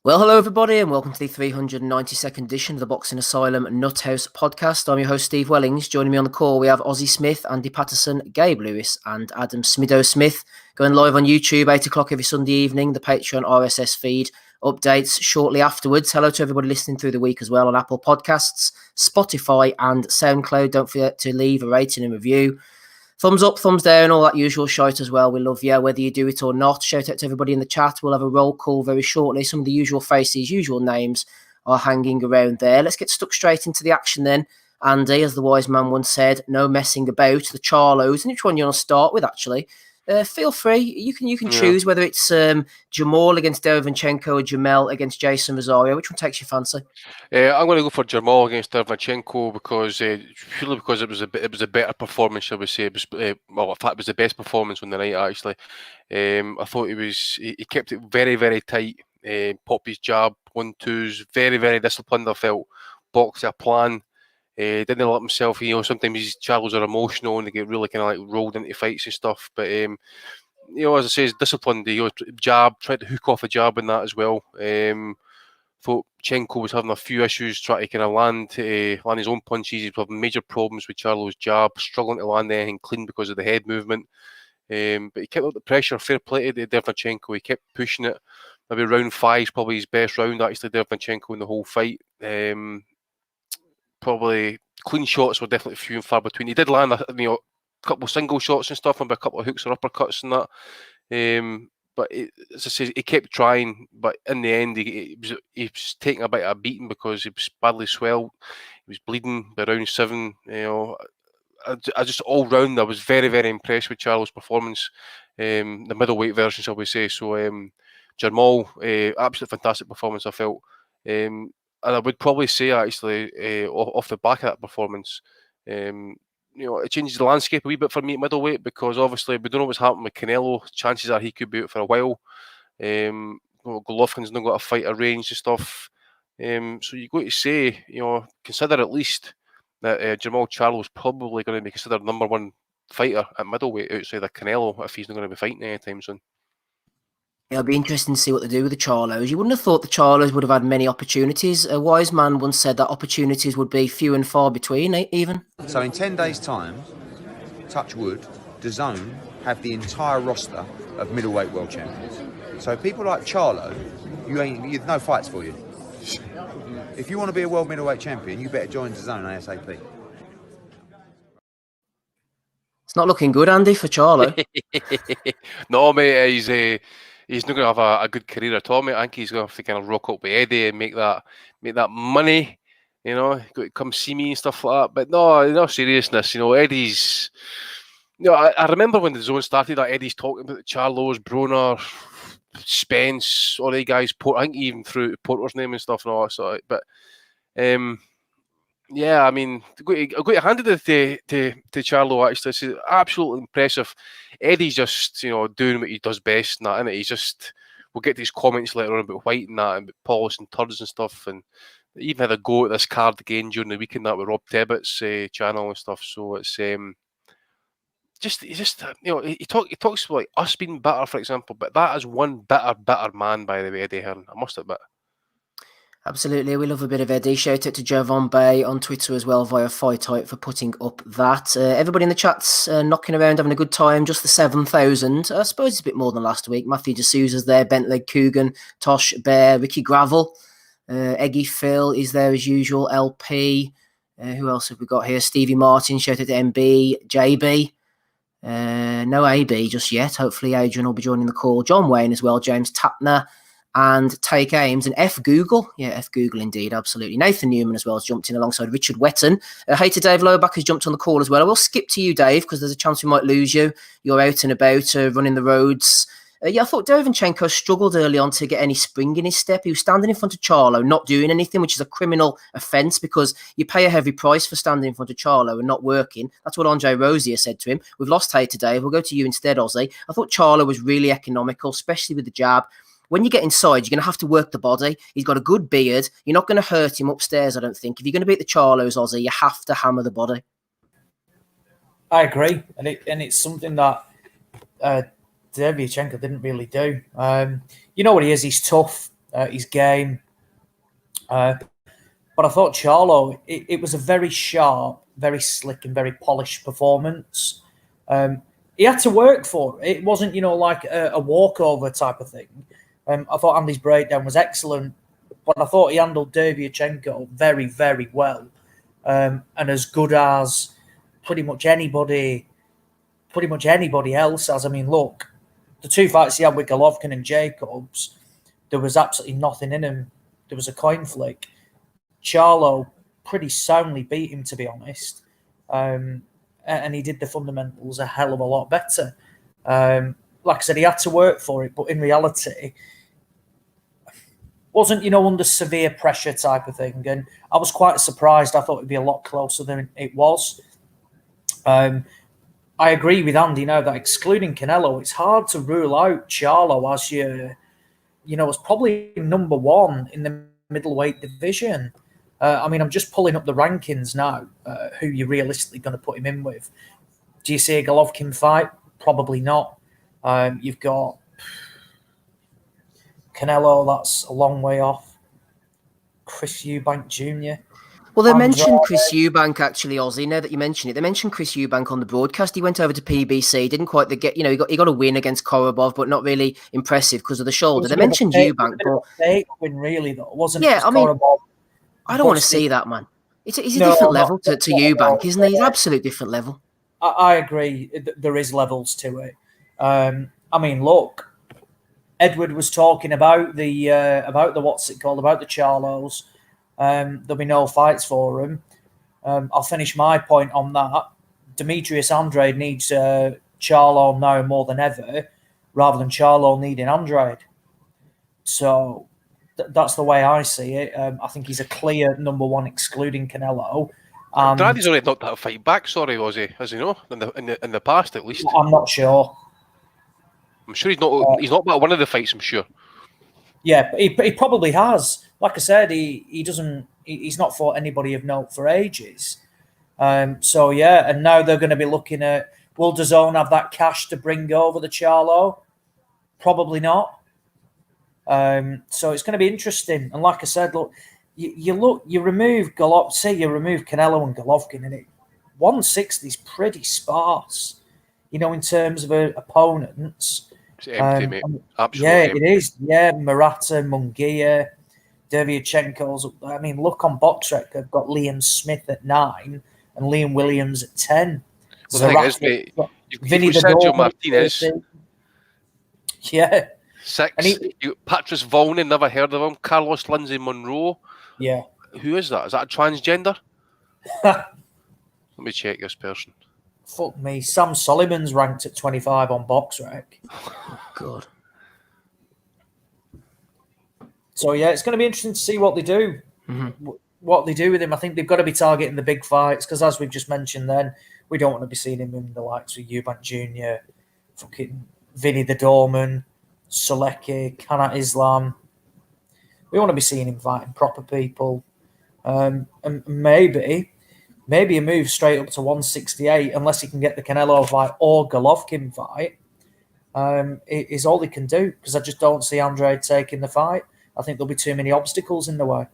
Well, hello everybody, and welcome to the 392nd edition of the Boxing Asylum Nuthouse podcast. I'm your host, Steve Wellings. Joining me on the call, we have Ozzy Smith, Andy Patterson, Gabe Lewis, and Adam Smido-Smith. Going live on YouTube, 8 o'clock every Sunday evening. The Patreon RSS feed updates shortly afterwards. Hello to everybody listening through the week as well on Apple Podcasts, Spotify, and SoundCloud. Don't forget to leave a rating and review. Thumbs up, thumbs down, all that usual shite as well. We love you, whether you do it or not. Shout out to everybody in the chat. We'll have a roll call very shortly. Some of the usual faces, usual names are hanging around there. Let's get stuck straight into the action then. Andy, as the wise man once said, no messing about. The Charlos, and which one you want to start with, actually? Feel free. You can choose whether it's Jamal against Derevyanchenko or Jamel against Jason Rosario. Which one takes your fancy? I'm going to go for Jamal against Derevyanchenko because purely because it was a better performance, shall we say? It was, in fact, it was the best performance on the night. Actually, I thought he kept it very, very tight. Popped his jab, 1-2s, very, very disciplined. I felt boxed a plan. Didn't let himself. Sometimes these Charlos are emotional and they get really kind of like rolled into fights and stuff. But as I say, he's disciplined. Jab, tried to hook off a jab in that as well. Thought Chenko was having a few issues trying to kind of land his own punches. He was having major problems with Charlo's jab, struggling to land anything clean because of the head movement. But he kept up the pressure. Fair play to Derevyanchenko. He kept pushing it. Maybe round 5 is probably his best round, actually, Derevyanchenko in the whole fight. Probably clean shots were definitely few and far between. He did land a couple of single shots and stuff, and a couple of hooks or uppercuts and that. But as I say, he kept trying, but in the end, he was taking a bit of a beating because he was badly swelled. He was bleeding by round 7. I just all round, I was very, very impressed with Charlo's performance. The middleweight version, shall we say? So Jamal, absolutely fantastic performance, I felt. And I would probably say actually, off the back of that performance, it changes the landscape a wee bit for me at middleweight because obviously we don't know what's happening with Canelo. Chances are he could be out for a while. Golovkin's not got a fight arranged and stuff. So you got to say, consider at least that Jamal Charlo's probably going to be considered number one fighter at middleweight outside of Canelo if he's not going to be fighting anytime soon. It'll be interesting to see what they do with the Charlos. You wouldn't have thought the Charlos would have had many opportunities. A wise man once said that opportunities would be few and far between, even. So in 10 days' time, touch wood, DAZN have the entire roster of middleweight world champions. So people like Charlo, you've no fights for you. If you want to be a world middleweight champion, you better join DAZN ASAP. It's not looking good, Andy, for Charlo. No, mate, he's not going to have a good career at all, mate. I think he's going to have to kind of rock up with Eddie and make that money. Got to come see me and stuff like that. But no, in all seriousness, Eddie's. I remember when the zone started that Eddie's talking about Charlos, Broner, Spence, all the guys. I think he even threw Porter's name and stuff and all that sort of. But yeah, I mean, I got to hand it to Charlo, actually. It's absolutely impressive. Eddie's just, doing what he does best and that, innit? He's just, we'll get to his comments later on about White and that, and about Paulus and Turds and stuff, and even had a go at this card again during the weekend that with Rob Tebbett's channel and stuff, so it's he talks about like us being better, for example, but that is one bitter man, by the way, Eddie Hearn, I must admit. Absolutely, we love a bit of Eddie. Shout out to Jovan Bay on Twitter as well via Fight Hype for putting up that. Everybody in the chat's knocking around, having a good time. Just the 7,000. I suppose it's a bit more than last week. Matthew D'Souza's there, Bentley Coogan, Tosh Bear, Ricky Gravel, Eggy Phil is there as usual. LP. Who else have we got here? Stevie Martin. Shout out to MB, JB. No AB just yet. Hopefully Adrian will be joining the call. John Wayne as well. James Tapner. And Take Ames and F Google. Yeah, F Google indeed, absolutely. Nathan Newman as well has jumped in alongside Richard Wetton. Hey to Dave Lowback has jumped on the call as well. I will skip to you, Dave, because there's a chance we might lose you. You're out and about, running the roads. I thought Derevyanchenko struggled early on to get any spring in his step. He was standing in front of Charlo, not doing anything, which is a criminal offence because you pay a heavy price for standing in front of Charlo and not working. That's what Andre Rosier said to him. We've lost Hey to Dave. We'll go to you instead, Ozzy. I thought Charlo was really economical, especially with the jab. When you get inside, you're going to have to work the body. He's got a good beard. You're not going to hurt him upstairs, I don't think. If you're going to beat the Charlos, Ozzy, you have to hammer the body. I agree. And it's something that Derevyanchenko didn't really do. You know what he is? He's tough. his game. But I thought Charlo, it was a very sharp, very slick, and very polished performance. He had to work for it. It wasn't, like a walkover type of thing. I thought Andy's breakdown was excellent, but I thought he handled Derevyanchenko very, very well, and as good as pretty much anybody else has. I mean, look, the two fights he had with Golovkin and Jacobs, there was absolutely nothing in him. There was a coin flick. Charlo pretty soundly beat him, to be honest, and he did the fundamentals a hell of a lot better. Like I said, he had to work for it, but in reality, wasn't, under severe pressure type of thing. And I was quite surprised. I thought it'd be a lot closer than it was. I agree with Andy now that excluding Canelo, it's hard to rule out Charlo as as probably number one in the middleweight division. I'm just pulling up the rankings now, who you're realistically going to put him in with. Do you see a Golovkin fight? Probably not. You've got Canelo, that's a long way off. Chris Eubank Jr. Well, they mentioned Chris Eubank, actually, Ozzy, now that you mention it. They mentioned Chris Eubank on the broadcast. He went over to PBC, didn't quite get, he got a win against Korobov, but not really impressive because of the shoulder. They mentioned Eubank, but... fake win, really, though, wasn't it? Yeah, Korobov, I don't want to see that, man. He's a different level to Eubank, isn't he? He's an absolute different level. I agree. There is levels to it. Look, Edward was talking about the about the Charlos. There'll be no fights for him. I'll finish my point on that. Demetrius Andrade needs Charlo now more than ever, rather than Charlo needing Andrade. So that's the way I see it. I think he's a clear number one, excluding Canelo. Andrade's already knocked that fight back. Sorry, was he? As you know, in the past at least. I'm not sure. I'm sure he's not. He's not about one of the fights. I'm sure. Yeah, he probably has. Like I said, he doesn't. He's not fought anybody of note for ages. So yeah, and now they're going to be looking at, will DAZN have that cash to bring over the Charlo? Probably not. So it's going to be interesting. And like I said, look, you remove Canelo and Golovkin, and 160 is pretty sparse. In terms of opponents. It's empty, mate. Absolutely. Yeah, empty. it is. Yeah, Murata, Munguia, Derevyanchenko's. Look on BoxRec, they've got Liam Smith at 9 and Liam Williams at 10. Well, the thing is, mate, Vinny Sergio Martinez. Yeah. 6. Patrice Volney, never heard of him. Carlos Lindsay Monroe. Yeah. Who is that? Is that a transgender? Let me check this person. Fuck me. Sam Soliman's ranked at 25 on BoxRec. Oh, God. So, yeah, it's going to be interesting to see what they do. Mm-hmm. What they do with him. I think they've got to be targeting the big fights because, as we've just mentioned then, we don't want to be seeing him in the likes of Eubank Jr., fucking Vinny the Doorman, Solecki, Kanat Islam. We want to be seeing him fighting proper people. And maybe a move straight up to 168, unless he can get the Canelo fight or Golovkin fight, is all he can do, because I just don't see Andrade taking the fight. I think there'll be too many obstacles in the way.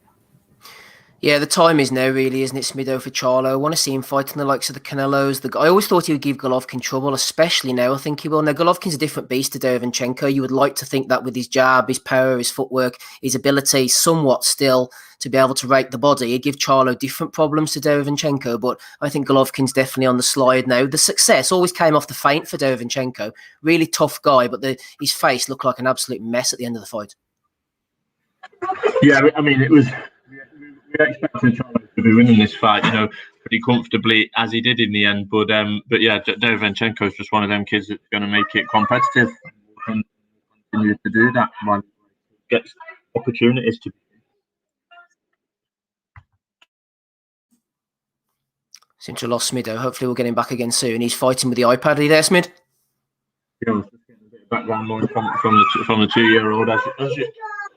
Yeah, the time is now, really, isn't it, Smido, for Charlo? I want to see him fighting the likes of the Canelos. I always thought he would give Golovkin trouble, especially now. I think he will. Now, Golovkin's a different beast to Derevyanchenko. You would like to think that with his jab, his power, his footwork, his ability somewhat still to be able to rake the body, he'd give Charlo different problems to Derevyanchenko, but I think Golovkin's definitely on the slide now. The success always came off the feint for Derevyanchenko. Really tough guy, but his face looked like an absolute mess at the end of the fight. Yeah, it was... We were expecting Charlo to be winning this fight, pretty comfortably, as he did in the end. But yeah, Derevyanchenko is just one of them kids that's going to make it competitive and continue to do that. Man, gets opportunities to. Seem to have lost Smido. Hopefully, we'll get him back again soon. He's fighting with the iPad. Are you there, Smid? Yeah, I was just getting a bit of background noise from the 2-year-old,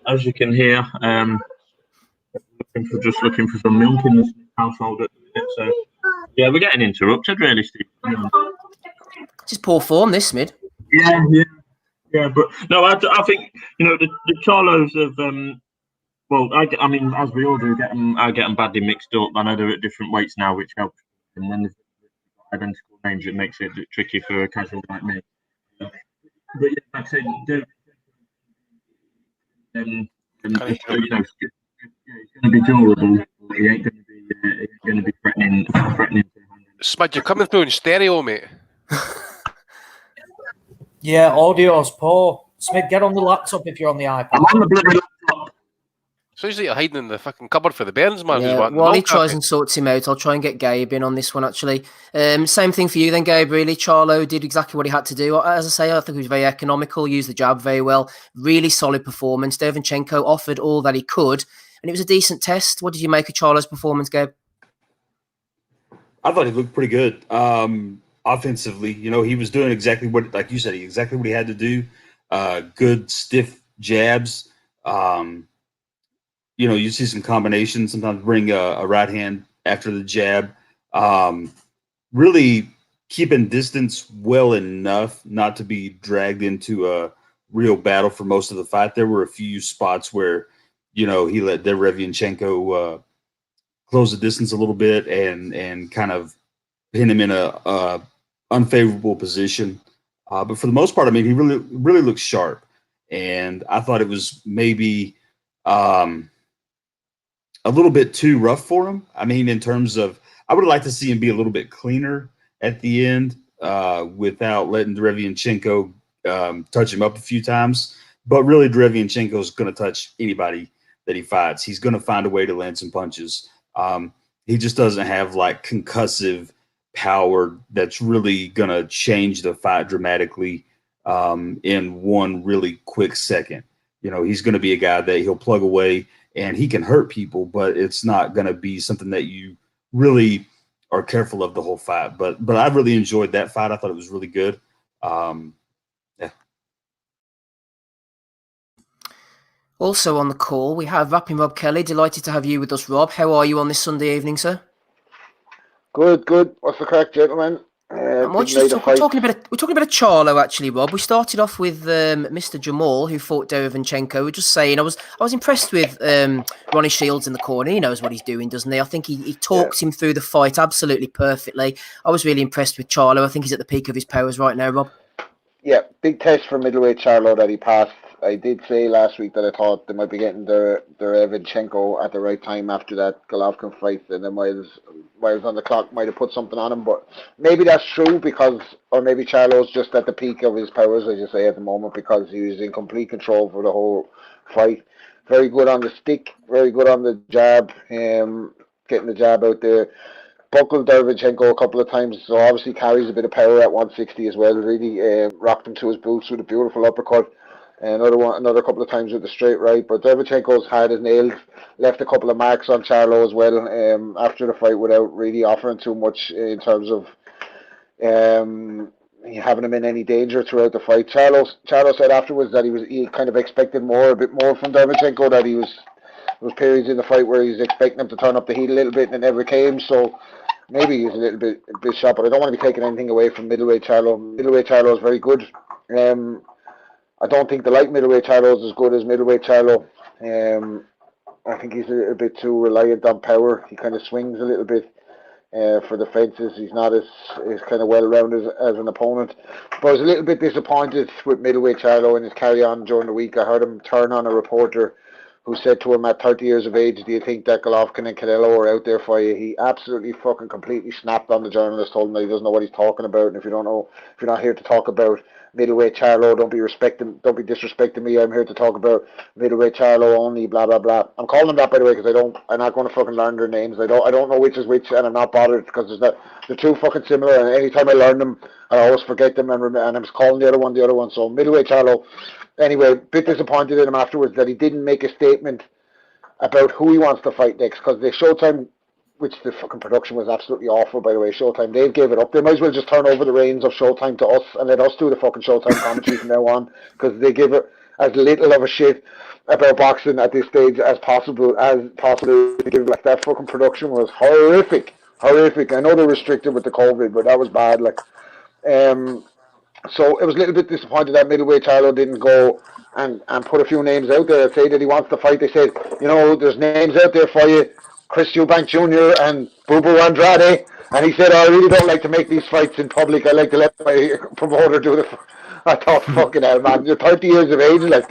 as you can hear. Looking for some milk in this household at the minute. So, yeah, we're getting interrupted, really, Steve. Just poor form, this, Smid. Yeah. Yeah, but no, I think the Charlos of well, I mean, as we all do, I get them badly mixed up. I know they're at different weights now, which helps. And when there's identical names, it makes it tricky for a casual like me. But yeah, like I said, he's going to be durable. He ain't going to be threatening. Smudge, you're coming through in stereo, mate. Yeah, audio's poor. Smith, get on the laptop if you're on the iPad. I'm on the bloody laptop. Sounds like you're hiding in the fucking cupboard for the Burns, man. Yeah, while he tries and sorts him out, I'll try and get Gabe in on this one, actually. Same thing for you then, Gabe, really. Charlo did exactly what he had to do. As I say, I think he was very economical, used the jab very well. Really solid performance. Derevyanchenko offered all that he could, and it was a decent test. What did you make of Charlo's performance, Gabe? I thought he looked pretty good. Offensively, he was doing exactly what, like you said, exactly what he had to do. Good, stiff jabs. You see some combinations, sometimes bring a right hand after the jab. Really keeping distance well enough not to be dragged into a real battle for most of the fight. There were a few spots where, he let Derevyanchenko close the distance a little bit and kind of pin him in a unfavorable position. But for the most part, I mean, he really looks sharp. And I thought it was maybe a little bit too rough for him. I mean, in terms of, I would like to see him be a little bit cleaner at the end without letting Derevyanchenko touch him up a few times. But really, Derevyanchenko is going to touch anybody that he fights. He's going to find a way to land some punches. He just doesn't have like concussive power that's really going to change the fight dramatically in one really quick second. He's going to be a guy that he'll plug away and he can hurt people, but it's not going to be something that you really are careful of the whole fight. But I really enjoyed that fight. I thought it was really good. Yeah. Also on the call, we have Rapping Rob Kelly. Delighted to have you with us, Rob. How are you on this Sunday evening, sir? Good. What's the crack, gentlemen? We're talking about Charlo, actually, Rob. We started off with Mr. Jamal, who fought Derevyanchenko. We're just saying, I was impressed with Ronnie Shields in the corner. He knows what he's doing, doesn't he? I think he talked him through the fight absolutely perfectly. I was really impressed with Charlo. I think he's at the peak of his powers right now, Rob. Yeah, big test for middleweight Charlo that he passed. I did say last week that I thought they might be getting their Derevyanchenko at the right time after that Golovkin fight, and then Miles on the clock might have put something on him. But maybe that's true or maybe Charlo's just at the peak of his powers, as you say, at the moment, because he was in complete control for the whole fight. Very good on the stick, very good on the jab, getting the jab out there. Buckled Derevyanchenko a couple of times, so obviously carries a bit of power at 160 as well. Really rocked him to his boots with a beautiful uppercut. Another couple of times with the straight right, but Derevyanchenko's hard as nails. Left a couple of marks on Charlo as well after the fight without really offering too much in terms of having him in any danger throughout the fight. Charlo said afterwards that he kind of expected a bit more from Derevyanchenko. That there was periods in the fight where he was expecting him to turn up the heat a little bit and it never came. So maybe he's a little bit sharp, but I don't want to be taking anything away from middleweight Charlo. Middleweight Charlo is very good. I don't think the light middleweight Charlo is as good as middleweight Charlo. I think he's a little bit too reliant on power. He kind of swings a little bit for the fences. He's not as kind of well-rounded as an opponent. But I was a little bit disappointed with middleweight Charlo in his carry-on during the week. I heard him turn on a reporter who said to him at 30 years of age, do you think that Golovkin and Canelo are out there for you? He absolutely fucking completely snapped on the journalist, told him that he doesn't know what he's talking about, and if you're not here to talk about middleweight Charlo, don't be disrespecting me. I'm here to talk about middleweight Charlo only, blah blah blah. I'm calling them that, by the way, because I'm not going to fucking learn their names. I don't know which is which, and I'm not bothered because they're too fucking similar. And anytime I learn them, I always forget them and I'm calling the other one. So middleweight Charlo. Anyway, bit disappointed in him afterwards that he didn't make a statement about who he wants to fight next, because the Showtime, which the fucking production was absolutely awful, by the way, Showtime, they've gave it up. They might as well just turn over the reins of Showtime to us and let us do the fucking Showtime commentary from now on, because they give it as little of a shit about boxing at this stage as possible. To give like that fucking production was horrific. I know they're restricted with the COVID, but that was bad. So it was a little bit disappointed that middleweight Charlo didn't go and put a few names out there. Say that he wants to fight. They said, there's names out there for you, Chris Eubank Jr. and Boo Boo Andrade. And he said, I really don't like to make these fights in public. I like to let my promoter do the. I thought, fucking hell, man, you're 30 years of age, like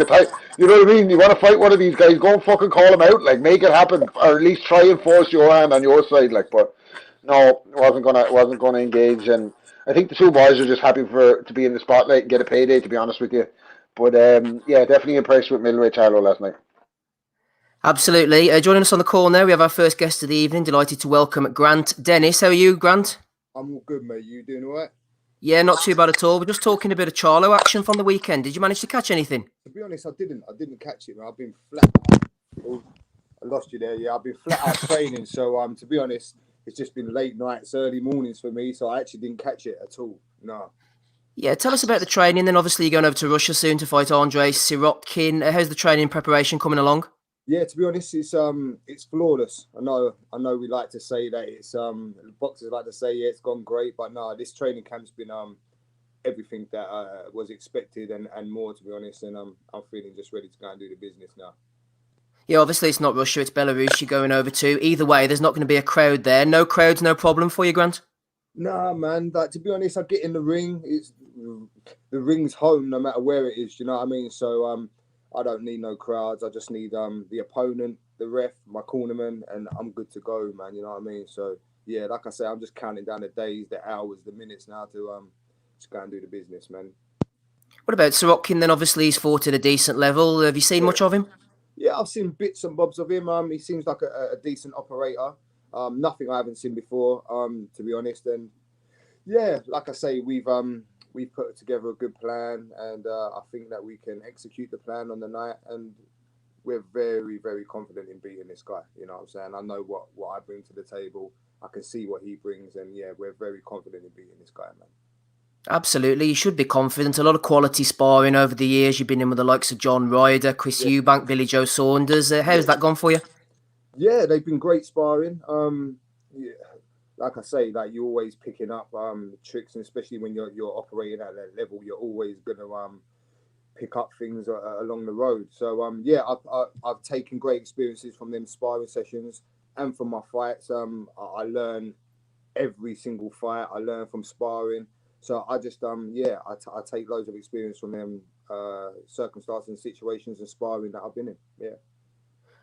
you know what I mean? You want to fight one of these guys, go and fucking call him out, like make it happen, or at least try and force your hand on your side, like. But no, wasn't gonna engage, and I think the two boys are just happy to be in the spotlight and get a payday, to be honest with you. But yeah, definitely impressed with middleweight Charlo last night. Absolutely. Joining us on the call now, we have our first guest of the evening. Delighted to welcome Grant Dennis. How are you, Grant? I'm all good, mate. You doing all right? Yeah, not too bad at all. We're just talking a bit of Charlo action from the weekend. Did you manage to catch anything? To be honest, I didn't catch it, man. I've been flat. Oh, I lost you there. Yeah, I've been flat out training. So to be honest, it's just been late nights, early mornings for me. So I actually didn't catch it at all. No. Yeah, tell us about the training. Then obviously you're going over to Russia soon to fight Andrei Sirotkin. How's the training preparation coming along? Yeah, to be honest, it's flawless. I know we like to say that it's boxers like to say it's gone great, but no, this training camp's been everything that was expected and more, to be honest, and I'm feeling just ready to go and do the business now. Yeah, obviously it's not Russia, it's Belarus you're going over to. Either way, there's not going to be a crowd there. No crowds, no problem for you, Grant? Nah, man, like, to be honest, I get in the ring, the ring's home no matter where it is, you know what I mean? So I don't need no crowds. I just need the opponent, the ref, my cornerman, and I'm good to go, man. You know what I mean? So yeah, like I say, I'm just counting down the days, the hours, the minutes now to just go and do the business, man. What about Sirotkin then? Obviously he's fought at a decent level. Have you seen much of him? Yeah, I've seen bits and bobs of him. He seems like a decent operator. Nothing I haven't seen before, to be honest. And yeah, like I say, we've put together a good plan, and I think that we can execute the plan on the night, and we're very, very confident in beating this guy. You know what I'm saying? I know what I bring to the table. I can see what he brings, and yeah, we're very confident in beating this guy, man. Absolutely, you should be confident. A lot of quality sparring over the years. You've been in with the likes of John Ryder, Chris Eubank, Billy Joe Saunders. How's that gone for you? Yeah, they've been great sparring. Yeah, like I say, like you're always picking up tricks, and especially when you're operating at that level, you're always gonna pick up things along the road. So yeah, I've taken great experiences from them sparring sessions and from my fights. I learn every single fight. I learn from sparring. So I just I take loads of experience from them circumstances and situations and sparring that I've been in. Yeah.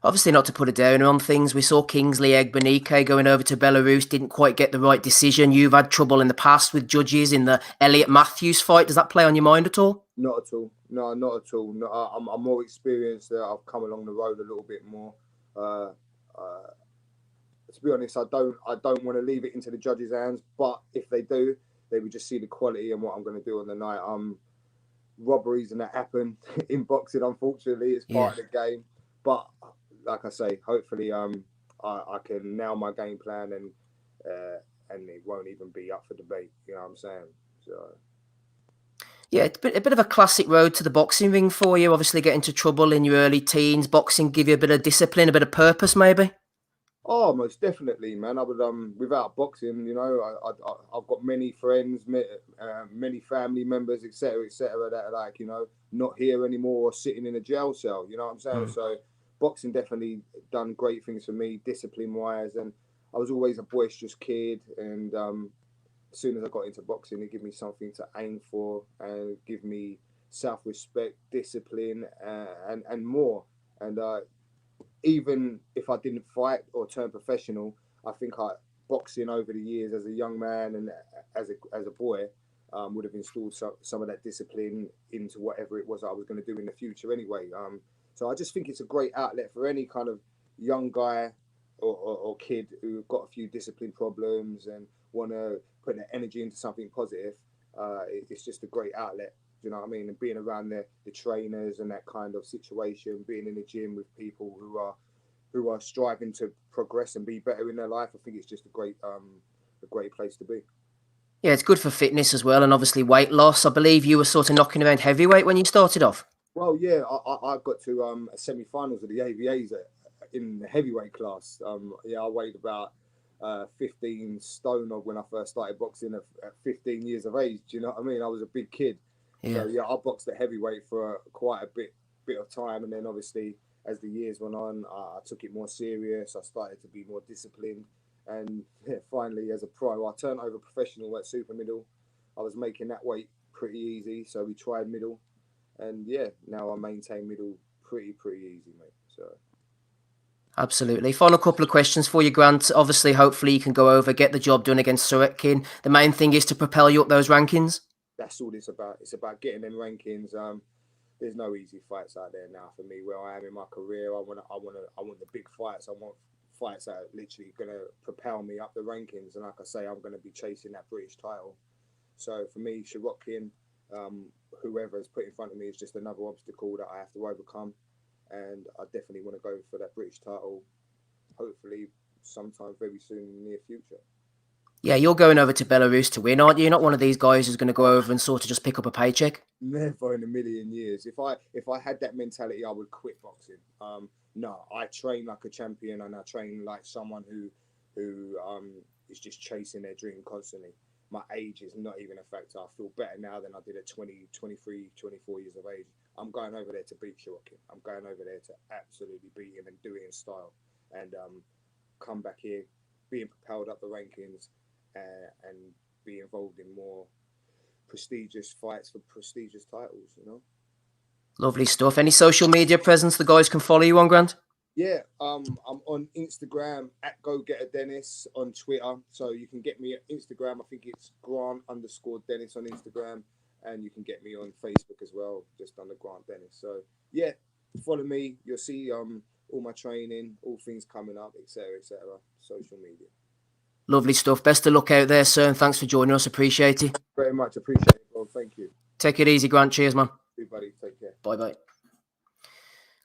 Obviously, not to put a downer on things, we saw Kingsley Egbenike going over to Belarus, didn't quite get the right decision. You've had trouble in the past with judges in the Elliot Matthews fight. Does that play on your mind at all? Not at all. No, not at all. No, I'm more experienced. I've come along the road a little bit more. To be honest, I don't want to leave it into the judges' hands. But if they do, they would just see the quality and what I'm going to do on the night. Robberies and that happen in boxing. Unfortunately, it's part of the game. But like I say, hopefully, I can nail my game plan and it won't even be up for debate. You know what I'm saying? So. Yeah, it's a bit of a classic road to the boxing ring for you. Obviously, get into trouble in your early teens. Boxing give you a bit of discipline, a bit of purpose, maybe. Oh, most definitely, man. I would without boxing, you know, I've got many friends, many family members, etc., that are like, you know, not here anymore or sitting in a jail cell. You know what I'm saying? So, boxing definitely done great things for me, discipline-wise, and I was always a boisterous kid. And as soon as I got into boxing, it gave me something to aim for and give me self-respect, discipline, and more. And even if I didn't fight or turn professional, I think boxing over the years as a young man and as a boy would have installed some of that discipline into whatever it was I was going to do in the future anyway. So I just think it's a great outlet for any kind of young guy or kid who've got a few discipline problems and want to put their energy into something positive. It's just a great outlet. You know what I mean? And being around the trainers and that kind of situation, being in the gym with people who are striving to progress and be better in their life, I think it's just a great place to be. Yeah, it's good for fitness as well, and obviously weight loss. I believe you were sort of knocking around heavyweight when you started off. Well, yeah, I got to semi-finals of the AVAs in the heavyweight class. I weighed about 15 stone of when I first started boxing at 15 years of age. Do you know what I mean? I was a big kid. Yeah. So yeah, I boxed at heavyweight for quite a bit of time, and then obviously as the years went on, I took it more serious. I started to be more disciplined, and finally, as a pro, I turned over professional at super middle. I was making that weight pretty easy, so we tried middle, and yeah, now I maintain middle pretty easy, mate. So. Absolutely. Final couple of questions for you, Grant. Obviously, hopefully you can go over, get the job done against Sorokin. The main thing is to propel you up those rankings. That's all it's about. It's about getting them rankings. There's no easy fights out there now for me where I am in my career. I want the big fights. I want fights that are literally gonna propel me up the rankings. And like I say, I'm gonna be chasing that British title. So for me, Sorokin, whoever is put in front of me is just another obstacle that I have to overcome. And I definitely want to go for that British title, hopefully sometime very soon in the near future. Yeah, you're going over to Belarus to win, aren't you? You're not one of these guys who's going to go over and sort of just pick up a paycheck. Never in a million years. If I had that mentality, I would quit boxing. No, I train like a champion, and I train like someone who is just chasing their dream constantly. My age is not even a factor. I feel better now than I did at 20, 23, 24 years of age. I'm going over there to beat Sorokin. I'm going over there to absolutely beat him and do it in style. And come back here, being propelled up the rankings and be involved in more prestigious fights for prestigious titles, you know? Lovely stuff. Any social media presence the guys can follow you on, Grant? Yeah, I'm on Instagram at GoGetADennis, on Twitter. So you can get me at Instagram. I think it's Grant_Dennis on Instagram. And you can get me on Facebook as well, just under Grant Dennis. So yeah, follow me. You'll see all my training, all things coming up, etc., social media. Lovely stuff. Best of luck out there, sir, and thanks for joining us. Appreciate it. Very much appreciate it, bro. Thank you. Take it easy, Grant. Cheers, man. Everybody, take care. Bye-bye.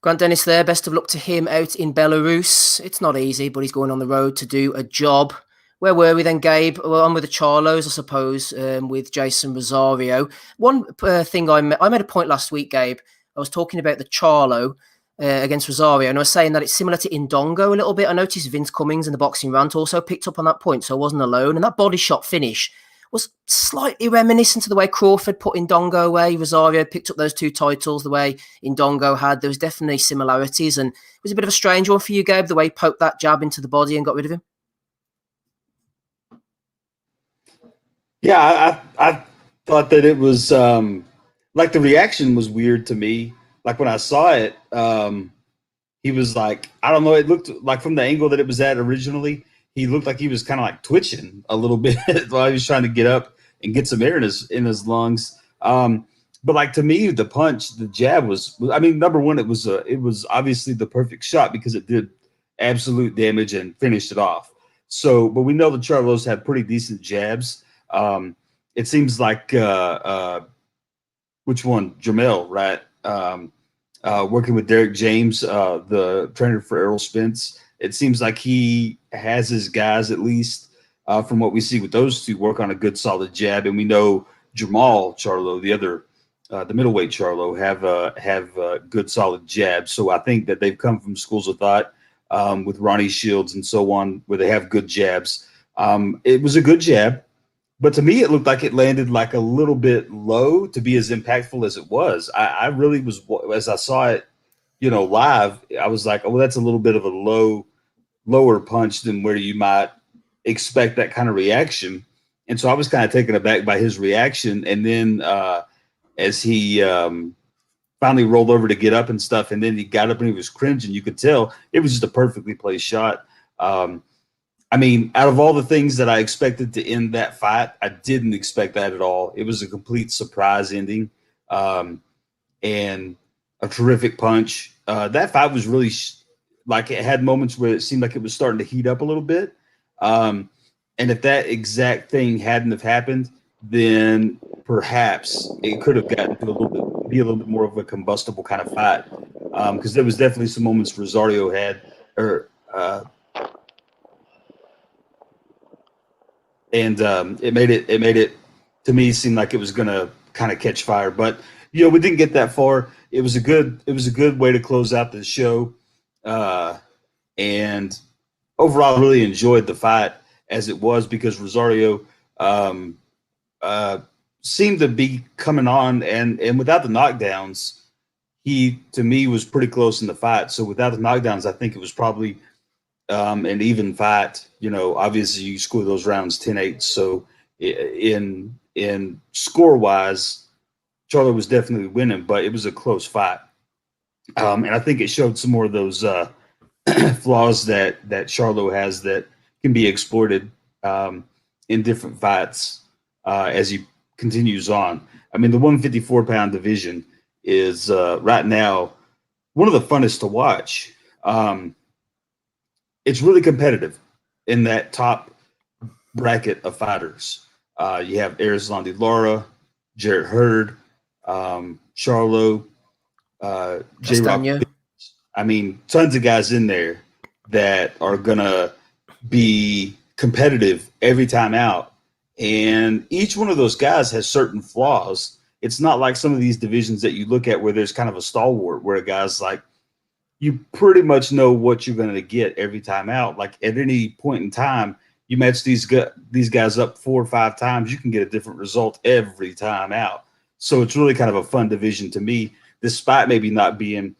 Grant Dennis there. Best of luck to him out in Belarus. It's not easy, but he's going on the road to do a job. Where were we then, Gabe? Well, I'm with the Charlos, I suppose, with Jason Rosario. One thing I made a point last week, Gabe. I was talking about the Charlo against Rosario, and I was saying that it's similar to Indongo a little bit. I noticed Vince Cummings in the Boxing Rant also picked up on that point, so I wasn't alone. And that body shot finish was slightly reminiscent to the way Crawford put Indongo away. Rosario picked up those two titles the way Indongo had. There was definitely similarities, and it was a bit of a strange one for you, Gabe, the way he poked that jab into the body and got rid of him. Yeah, I thought that it was like the reaction was weird to me. Like when I saw it, he was like, I don't know, it looked like from the angle that it was at originally, he looked like he was kind of like twitching a little bit while he was trying to get up and get some air in his lungs. But like to me, the punch, the jab was, I mean, number one, it was obviously the perfect shot because it did absolute damage and finished it off. So, but we know the Charlos have pretty decent jabs. It seems like which one? Jamel, right? Working with Derek James, the trainer for Errol Spence. It seems like he has his guys, at least from what we see with those two, work on a good solid jab. And we know Jamal Charlo, the other, the middleweight Charlo, have good solid jabs. So I think that they've come from schools of thought with Ronnie Shields and so on, where they have good jabs. It was a good jab. But to me, it looked like it landed like a little bit low to be as impactful as it was. I really was, as I saw it, live, I was like, oh, that's a little bit of a lower punch than where you might expect that kind of reaction. And so I was kind of taken aback by his reaction. And then as he finally rolled over to get up and stuff, and then he got up and he was cringing, you could tell it was just a perfectly placed shot. I mean, out of all the things that I expected to end that fight, I didn't expect that at all. It was a complete surprise ending and a terrific punch. That fight was really like it had moments where it seemed like it was starting to heat up a little bit. And if that exact thing hadn't have happened, then perhaps it could have gotten to be a little bit more of a combustible kind of fight. Because there was definitely some moments Rosario had, and it made it to me seem like it was going to kind of catch fire. But we didn't get that far. It was a good way to close out the show, and overall, I really enjoyed the fight. as it was, because Rosario seemed to be coming on, and without the knockdowns, he, to me, was pretty close in the fight. So without the knockdowns, I think it was probably an even fight. You know, obviously you score those rounds 10-8. So in score-wise, Charlo was definitely winning, but it was a close fight. And I think it showed some more of those flaws that Charlo has that can be exploited in different fights as he continues on. I mean, the 154-pound division is right now one of the funnest to watch. It's really competitive in that top bracket of fighters. You have Erislandy Lara, Jarrett Hurd, Charlo, J-Rock. I mean, tons of guys in there that are going to be competitive every time out. And each one of those guys has certain flaws. It's not like some of these divisions that you look at where there's kind of a stalwart, where a guy's like, you pretty much know what you're going to get every time out. Like at any point in time, you match these guys up 4 or 5 times, you can get a different result every time out. So it's really kind of a fun division to me, despite maybe not being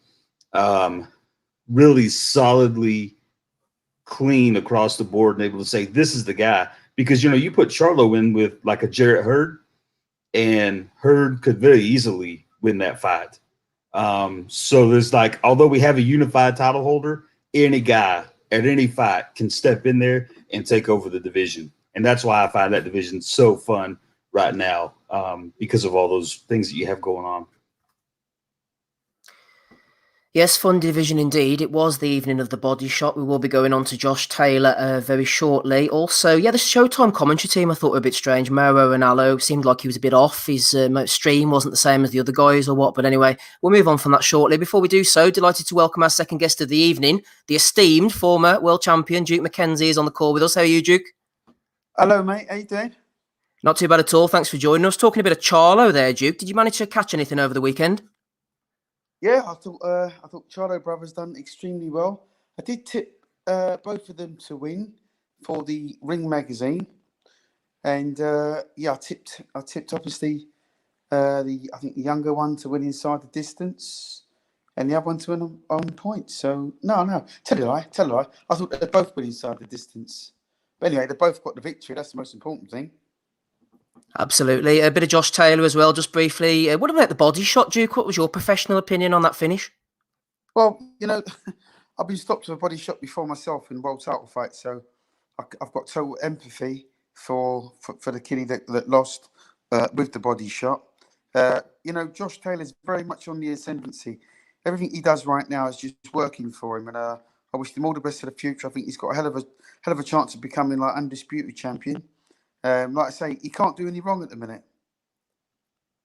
really solidly clean across the board and able to say this is the guy. Because, you know, you put Charlo in with like a Jarrett Hurd, and Hurd could very easily win that fight. So there's like, although we have a unified title holder, any guy at any fight can step in there and take over the division. And that's why I find that division so fun right now, because of all those things that you have going on. Yes, fun division indeed. It was the evening of the body shot. We will be going on to Josh Taylor very shortly. Also, yeah, the Showtime commentary team I thought were a bit strange. Mauro Ranallo seemed like he was a bit off. His stream wasn't the same as the other guys or what. But anyway, we'll move on from that shortly. Before we do so, delighted to welcome our second guest of the evening, the esteemed former world champion, Duke Mckenzie, is on the call with us. How are you, Duke? Hello, mate. How you doing? Not too bad at all. Thanks for joining us. Talking a bit of Charlo there, Duke. Did you manage to catch anything over the weekend? Yeah, I thought Charlo brothers done extremely well. I did tip both of them to win for the Ring magazine, and yeah, I tipped obviously I think the younger one to win inside the distance, and the other one to win on points. So no, tell a lie. I thought they'd both win inside the distance, but anyway, they both got the victory. That's the most important thing. Absolutely. A bit of Josh Taylor as well, just briefly. What about the body shot, Duke? What was your professional opinion on that finish? Well, you know, I've been stopped with a body shot before myself in world title fights, so I've got total empathy for the kiddie that lost with the body shot. You know, Josh Taylor's very much on the ascendancy. Everything he does right now is just working for him, and I wish him all the best for the future. I think he's got a hell of a chance of becoming like undisputed champion. Like I say, he can't do any wrong at the minute.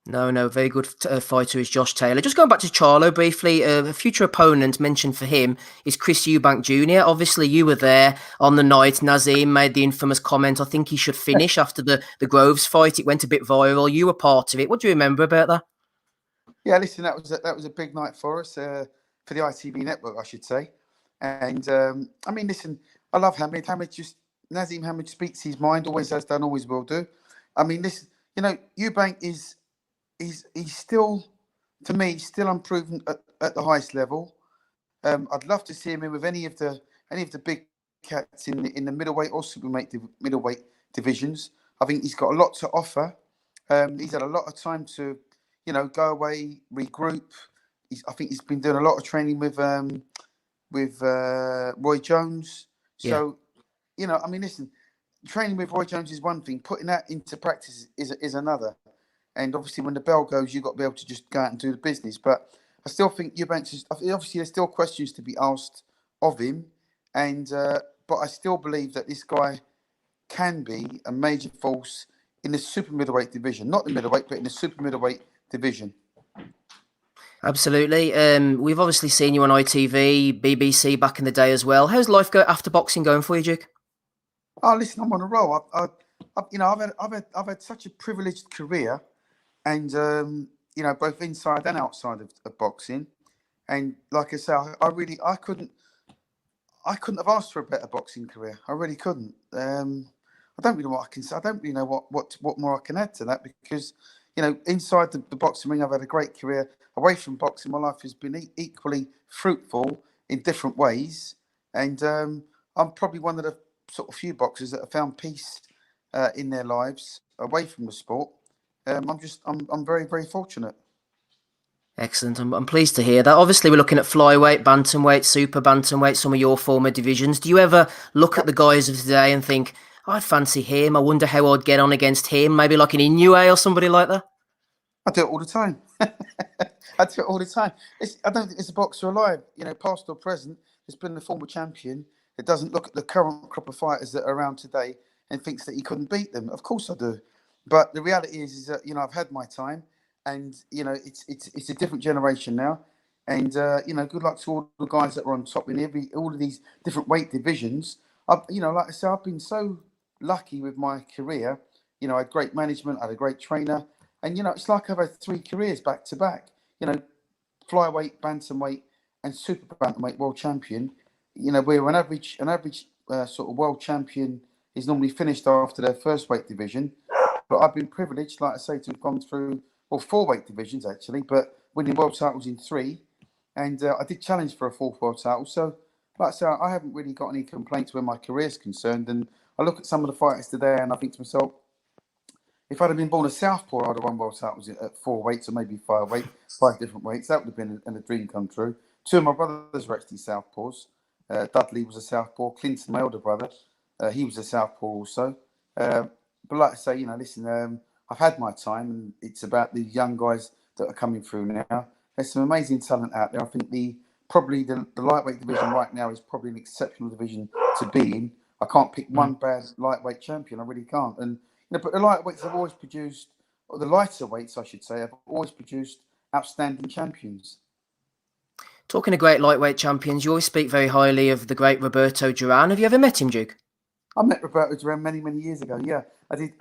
No, very good fighter is Josh Taylor. Just going back to Charlo briefly, a future opponent mentioned for him is Chris Eubank Jr. Obviously, you were there on the night. Nazim made the infamous comment, I think he should finish after the Groves fight. It went a bit viral. You were part of it. What do you remember about that? Yeah, listen, that was a big night for us, for the ITV network, I should say. And, I mean, listen, I love Hamid. Nazim Hamid speaks his mind, always has done, always will do. I mean, listen, you know, Eubank he's still, to me, still unproven at the highest level. I'd love to see him in with any of the big cats in the middleweight or middleweight divisions. I think he's got a lot to offer. He's had a lot of time to, you know, go away, regroup. I think he's been doing a lot of training with Roy Jones. So, you know, I mean, listen, training with Roy Jones is one thing. Putting that into practice is another. And obviously, when the bell goes, you've got to be able to just go out and do the business. But I still think Eubanks obviously there's still questions to be asked of him. And but I still believe that this guy can be a major force in the super middleweight division, not the middleweight, but in the super middleweight division. Absolutely. We've obviously seen you on ITV, BBC back in the day as well. How's life after boxing going for you, Duke? Oh, listen, I'm on a roll. I've had such a privileged career, and you know, both inside and outside of boxing. And like I say, I I couldn't have asked for a better boxing career. I really couldn't. I don't really know what I can say. I don't really know what more I can add to that because, inside the boxing ring, I've had a great career. Away from boxing, my life has been equally fruitful in different ways. And I'm probably one of the sort of few boxers that have found peace in their lives away from the sport. I'm very, very fortunate. Excellent. I'm pleased to hear that. Obviously, we're looking at flyweight, bantamweight, super bantamweight, some of your former divisions. Do you ever look at the guys of today and think, I'd fancy him. I wonder how I'd get on against him. Maybe like an Inoue or somebody like that? I do it all the time. I do it all the time. I don't think there's a boxer alive, past or present, that's been the former champion that doesn't look at the current crop of fighters that are around today and thinks that he couldn't beat them. Of course I do. But the reality is that, I've had my time and, it's a different generation now. And, good luck to all the guys that are on top in all of these different weight divisions. Like I say, I've been so lucky with my career. I had great management, I had a great trainer. And, it's like I've had 3 careers back to back. Flyweight, bantamweight, and super bantamweight world champion. Where an average sort of world champion is normally finished after their first weight division. But I've been privileged, like I say, to have gone through 4 weight divisions actually, but winning world titles in 3. And I did challenge for a 4th world title. So, like I say, I haven't really got any complaints where my career is concerned. And I look at some of the fighters today, and I think to myself, if I'd have been born a southpaw, I'd have won world titles at 4 weights or maybe 5 different weights. That would have been a dream come true. 2 of my brothers were actually southpaws. Dudley was a southpaw. Clinton, my older brother, he was a southpaw also. But like I say, listen, I've had my time, and it's about the young guys that are coming through now. There's some amazing talent out there. I think the lightweight division right now is probably an exceptional division to be in. I can't pick one bad lightweight champion. I really can't. And but the lightweights have always produced, or the lighter weights, I should say, have always produced outstanding champions. Talking of great lightweight champions, you always speak very highly of the great Roberto Duran. Have you ever met him, Duke? I met Roberto Duran many, many years ago. Yeah, I did.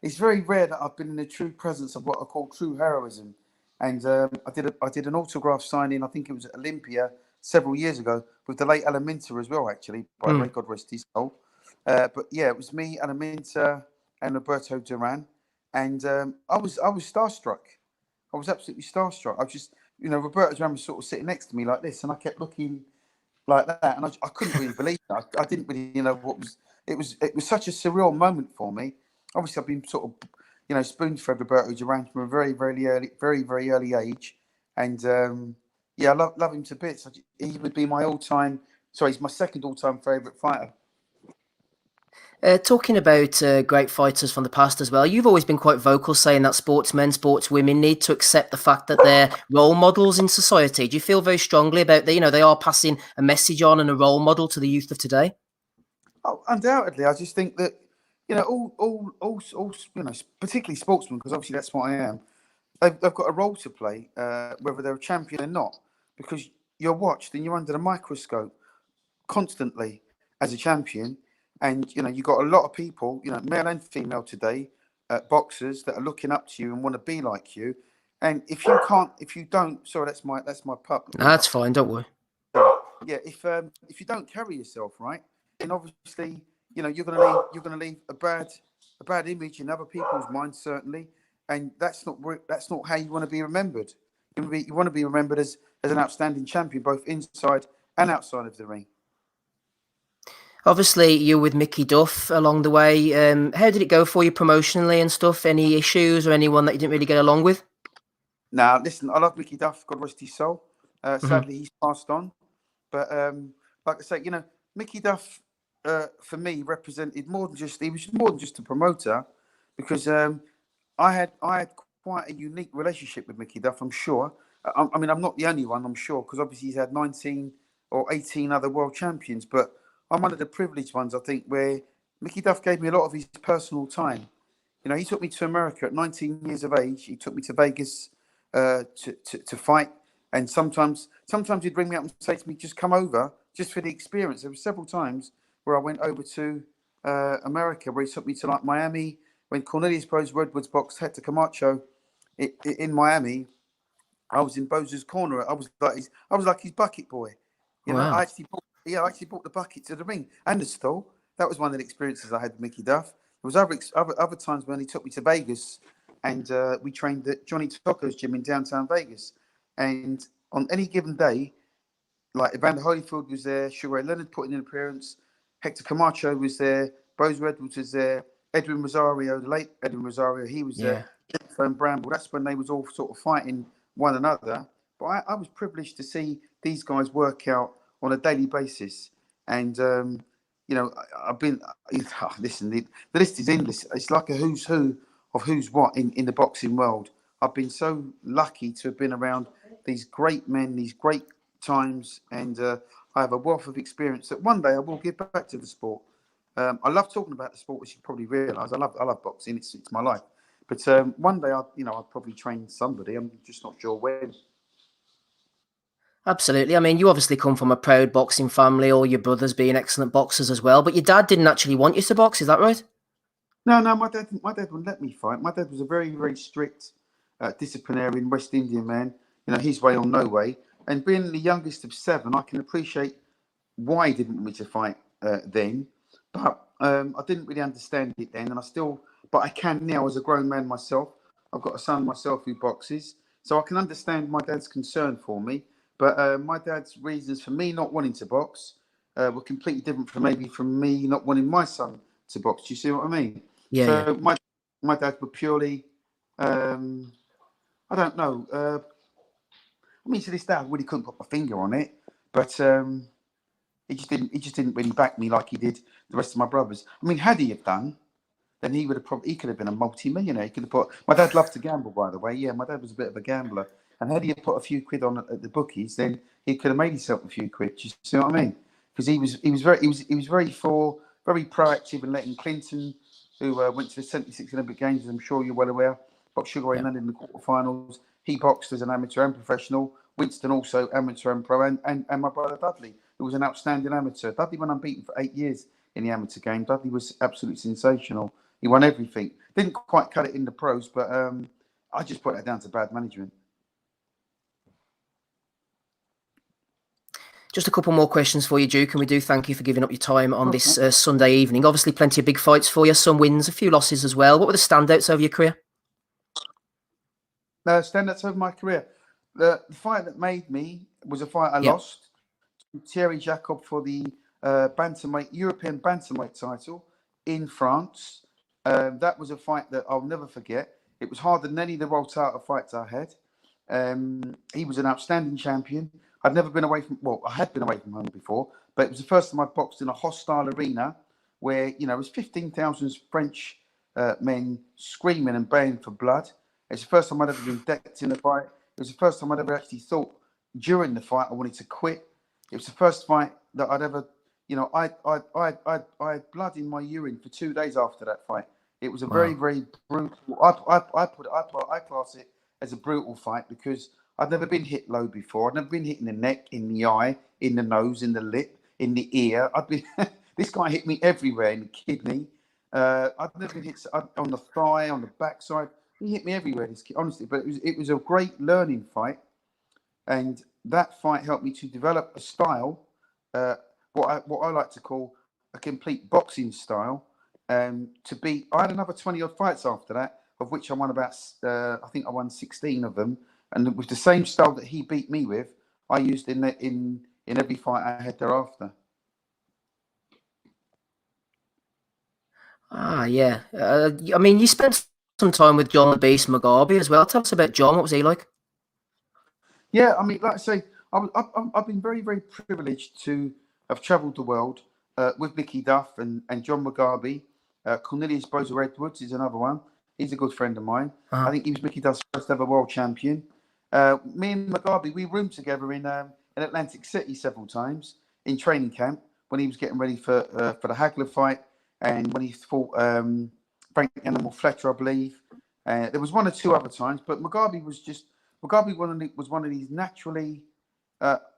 It's very rare that I've been in the true presence of what I call true heroism. And I did an autograph signing. I think it was at Olympia several years ago with the late Alan Minter as well. Actually, by the way, God rest his soul. But yeah, it was me, Alan Minter, and Roberto Duran, and I was starstruck. I was absolutely starstruck. I was just, Roberto Duran was sort of sitting next to me like this, and I kept looking like that, and I couldn't really believe it. I didn't really know what was. It was such a surreal moment for me. Obviously, I've been sort of, spoon-fed Roberto Duran from a very, very early age, and I love him to bits. He would be my he's my second all-time favourite fighter. Talking about great fighters from the past as well, you've always been quite vocal saying that sportsmen, sportswomen need to accept the fact that they're role models in society. Do you feel very strongly about that? They are passing a message on and a role model to the youth of today? Oh, undoubtedly. I just think that, all particularly sportsmen, because obviously that's what I am, they've got a role to play, whether they're a champion or not, because you're watched and you're under the microscope constantly as a champion. And, you've got a lot of people, male and female today, boxers that are looking up to you and want to be like you. And if you don't, sorry, that's my pup. No, that's fine. Don't worry. Yeah. If you don't carry yourself right, then obviously, you're going to leave a bad image in other people's minds, certainly. And that's not how you want to be remembered. You want to be remembered as an outstanding champion, both inside and outside of the ring. Obviously, you're with Mickey Duff along the way. How did it go for you promotionally and stuff? Any issues or anyone that you didn't really get along with? Now, listen, I love Mickey Duff, God rest his soul. Sadly, he's passed on. But like I say, Mickey Duff, for me, represented he was more than just a promoter, because I had quite a unique relationship with Mickey Duff, I'm sure. I mean, I'm not the only one, I'm sure, because obviously he's had 19 or 18 other world champions, but I'm one of the privileged ones, I think, where Mickey Duff gave me a lot of his personal time. He took me to America at 19 years of age. He took me to Vegas to fight. And sometimes he'd bring me up and say to me, just come over, just for the experience. There were several times where I went over to America, where he took me to like Miami, when Cornelius Bros Redwoods boxed Hector Camacho in Miami. I was in Boza's corner. I was like his bucket boy. Wow. Yeah, I actually brought the bucket to the ring and the stall. That was one of the experiences I had with Mickey Duff. There was other times when he took me to Vegas, and we trained at Johnny Tocco's gym in downtown Vegas. And on any given day, like Evander Holyfield was there, Sugar Ray Leonard put in an appearance, Hector Camacho was there, Bozo Edwards was there, Edwin Rosario, the late Edwin Rosario, he was Yeah. there, Jennifer and Bramble. That's when they was all sort of fighting one another. But I was privileged to see these guys work out on a daily basis. And, I've been, listen, the list is endless. It's like a who's who of who's what in the boxing world. I've been so lucky to have been around these great men, these great times, and I have a wealth of experience that one day I will give back to the sport. I love talking about the sport, as you probably realise. I love boxing. It's my life. But one day I'll probably train somebody. I'm just not sure when. Absolutely. I mean, you obviously come from a proud boxing family, all your brothers being excellent boxers as well, but your dad didn't actually want you to box, is that right? No, my dad wouldn't let me fight. My dad was a very, very strict disciplinarian West Indian man. His way or no way. And being the youngest of seven, I can appreciate why he didn't want me to fight then. But I didn't really understand it then, and but I can now as a grown man myself. I've got a son myself who boxes, so I can understand my dad's concern for me. But my dad's reasons for me not wanting to box were completely different from me not wanting my son to box. Do you see what I mean? Yeah, yeah. So my dad were purely, I don't know. I mean, to this day, I really couldn't put my finger on it, but he just didn't really back me like he did the rest of my brothers. I mean, had he have done, then he could have been a multi-millionaire. He could have put. My dad loved to gamble, by the way. Yeah, my dad was a bit of a gambler, and had he have put a few quid on at the bookies, then he could have made himself a few quid. Do you see what I mean? Because he was very proactive in letting Clinton, who went to the '76 Olympic Games, as I'm sure you're well aware, boxed Sugar Ray Leonard in the quarterfinals. He boxed as an amateur and professional. Winston also amateur and pro, and my brother Dudley, who was an outstanding amateur. Dudley went unbeaten for 8 years in the amateur game. Dudley was absolutely sensational. He won everything. Didn't quite cut it in the pros, but I just put that down to bad management. Just a couple more questions for you, Duke, and we do thank you for giving up your time on this Sunday evening. Obviously, plenty of big fights for you, some wins, a few losses as well. What were the standouts over your career? Standouts over my career. The fight that made me was a fight I lost to Thierry Jacob for the European bantamweight title in France. That was a fight that I'll never forget. It was harder than any of the world title fights I had. He was an outstanding champion. I had been away from home before, but it was the first time I'd boxed in a hostile arena where, it was 15,000 French men screaming and baying for blood. It's the first time I'd ever been decked in a fight. It was the first time I'd ever actually thought during the fight I wanted to quit. It was the first fight that I'd ever, I had blood in my urine for 2 days after that fight. It was a very, very brutal. I class it as a brutal fight because I'd never been hit low before. I'd never been hit in the neck, in the eye, in the nose, in the lip, in the ear. This guy hit me everywhere, in the kidney. I'd never been hit on the thigh, on the backside. He hit me everywhere, this kid, honestly. But it was a great learning fight, and that fight helped me to develop a style, what I like to call a complete boxing style. I had another 20 odd fights after that, of which I won about, I think I won 16 of them, and with the same style that he beat me with, I used in every fight I had thereafter. Yeah. I mean, you spent some time with John the Beast Mugabe as well. Tell us about John. What was he like? Yeah, I mean, like I say, I've been very, very privileged to have travelled the world with Mickey Duff and John Mugabe. Cornelius Bozo Edwards is another one. He's a good friend of mine. I think he was Mickey Duff's first ever world champion. Me and Mugabe, we roomed together in Atlantic City several times in training camp when he was getting ready for the Hagler fight and when he fought Frank Animal Fletcher, I believe. There was one or two other times, but Mugabe was one of these naturally.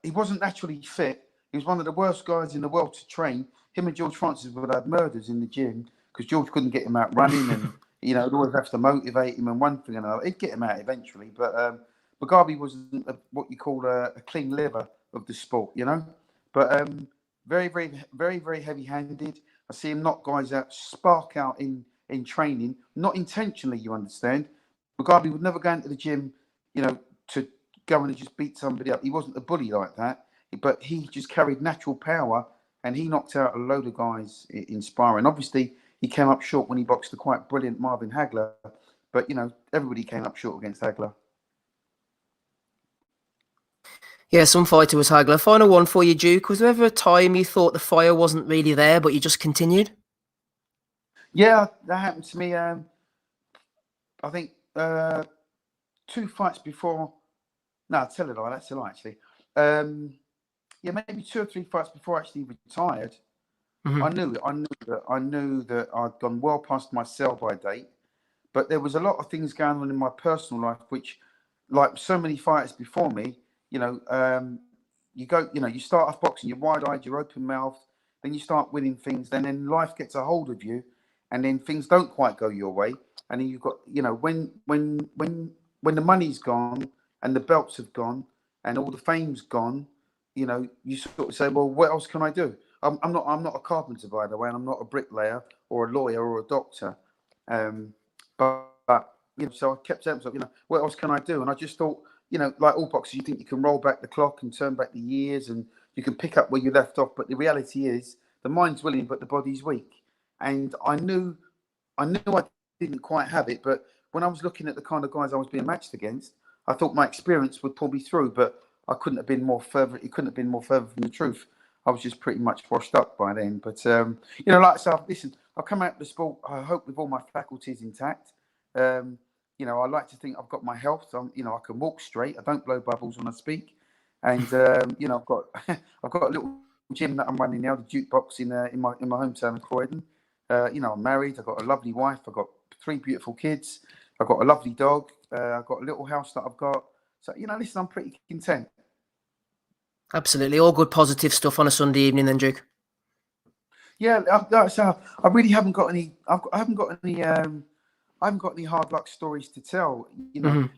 He wasn't naturally fit. He was one of the worst guys in the world to train. Him and George Francis would have murders in the gym because George couldn't get him out running, and he'd always have to motivate him and one thing and another. He'd get him out eventually, but Mugabe wasn't what you call a clean liver of the sport, But very, very, very, very heavy-handed. I see him knock guys out, spark out in training, not intentionally, you understand. Mugabe would never go into the gym, to go in and just beat somebody up. He wasn't a bully like that, but he just carried natural power, and he knocked out a load of guys in sparring. Obviously, he came up short when he boxed the quite brilliant Marvin Hagler, but everybody came up short against Hagler. Yeah, some fighter was Hagler. Final one for you, Duke. Was there ever a time you thought the fire wasn't really there, but you just continued? Yeah, that happened to me. I think 2 fights before. No, tell it all. That's a lie, actually. Yeah, maybe 2 or 3 fights before I actually retired. Mhm. I knew that I'd gone well past my sell-by date, but there was a lot of things going on in my personal life, which, like so many fighters before me, you start off boxing, you're wide-eyed, you're open-mouthed, then you start winning things, then life gets a hold of you, and then things don't quite go your way, and then you've got, when the money's gone and the belts have gone and all the fame's gone, you sort of say, well, what else can I do? I'm not a carpenter, by the way, and I'm not a bricklayer or a lawyer or a doctor. But so I kept saying to myself, what else can I do? And I just thought, like all boxers, you think you can roll back the clock and turn back the years and you can pick up where you left off. But the reality is the mind's willing, but the body's weak. And I knew I didn't quite have it. But when I was looking at the kind of guys I was being matched against, I thought my experience would pull me through, but I couldn't have been more further. It couldn't have been more further from the truth. I was just pretty much washed up by then. But like I said, listen, I've come out of the sport, I hope, with all my faculties intact. I like to think I've got my health. I can walk straight. I don't blow bubbles when I speak. And I've got a little gym that I'm running now, the Jukebox in my hometown of Croydon. I'm married. I've got a lovely wife. I've got 3 beautiful kids. I've got a lovely dog. I've got a little house that I've got. So listen, I'm pretty content. Absolutely, all good, positive stuff on a Sunday evening, then, Duke. Yeah, so I really haven't got any. I haven't got any hard luck stories to tell.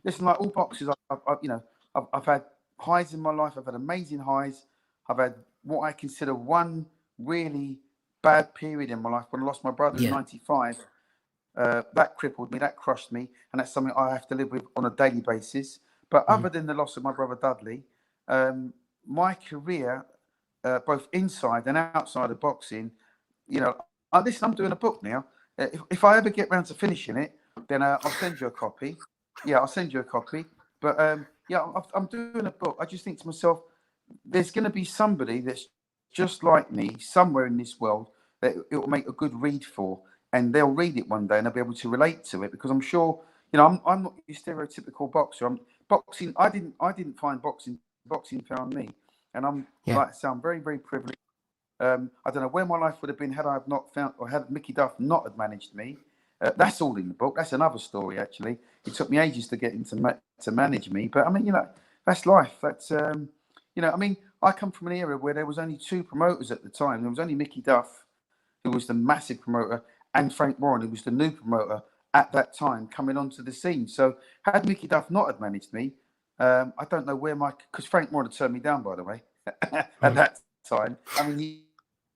Listen, like all boxers, I've had highs in my life. I've had amazing highs. I've had what I consider one really bad period in my life when I lost my brother in '95. That crippled me, that crushed me, and that's something I have to live with on a daily basis. But other than the loss of my brother Dudley, my career, both inside and outside of boxing, listen, I'm doing a book now. If I ever get round to finishing it, then I'll send you a copy. Yeah, I'll send you a copy. But I'm doing a book. I just think to myself, there's going to be somebody that's just like me somewhere in this world that it will make a good read for, and they'll read it one day and they'll be able to relate to it, because I'm sure, I'm not your stereotypical boxer. Boxing. I didn't find boxing. Boxing found me, and like I say, I'm very, very privileged. I don't know where my life would have been had I not found, or had Mickey Duff not had managed me. That's all in the book. That's another story, actually. It took me ages to get him to manage me, but I mean, that's life. That's I come from an era where there was only 2 promoters at the time. There was only Mickey Duff, who was the massive promoter, and Frank Warren, who was the new promoter at that time, coming onto the scene. So had Mickey Duff not had managed me, I don't know where because Frank Warren had turned me down, by the way, at that time. I mean,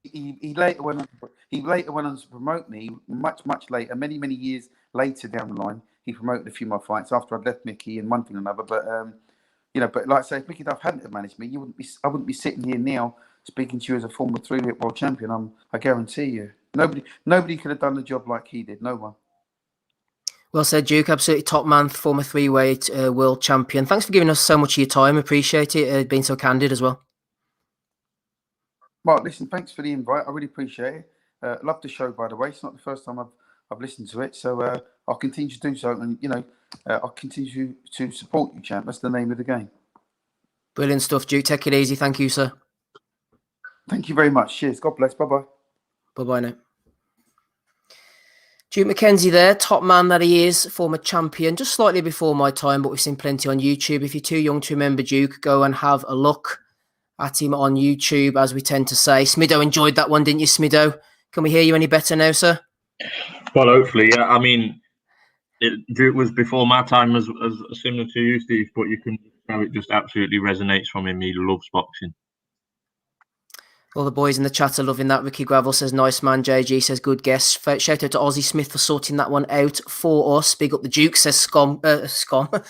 he later went on to promote me much later, many years later down the line. He promoted a few of my fights after I'd left Mickey and one thing or another. But but like I say, if Mickey Duff hadn't have managed me, I wouldn't be sitting here now speaking to you as a former 3-weight world champion. I guarantee you, nobody could have done the job like he did. No one. Well said, Duke. Absolutely top man, former 3-weight world champion. Thanks for giving us so much of your time. Appreciate it. Being so candid as well. Mark, listen, thanks for the invite. I really appreciate it. Love the show, by the way. It's not the first time I've listened to it, so I'll continue to do so, and I'll continue to support you, champ. That's the name of the game. Brilliant stuff, Duke. Take it easy. Thank you, sir. Thank you very much. Cheers. God bless. Bye-bye. Bye-bye now. Duke Mckenzie there, top man that he is, former champion, just slightly before my time, but we've seen plenty on YouTube. If you're too young to remember Duke, go and have a look at him on YouTube, as we tend to say. Smido enjoyed that one, didn't you, Smido? Can we hear you any better now, sir? Well, hopefully, yeah. I mean, Duke was before my time as similar to you, Steve, but you can tell it just absolutely resonates from him. He loves boxing. All the boys in the chat are loving that. Ricky Gravel says, nice man. JG says, good guess. Shout out to Ozzy Smith for sorting that one out for us. Big up the Duke, says scum cunt.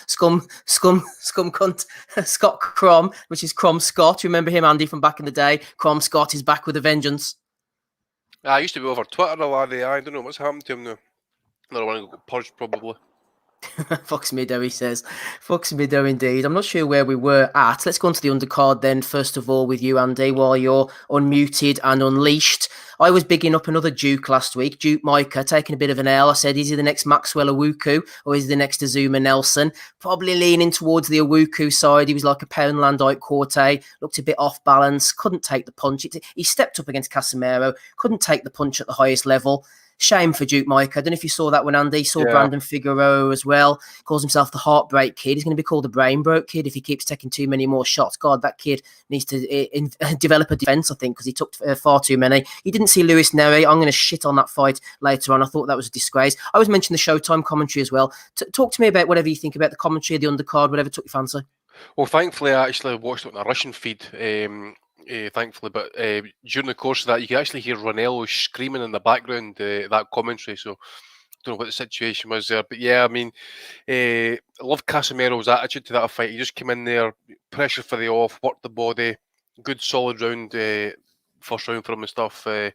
Scott Crom, which is Crom Scott. Remember him, Andy, from back in the day? Crom Scott is back with a vengeance. I used to be over Twitter a lot. I don't know what's happened to him now. Another one got purged, probably. Fucks me though, he says. Fucks me though, indeed. I'm not sure where we were at. Let's go on to the undercard then, first of all, with you, Andy, while you're unmuted and unleashed. I was bigging up another Duke last week, Duke Micah, taking a bit of an L. I said, is he the next Maxwell Owuku or is he the next Azuma Nelson? Probably leaning towards the Owuku side. He was like a Poundland Ike Corte, looked a bit off balance, couldn't take the punch. He stepped up against Casemiro, couldn't take the punch at the highest level. Shame for Duke Micah. I don't know if you saw that one, Andy. Saw Brandon Figueroa as well. Calls himself the Heartbreak Kid. He's going to be called the Brain Broke Kid if he keeps taking too many more shots. God, that kid needs to develop a defence, I think, because he took far too many. He didn't see Lewis Neri. I'm going to shit on that fight later on. I thought that was a disgrace. I was mentioning the Showtime commentary as well. Talk to me about whatever you think about the commentary, the undercard, whatever took your fancy. Well, thankfully, I actually watched it on a Russian feed. Thankfully, but during the course of that, you could actually hear Ronello screaming in the background, that commentary. So I don't know what the situation was there, but yeah, I mean, I love Casemiro's attitude to that fight. He just came in there, pressure for the off, worked the body, good solid round, first round for him and stuff. So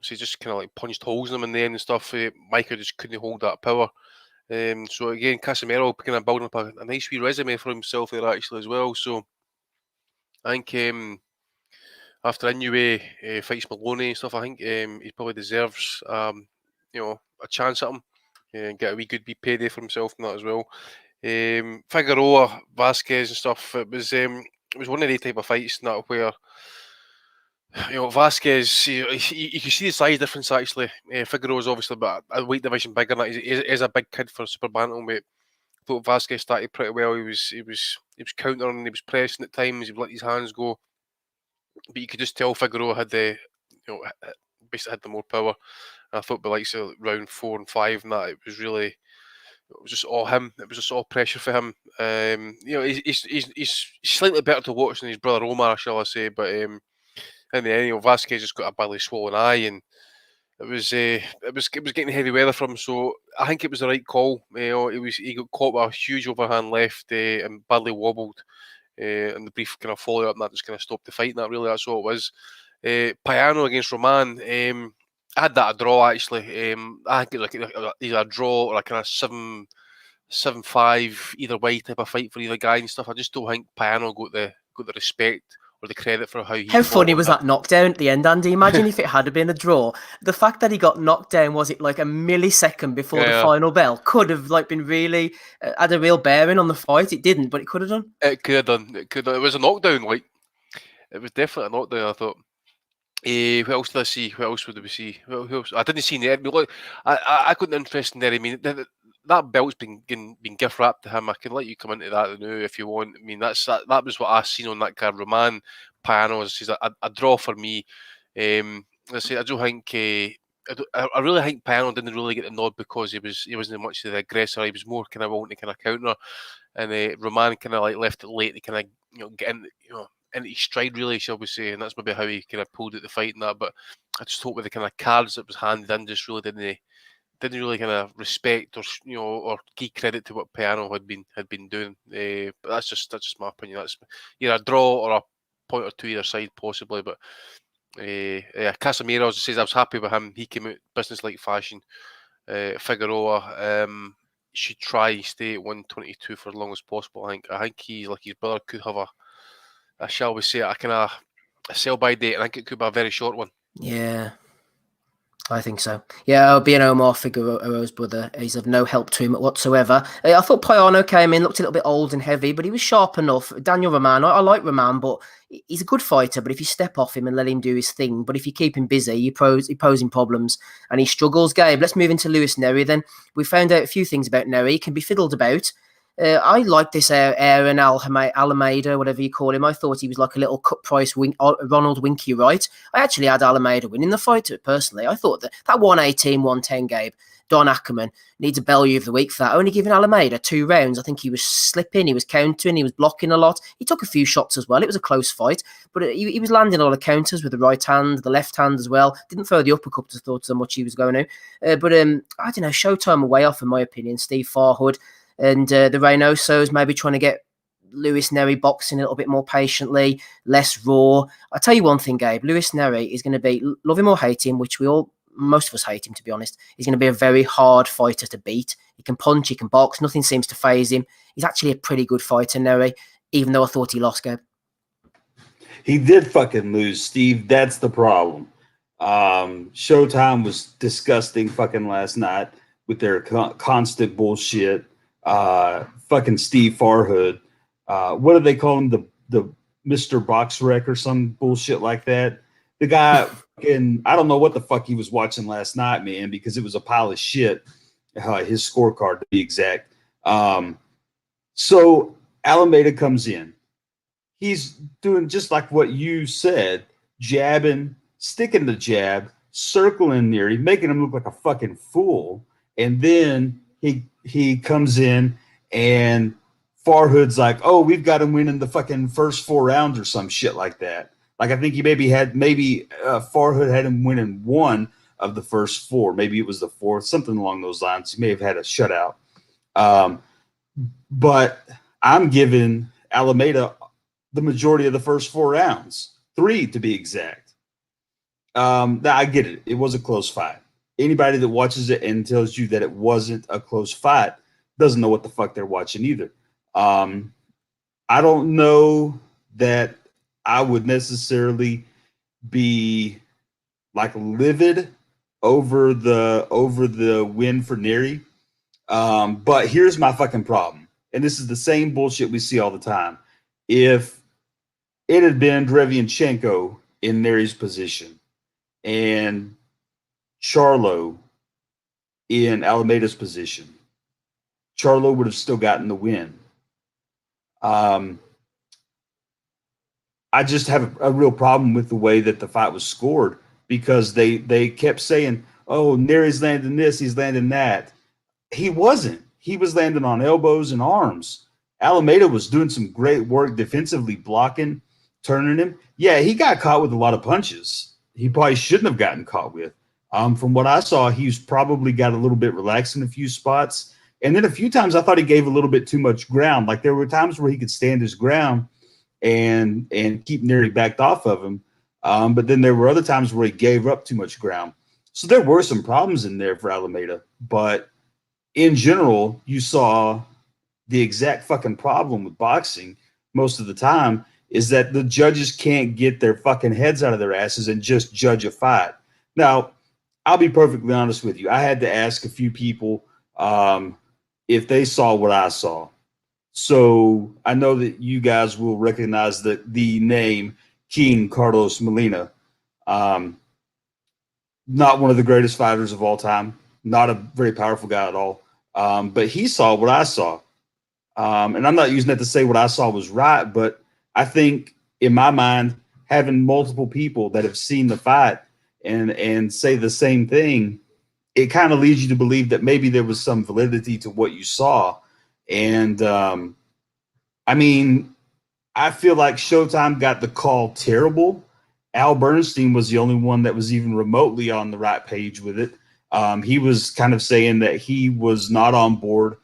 he just kind of like punched holes in him in the end and stuff. Micah just couldn't hold that power. So again, Casemiro kind of building up a nice wee resume for himself there actually as well. So I think after Inoue fights Maloney and stuff, I think he probably deserves a chance at him and get a wee good payday for himself in that as well. Figueroa, Vasquez and stuff. It was one of the type of fights that where Vasquez, you can see the size difference actually. Figueroa is obviously a weight division bigger than that. He's a big kid for super bantamweight. I thought Vasquez started pretty well. He was countering, he was pressing at times. He let his hands go. But you could just tell Figueroa had basically had the more power. And I thought by like round 4 and 5 and that it was just all him. It was just all pressure for him. He's slightly better to watch than his brother Omar, shall I say? But in the end, Vasquez just got a badly swollen eye, and it was getting heavy weather for him. So I think it was the right call. He got caught with a huge overhand left and badly wobbled. And the brief kind of follow up, and that just kind of stopped the fight. And that's all it was. Payano against Roman. I had that a draw actually. I think it was like either a draw or a kind of 7-5 either way type of fight for either guy and stuff. I just don't think Payano got the respect or the credit for how he. How funny was that knockdown at the end, Andy? Imagine if it had been a draw. The fact that he got knocked down, was it like a millisecond before the final bell? Could have been really had a real bearing on the fight. It didn't, but it could have done. It could have done. It was a knockdown. It was definitely a knockdown. I thought. What else did I see? What else would we see? Who else? I didn't see Neri. I couldn't interest in Neri. I mean, that belt's been gift wrapped to him. I can let you come into that now if you want. I mean, that was what I seen on that card. Roman Payano is a draw for me. I don't think. I really think Payano didn't really get the nod because he wasn't much of the aggressor. He was more kind of wanting to kind of counter, and Roman kind of like left it late to kind of get in into his stride, really, shall we say, and that's maybe how he kind of pulled out the fight and that. But I just thought with the kind of cards that was handed in, just really didn't really kind of respect or give credit to what Payano had been doing. But that's just my opinion. That's either a draw or a point or two either side possibly. But Casemiro, as I says, I was happy with him. He came out business-like fashion. Figueroa should try stay at 122 for as long as possible. I think he, like his brother, could have a shall we say, a kind of a sell-by date. I think it could be a very short one. Yeah, I think so. Yeah, being Omar Figueroa's brother, he's of no help to him whatsoever. I thought Payano came in, looked a little bit old and heavy, but he was sharp enough. Daniel Roman, I like Roman, but he's a good fighter. But if you step off him and let him do his thing, but if you keep him busy, you pose him problems and he struggles. Gabe, let's move into Lewis Neri then. We found out a few things about Neri. He can be fiddled about. I like this Aaron Alameda, whatever you call him. I thought he was like a little cut price Ronald Winky Wright. I actually had Alameda winning the fight personally. I thought that 118, 110 Gabe, Don Ackerman needs a Bellew of the week for that. Only giving Alameda 2 rounds. I think he was slipping, he was countering, he was blocking a lot. He took a few shots as well. It was a close fight, but he was landing a lot of counters with the right hand, the left hand as well. Didn't throw the uppercut to thought so much he was going to. But I don't know, Showtime are way off in my opinion. Steve Farhood and the Reynosos maybe trying to get Lewis Neri boxing a little bit more patiently, less raw. I'll tell you one thing, Gabe. Lewis Neri is going to be, love him or hate him, which most of us hate him, to be honest. He's going to be a very hard fighter to beat. He can punch, he can box. Nothing seems to faze him. He's actually a pretty good fighter, Neri, even though I thought he lost, Gabe. He did fucking lose, Steve. That's the problem. Showtime was disgusting fucking last night with their constant bullshit. Fucking Steve Farhood. What do they call him? The Mr. Box Wreck or some bullshit like that. The guy, I don't know what the fuck he was watching last night, man, because it was a pile of shit. His scorecard, to be exact. So Alameda comes in. He's doing just like what you said, jabbing, sticking the jab, circling Neri, making him look like a fucking fool. And then he comes in and Farhood's like, oh, we've got him winning the fucking first 4 rounds or some shit like that. Like, I think he Farhood had him winning 1 of the first 4. Maybe it was the 4th, something along those lines. He may have had a shutout. But I'm giving Alameda the majority of the first 4 rounds, 3 to be exact. I get it. It was a close fight. Anybody that watches it and tells you that it wasn't a close fight doesn't know what the fuck they're watching either. I don't know that I would necessarily be like livid over the win for Neri. But here's my fucking problem. And this is the same bullshit we see all the time. If it had been Drevianchenko in Neri's position and Charlo in Alameda's position, Charlo would have still gotten the win. I just have a real problem with the way that the fight was scored because they kept saying, oh, Neri's landing this, he's landing that. He wasn't. He was landing on elbows and arms. Alameda was doing some great work defensively, blocking, turning him. Yeah, he got caught with a lot of punches. He probably shouldn't have gotten caught with. From what I saw, he's probably got a little bit relaxed in a few spots. And then a few times I thought he gave a little bit too much ground. Like there were times where he could stand his ground and keep Neri backed off of him. But then there were other times where he gave up too much ground. So there were some problems in there for Alameda. But in general, you saw the exact fucking problem with boxing most of the time is that the judges can't get their fucking heads out of their asses and just judge a fight. Now, I'll be perfectly honest with you. I had to ask a few people if they saw what I saw. So I know that you guys will recognize the name King Carlos Molina. Not one of the greatest fighters of all time. Not a very powerful guy at all. But he saw what I saw. And I'm not using that to say what I saw was right, but I think in my mind, having multiple people that have seen the fight and say the same thing, it kind of leads you to believe that maybe there was some validity to what you saw. And I mean, I feel like Showtime got the call terrible. Al Bernstein was the only one that was even remotely on the right page with it. He was kind of saying that he was not on board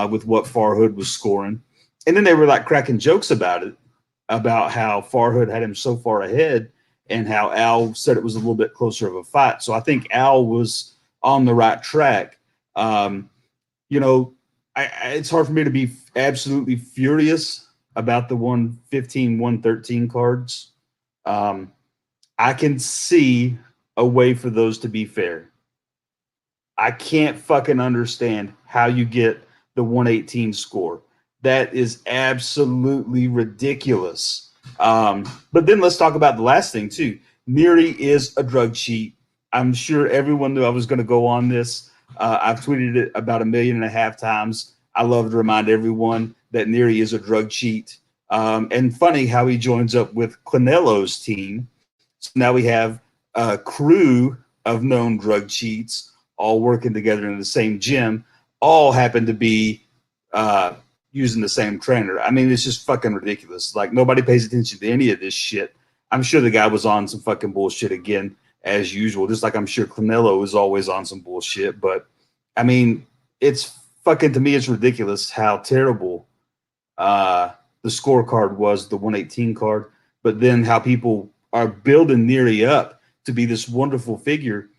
with what Farhood was scoring. And then they were like cracking jokes about it, about how Farhood had him so far ahead and how Al said it was a little bit closer of a fight. So I think Al was on the right track. It's hard for me to be absolutely furious about the 115, 113 cards. I can see a way for those to be fair. I can't fucking understand how you get the 118 score. That is absolutely ridiculous. But then let's talk about the last thing too. Neri is a drug cheat. I'm sure everyone knew I was going to go on this. I've tweeted it about 1.5 million times. I love to remind everyone that Neri is a drug cheat. And funny how he joins up with Canelo's team. So now we have a crew of known drug cheats all working together in the same gym, all happen to be using the same trainer. I mean, it's just fucking ridiculous. Like, nobody pays attention to any of this shit. I'm sure the guy was on some fucking bullshit again, as usual, just like I'm sure Canelo is always on some bullshit. But, I mean, it's fucking, to me, it's ridiculous how terrible the scorecard was, the 118 card, but then how people are building Neri up to be this wonderful figure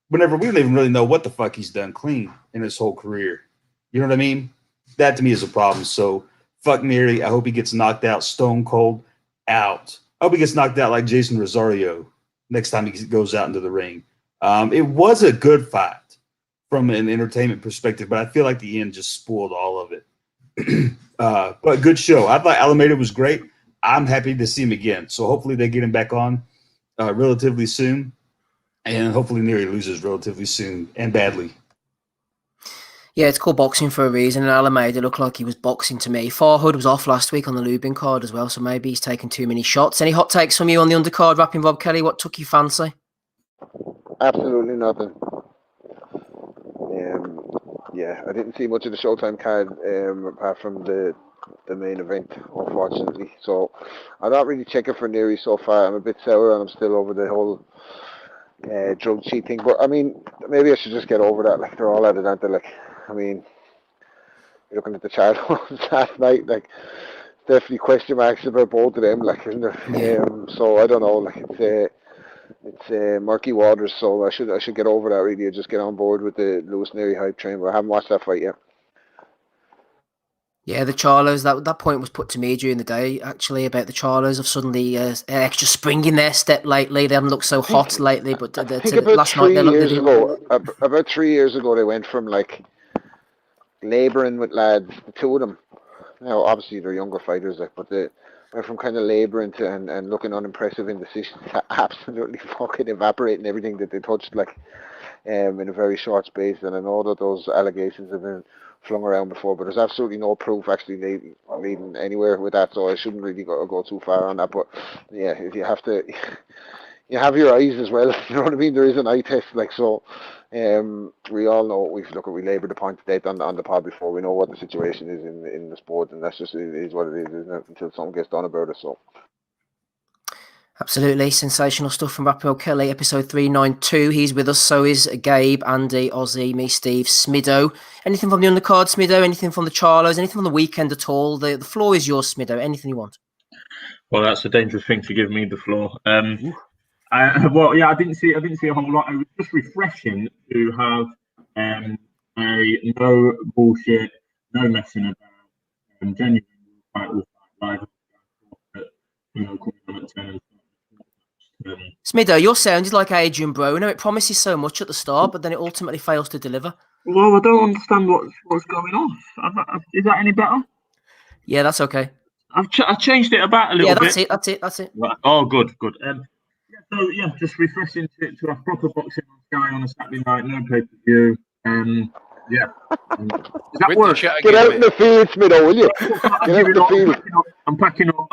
whenever we don't even really know what the fuck he's done clean in his whole career. You know what I mean? That to me is a problem. So fuck Neri. I hope he gets knocked out stone cold out. I hope he gets knocked out like Jason Rosario next time he goes out into the ring. It was a good fight from an entertainment perspective, but I feel like the end just spoiled all of it. But good show. I thought Alameda was great. I'm happy to see him again. So hopefully they get him back on relatively soon. And hopefully Neri loses relatively soon and badly. Yeah, it's called boxing for a reason, and Alameda looked like he was boxing to me. Farhood was off last week on the Lubin card as well, so maybe he's taken too many shots. Any hot takes from you on the undercard, rapping Rob Kelly? What took you fancy? Absolutely nothing. Yeah, I didn't see much of the Showtime card apart from the main event, unfortunately. So I'm not really checking for Neri so far. I'm a bit sour, and I'm still over the whole drug cheat thing. But I mean, maybe I should just get over that. Like, they're all at it, aren't they? Like, I mean, you're looking at the chart last night. Like, definitely question marks about both of them. Like, so I don't know. Like, it's murky waters. So I should get over that really, and just get on board with the Lewis Neri hype train. But I haven't watched that fight yet. Yeah, the Charlos, that point was put to me during the day, actually, about the Charlos of suddenly extra spring in their step lately. They haven't looked so hot lately, but I think about last night they looked about 3 years ago, they went from like labouring with lads, the two of them. Now, obviously, they're younger fighters, like, but they went from kind of labouring to and looking unimpressive in decisions to absolutely fucking evaporating everything that they touched, like, in a very short space. And I know that those allegations have been flung around before, but there's absolutely no proof actually leading anywhere with that, so I shouldn't really go too far on that. But yeah, if you have to, you have your eyes as well. You know what I mean? There is an eye test, like, so. We all know we laboured the point of date on the pod before. We know what the situation is in the sport, and that's just it is what it is, isn't it? Until something gets done about it. So. Absolutely sensational stuff from Raphael Kelly, episode 392. He's with us, so is Gabe, Andy, Ozzy, me, Steve, Smido. Anything from the undercard, Smido? Anything from the Charlos? Anything from the weekend at all? The floor is yours, Smido. Anything you want. Well, that's a dangerous thing to give me the floor. I didn't see a whole lot. It was just refreshing to have a no bullshit, no messing about, genuine fight live. Coming on at 10 and Smido, your sound is like Adrian Broner. It promises so much at the start, but then it ultimately fails to deliver. Well, I don't understand what's going on. Is that any better? Yeah, that's okay. I've changed it about a little bit. Yeah, that's it. Right. Oh, good. Just refreshing to have proper boxing on Sky on a Saturday night, no pay-per-view. Does that work? Get out in the field, Smido, will you? Get out in the field. I'm packing up.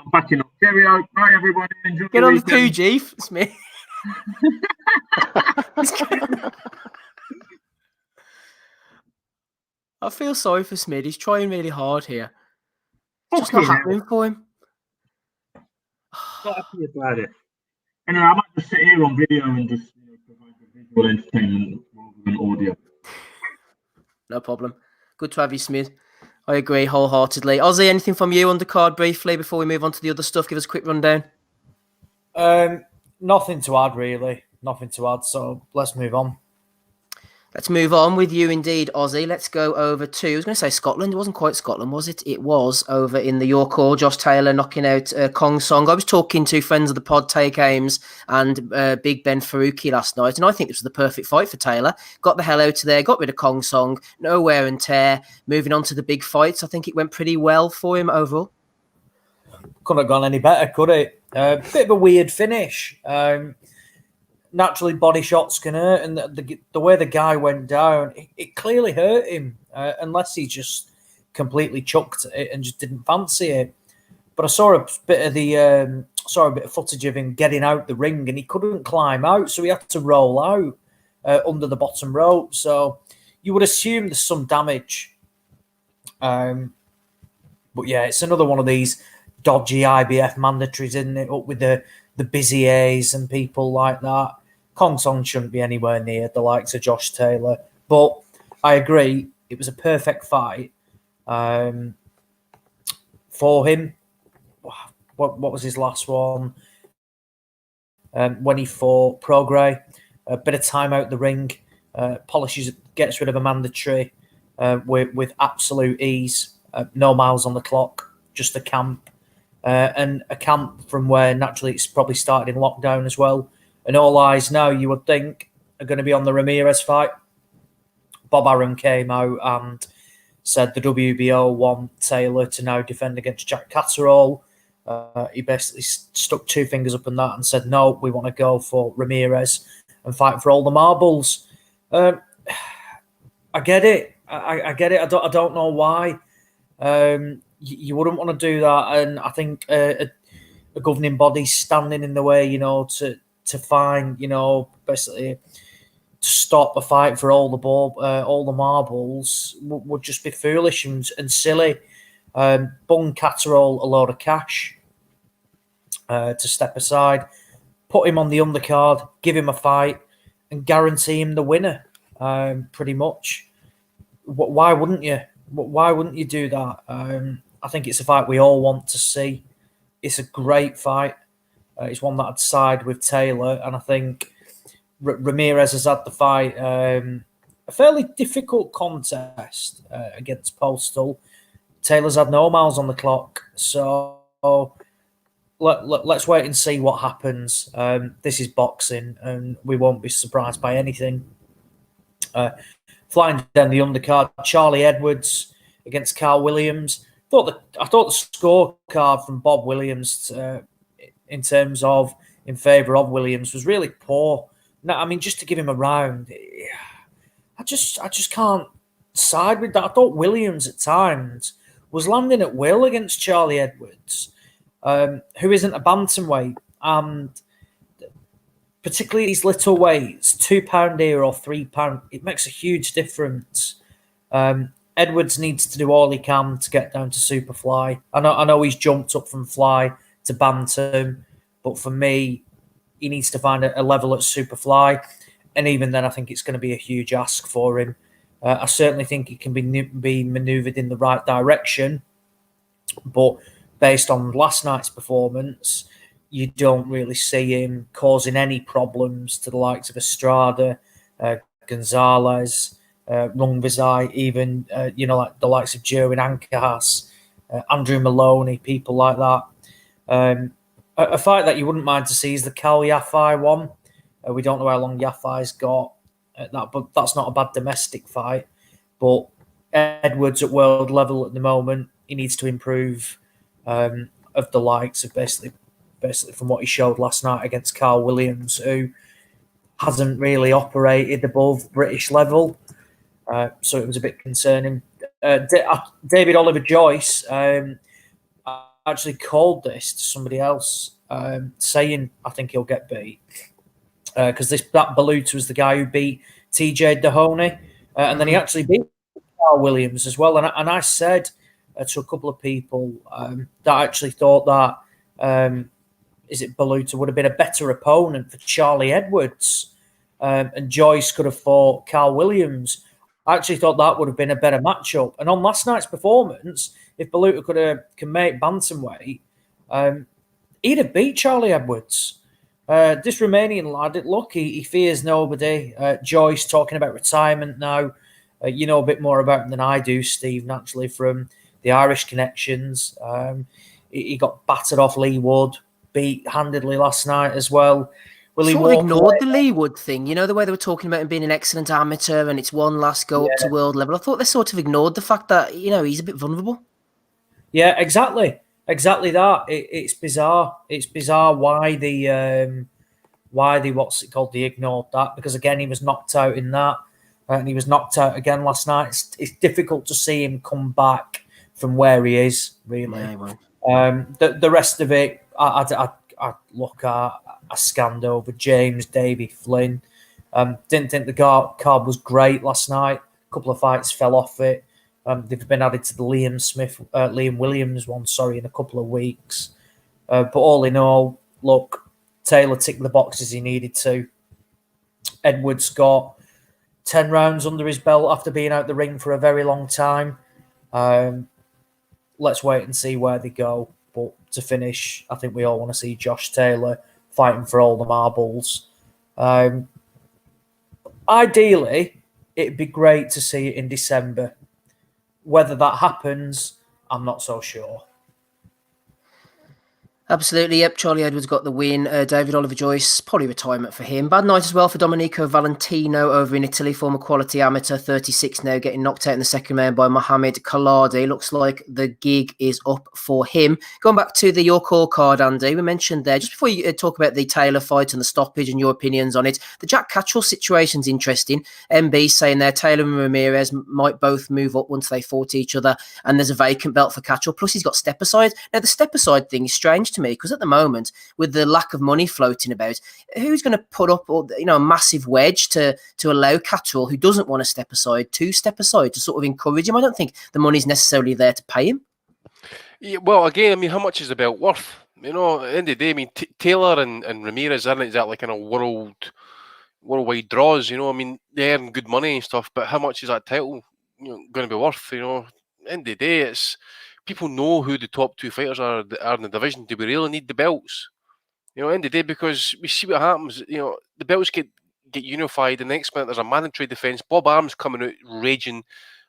Cheerio. Bye, everybody. Enjoy Get on the 2G, Smith. I feel sorry for Smith. He's trying really hard here. It's just not happening for him. Not happy about it. Anyway, I might just sit here on video and just provide the visual entertainment rather than audio. No problem. Good to have you, Smith. I agree wholeheartedly. Ozzy, anything from you on the card briefly before we move on to the other stuff? Give us a quick rundown. Nothing to add, really. Nothing to add, so let's move on. Let's move on with you indeed, Ozzy. Let's go over to, I was going to say Scotland. It wasn't quite Scotland, was it? It was over in the York Hall. Josh Taylor knocking out Kong Song. I was talking to friends of the pod, Take Ames and Big Ben Faruqi last night, and I think this was the perfect fight for Taylor. Got the hell out of there, got rid of Kong Song, no wear and tear. Moving on to the big fights, I think it went pretty well for him overall. Couldn't have gone any better, could it? Bit of a weird finish. Naturally, body shots can hurt, and the way the guy went down, it clearly hurt him. Unless he just completely chucked it and just didn't fancy it. But I saw a bit of footage of him getting out the ring, and he couldn't climb out, so he had to roll out under the bottom rope. So you would assume there's some damage. But yeah, it's another one of these dodgy IBF mandatories, isn't it? Up with the busy A's and people like that. Kong Song shouldn't be anywhere near the likes of Josh Taylor. But I agree, it was a perfect fight for him. What was his last one? When he fought Prograis, a bit of time out the ring, polishes, gets rid of a mandatory with absolute ease. No miles on the clock, just a camp. And a camp from where naturally it's probably started in lockdown as well. And all eyes now, you would think, are going to be on the Ramirez fight. Bob Arum came out and said the WBO want Taylor to now defend against Jack Catterall. He basically stuck two fingers up in that and said, no, we want to go for Ramirez and fight for all the marbles. I get it. I get it. I don't know why. You wouldn't want to do that. And I think a governing body standing in the way, to find, basically to stop a fight for all the marbles would just be foolish and silly. Bung Catterall a load of cash to step aside, put him on the undercard, give him a fight, and guarantee him the winner. Pretty much. Why wouldn't you? Why wouldn't you do that? I think it's a fight we all want to see. It's a great fight. It's one that I'd side with Taylor, and I think Ramirez has had the fight a fairly difficult contest against Postal. Taylor's had no miles on the clock, so let's wait and see what happens. This is boxing, and we won't be surprised by anything. Flying down the undercard, Charlie Edwards against Carl Williams. I thought the scorecard from Bob Williams in terms of in favour of Williams was really poor. No, I mean, just to give him a round, I just can't side with that. I thought Williams at times was landing at will against Charlie Edwards, who isn't a bantamweight, and particularly these little weights, £2 here or £3, it makes a huge difference. Edwards needs to do all he can to get down to Superfly. I know he's jumped up from fly to bantam, but for me, he needs to find a level at Superfly, and even then, I think it's going to be a huge ask for him. I certainly think he can be manoeuvred in the right direction, but based on last night's performance, you don't really see him causing any problems to the likes of Estrada, Gonzalez, Rungvisai, even like the likes of Jerwin Ancajas, Andrew Maloney, people like that. A fight that you wouldn't mind to see is the Cal Yafai one. We don't know how long Yafai's got at that, but that's not a bad domestic fight. But Edwards at world level at the moment, he needs to improve of the likes of basically from what he showed last night against Carl Williams, who hasn't really operated above British level. So it was a bit concerning. David Oliver Joyce actually called this to somebody else, saying I think he'll get beat because that Baluta was the guy who beat TJ Dahoney, and then he actually beat Carl Williams as well. And I said to a couple of people that I actually thought that Baluta would have been a better opponent for Charlie Edwards, and Joyce could have fought Carl Williams. I actually thought that would have been a better matchup. And on last night's performance, if Baluta can make bantamweight, he'd have beat Charlie Edwards. This Romanian lad, look, he fears nobody. Joyce talking about retirement now. You know a bit more about him than I do, Steve, naturally, from the Irish connections. He got battered off Lee Wood, beat handedly last night as well. Sort of ignored the Lee Wood thing, the way they were talking about him being an excellent amateur and it's one last go up to world level. I thought they sort of ignored the fact that, he's a bit vulnerable. Yeah, exactly that. It's bizarre. It's bizarre why they ignored that, because again he was knocked out in that. and he was knocked out again last night. It's difficult to see him come back from where he is, really. Yeah, he won't. The rest of it, I look at, I scanned over James, Davey, Flynn. Didn't think the card was great last night. A couple of fights fell off it. They've been added to the Liam Williams one, in a couple of weeks. But all in all, look, Taylor ticked the boxes he needed to. Edwards got 10 rounds under his belt after being out the ring for a very long time. Let's wait and see where they go. But to finish, I think we all want to see Josh Taylor fighting for all the marbles. Ideally, it'd be great to see it in December. Whether that happens, I'm not so sure. Absolutely, yep. Charlie Edwards got the win. David Oliver Joyce, probably retirement for him. Bad night as well for Domenico Valentino over in Italy, former quality amateur, 36 now, getting knocked out in the second round by Mohamed Kaladi. Looks like the gig is up for him. Going back to the Your Call card, Andy, we mentioned there, just before you talk about the Taylor fight and the stoppage and your opinions on it, the Jack Catchell situation's interesting. MB saying there Taylor and Ramirez might both move up once they fought each other, and there's a vacant belt for Catchell, plus he's got step aside. Now, the step aside thing is strange to me, because at the moment, with the lack of money floating about, who's going to put up a massive wedge to allow Catchell, who doesn't want to step aside, to sort of encourage him? I don't think the money's necessarily there to pay him. Yeah, well, again, I mean, how much is the belt worth? You know, at the end of the day, I mean, Taylor and Ramirez aren't exactly kind of worldwide draws. You know, I mean, they earn good money and stuff, but how much is that title going to be worth? You know, at the end of the day, it's people know who the top two fighters are in the division. Do we really need the belts? You know, at the end of the day, because we see what happens. You know, the belts get unified, and the next minute there's a mandatory defence. Bob Arms coming out raging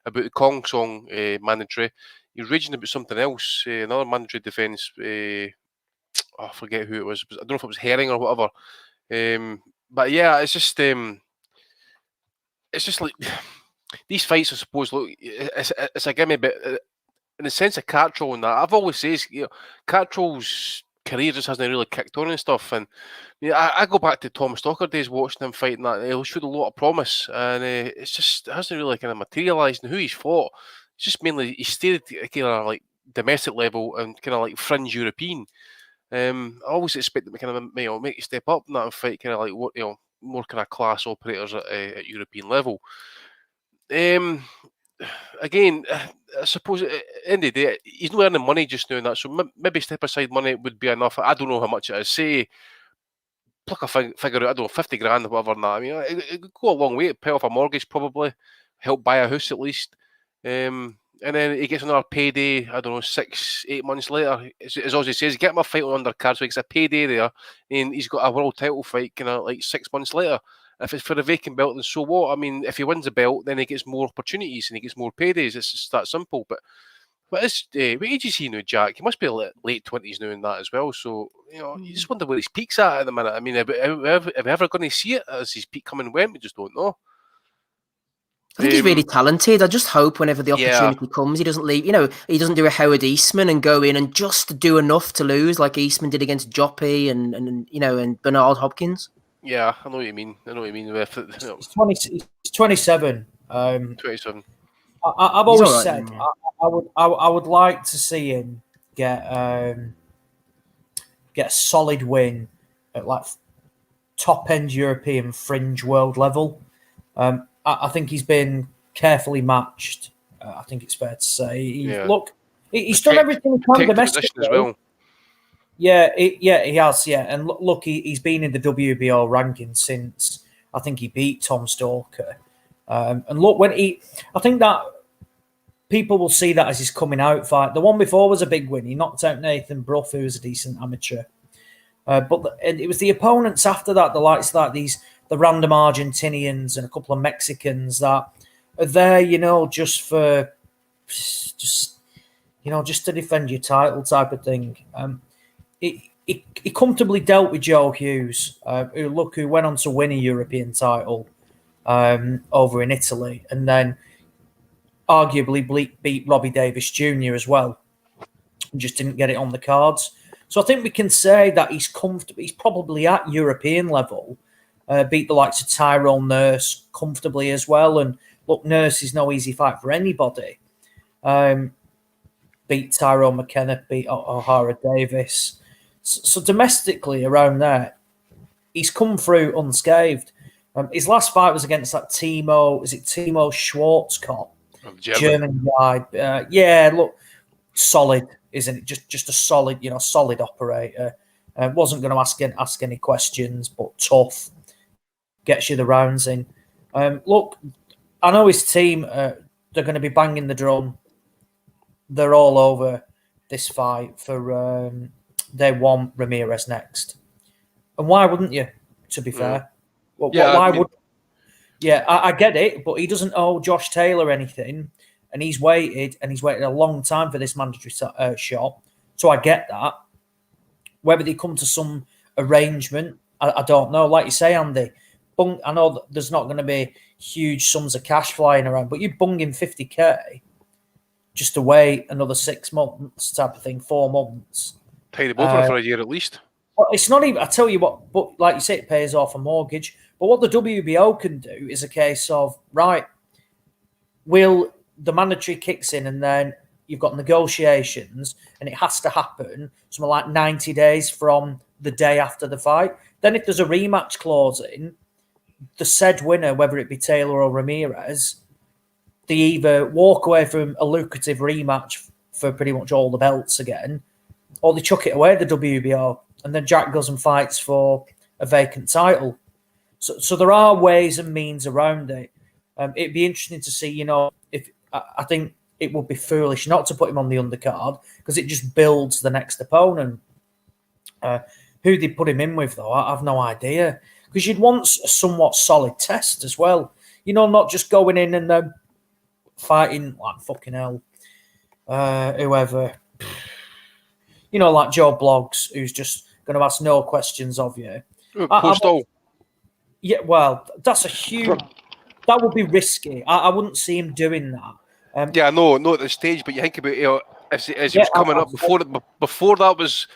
about the Kong Song mandatory. He's raging about something else, another mandatory defence. I forget who it was. I don't know if it was Herring or whatever. But yeah, it's just like these fights. I suppose. Look, it's a gimme, but in the sense of Cattrall and that, I've always said, Cattrall's career just hasn't really kicked on and stuff. And I go back to Tom Stocker days watching him fight, and that he showed a lot of promise, and it hasn't really kind of materialised in who he's fought. It's just mainly he stayed at kind of like domestic level and kind of like fringe European. I always expect them to kind of make you step up in that and fight kind of like what more kind of class operators at European level. Again, I suppose at the end of the day, he's not earning money just now and that, so maybe step aside money would be enough. I don't know how much it is. Say, pluck a figure out, I don't know, 50 grand or whatever. I mean, it could go a long way to pay off a mortgage, probably, help buy a house at least. And then he gets another payday, I don't know, 6-8 months later. As Ozzy says, get him a fight on Undercard, so he gets a payday there, and he's got a world title fight kind of like 6 months later. If it's for a vacant belt, then so what? I mean, if he wins the belt, then he gets more opportunities and he gets more paydays. It's just that simple. But what age is he now, Jack? He must be late 20s now in that as well. So, you just wonder where his peak's at the minute. I mean, are we ever going to see it as his peak coming and went? We just don't know. I think he's really talented. I just hope whenever the opportunity comes, he doesn't leave. He doesn't do a Howard Eastman and go in and just do enough to lose like Eastman did against Joppy and Bernard Hopkins. Yeah, I know what you mean. He's 27. 27. I've always said I would like to see him get a solid win at like top end European fringe world level. I think he's been carefully matched. I think it's fair to say. Look, he's done everything he can domestically as well. Yeah, he has. Yeah, and look, he's been in the WBO ranking since I think he beat Tom Stalker. And look, I think that people will see that as his coming out fight. The one before was a big win. He knocked out Nathan Bruff, who was a decent amateur. But it was the opponents after that, the likes of that, the random Argentinians and a couple of Mexicans that are there, just to defend your title type of thing. He comfortably dealt with Joe Hughes, who went on to win a European title over in Italy, and then arguably beat Robbie Davis Jr. as well, and just didn't get it on the cards. So I think we can say that he's comfortable. He's probably at European level. beat the likes of Tyrone Nurse comfortably as well. And look, Nurse is no easy fight for anybody. Beat Tyrone McKenna, beat O'Hara Davis. So domestically around there, he's come through unscathed. His last fight was against that Timo Schwarzkopf, German guy. Look, solid, isn't it? Just a solid, solid operator. Wasn't going to ask any questions, but tough. Gets you the rounds in. Look, I know his team, they're going to be banging the drum. They're all over this fight for they want Ramirez next. And why wouldn't you, to be fair? Well, why would... Yeah, I get it, but he doesn't owe Josh Taylor anything, and he's waited a long time for this mandatory shot. So I get that. Whether they come to some arrangement, I don't know. Like you say, Andy, I know that there's not going to be huge sums of cash flying around, but you bung him 50k just to wait another 6 months type of thing, 4 months. Tied him over for a year at least. Well, it's not even, I tell you what, but like you say, it pays off a mortgage. But what the WBO can do is a case of, right, the mandatory kicks in and then you've got negotiations and it has to happen something like 90 days from the day after the fight. Then if there's a rematch clause in, the said winner, whether it be Taylor or Ramirez, they either walk away from a lucrative rematch for pretty much all the belts again, or they chuck it away at the WBO, and then Jack goes and fights for a vacant title. So there are ways and means around it. It'd be interesting to see, if I think it would be foolish not to put him on the undercard because it just builds the next opponent. Who they put him in with, though, I have no idea. Because you'd want a somewhat solid test as well. Not just going in and then fighting like fucking hell, whoever. Like Joe Bloggs, who's just going to ask no questions of you. Yeah, well, that's a huge... That would be risky. I wouldn't see him doing that. No, not at this stage, but you think about as he was coming up, before that was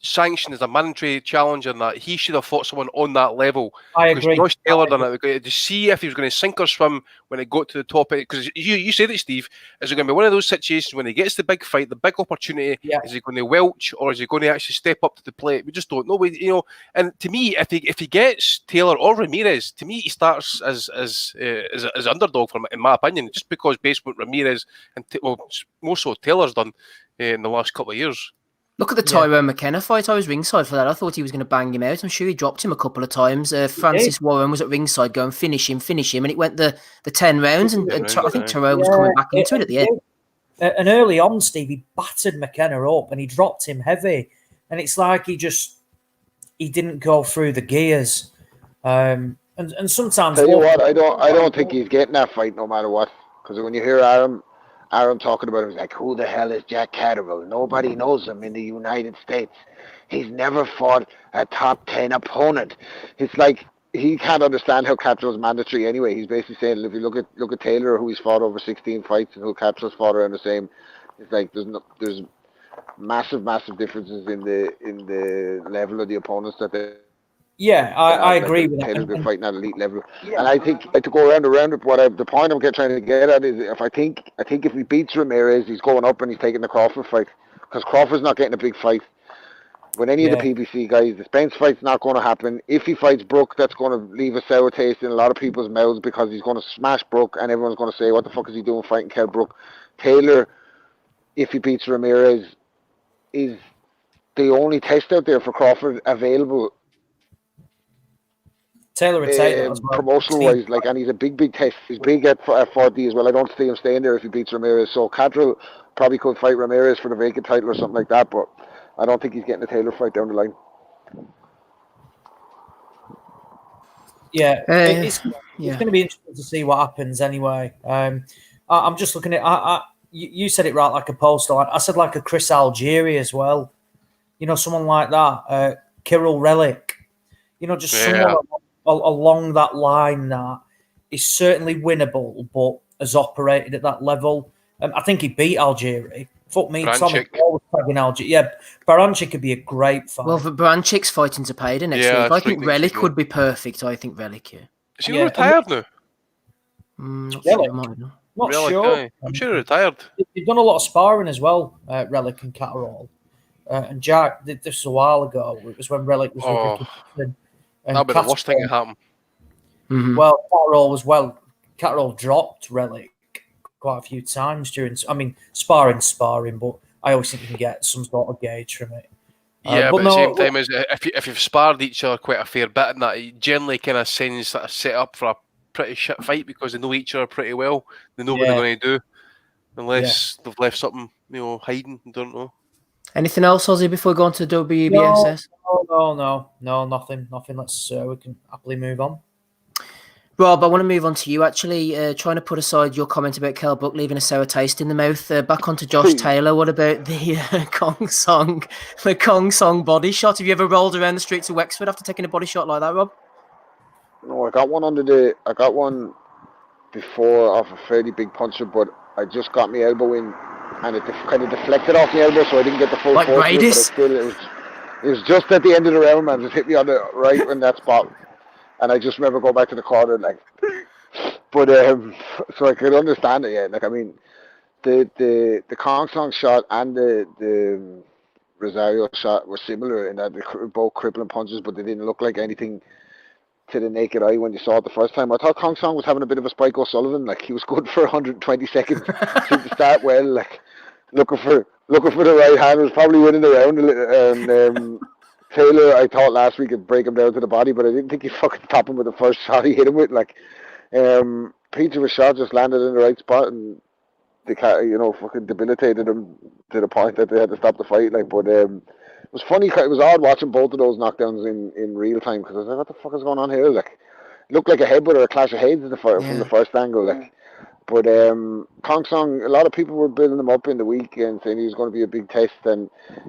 sanctioned as a mandatory challenge, and that he should have fought someone on that level. I agree. Josh Taylor done it to see if he was going to sink or swim when it got to the top. Because you said it, Steve. Is it going to be one of those situations when he gets the big fight, the big opportunity? Yeah. Is he going to welch or is he going to actually step up to the plate? We just don't know. And to me, if he gets Taylor or Ramirez, to me he starts as underdog in my opinion, just because based on what Ramirez and more so Taylor's done in the last couple of years. Look at the Tyrone McKenna fight. I was ringside for that. I thought he was going to bang him out. I'm sure he dropped him a couple of times. Francis Warren was at ringside going, finish him. And it went the 10 rounds. And I think Tyrone was coming back into it at the end. And early on, Steve, he battered McKenna up and he dropped him heavy. And it's like he didn't go through the gears. And sometimes... Tell you what, I don't think he's getting that fight no matter what. Because when you hear Aaron talking about him, he's like, who the hell is Jack Catterall? Nobody knows him in the United States. He's never fought a top 10 opponent. It's like he can't understand how Catterall's mandatory anyway. He's basically saying, if you look at Taylor, who he's fought over 16 fights, and who Catterall's fought around the same, it's like there's massive differences in the level of the opponents that they... Yeah, I agree with that. Taylor's been fighting at elite level, and I think to go around it. The point I'm trying to get at is, I think if he beats Ramirez, he's going up and he's taking the Crawford fight, because Crawford's not getting a big fight. With any of the PBC guys, the Spence fight's not going to happen. If he fights Brook, that's going to leave a sour taste in a lot of people's mouths because he's going to smash Brook, and everyone's going to say, "What the fuck is he doing fighting Kell Brook?" Taylor, if he beats Ramirez, is the only test out there for Crawford available. Taylor would say that promotional wise, and he's a big test. He's big at 40 as well. I don't see him staying there if he beats Ramirez. So Catterall probably could fight Ramirez for the vacant title or something like that, but I don't think he's getting a Taylor fight down the line. Yeah, it's going to be interesting to see what happens anyway. I'm just looking at. You said it right, like a poster. I said like a Chris Algieri as well. Someone like that. Kirill Relic. Just someone along that line that is certainly winnable, but has operated at that level. I think he beat Algieri Fuck me, Tommy Paul was tagging Algier. Yeah, Baranchik could be a great fight. Well, Baranchik's fighting to pay next week. I think Relic would be perfect. I think Relic, yeah. Is he retired now? Not Relic. sure. Not Relic, sure. aye. I'm sure he retired. He's done a lot of sparring as well, Relic and Catterall. And Jack, this was a while ago. It was when Relic was with Ricky. That'd be the worst thing that happened. Mm-hmm. Well, Catterall dropped Relic quite a few times during. I mean, sparring, but I always think you can get some sort of gauge from it. Yeah, but at the same time, if you've sparred each other quite a fair bit, and that it generally kind of sends that set up for a pretty shit fight because they know each other pretty well. They know what they're going to do, unless they've left something, hiding. I don't know. Anything else, Ozzy, before we go on to WBSS? No, nothing. Let's we can happily move on. Rob, I want to move on to you, actually, trying to put aside your comment about Kell Brook leaving a sour taste in the mouth. Back onto Josh Taylor. What about the Kong Song body shot? Have you ever rolled around the streets of Wexford after taking a body shot like that, Rob? No, I got one before off a fairly big puncher, but I just got my elbow in, and it kind of deflected off the elbow, so I didn't get the full force of it, but it was just at the end of the round, man. Just hit me on the right in that spot. And I just remember going back to the corner, but so I could understand it. Yeah, I mean, the Kong Song shot and the Rosario shot were similar in that they were both crippling punches, but they didn't look like anything to the naked eye when you saw it the first time. I thought Kong Song was having a bit of a Spike O'Sullivan. He was good for 120 seconds. Seemed to start well, looking for the right hand. Was probably winning the round a little, and. Taylor, I thought last week would break him down to the body, but I didn't think he'd fucking stop him with the first shot he hit him with. Peter Rashad just landed in the right spot, and they fucking debilitated him to the point that they had to stop the fight. But it was funny. It was odd watching both of those knockdowns in real time because I was like, what the fuck is going on here? It looked like a headbutt or a clash of heads from the first angle. But Kong Song, a lot of people were building him up in the week and saying he was going to be a big test, and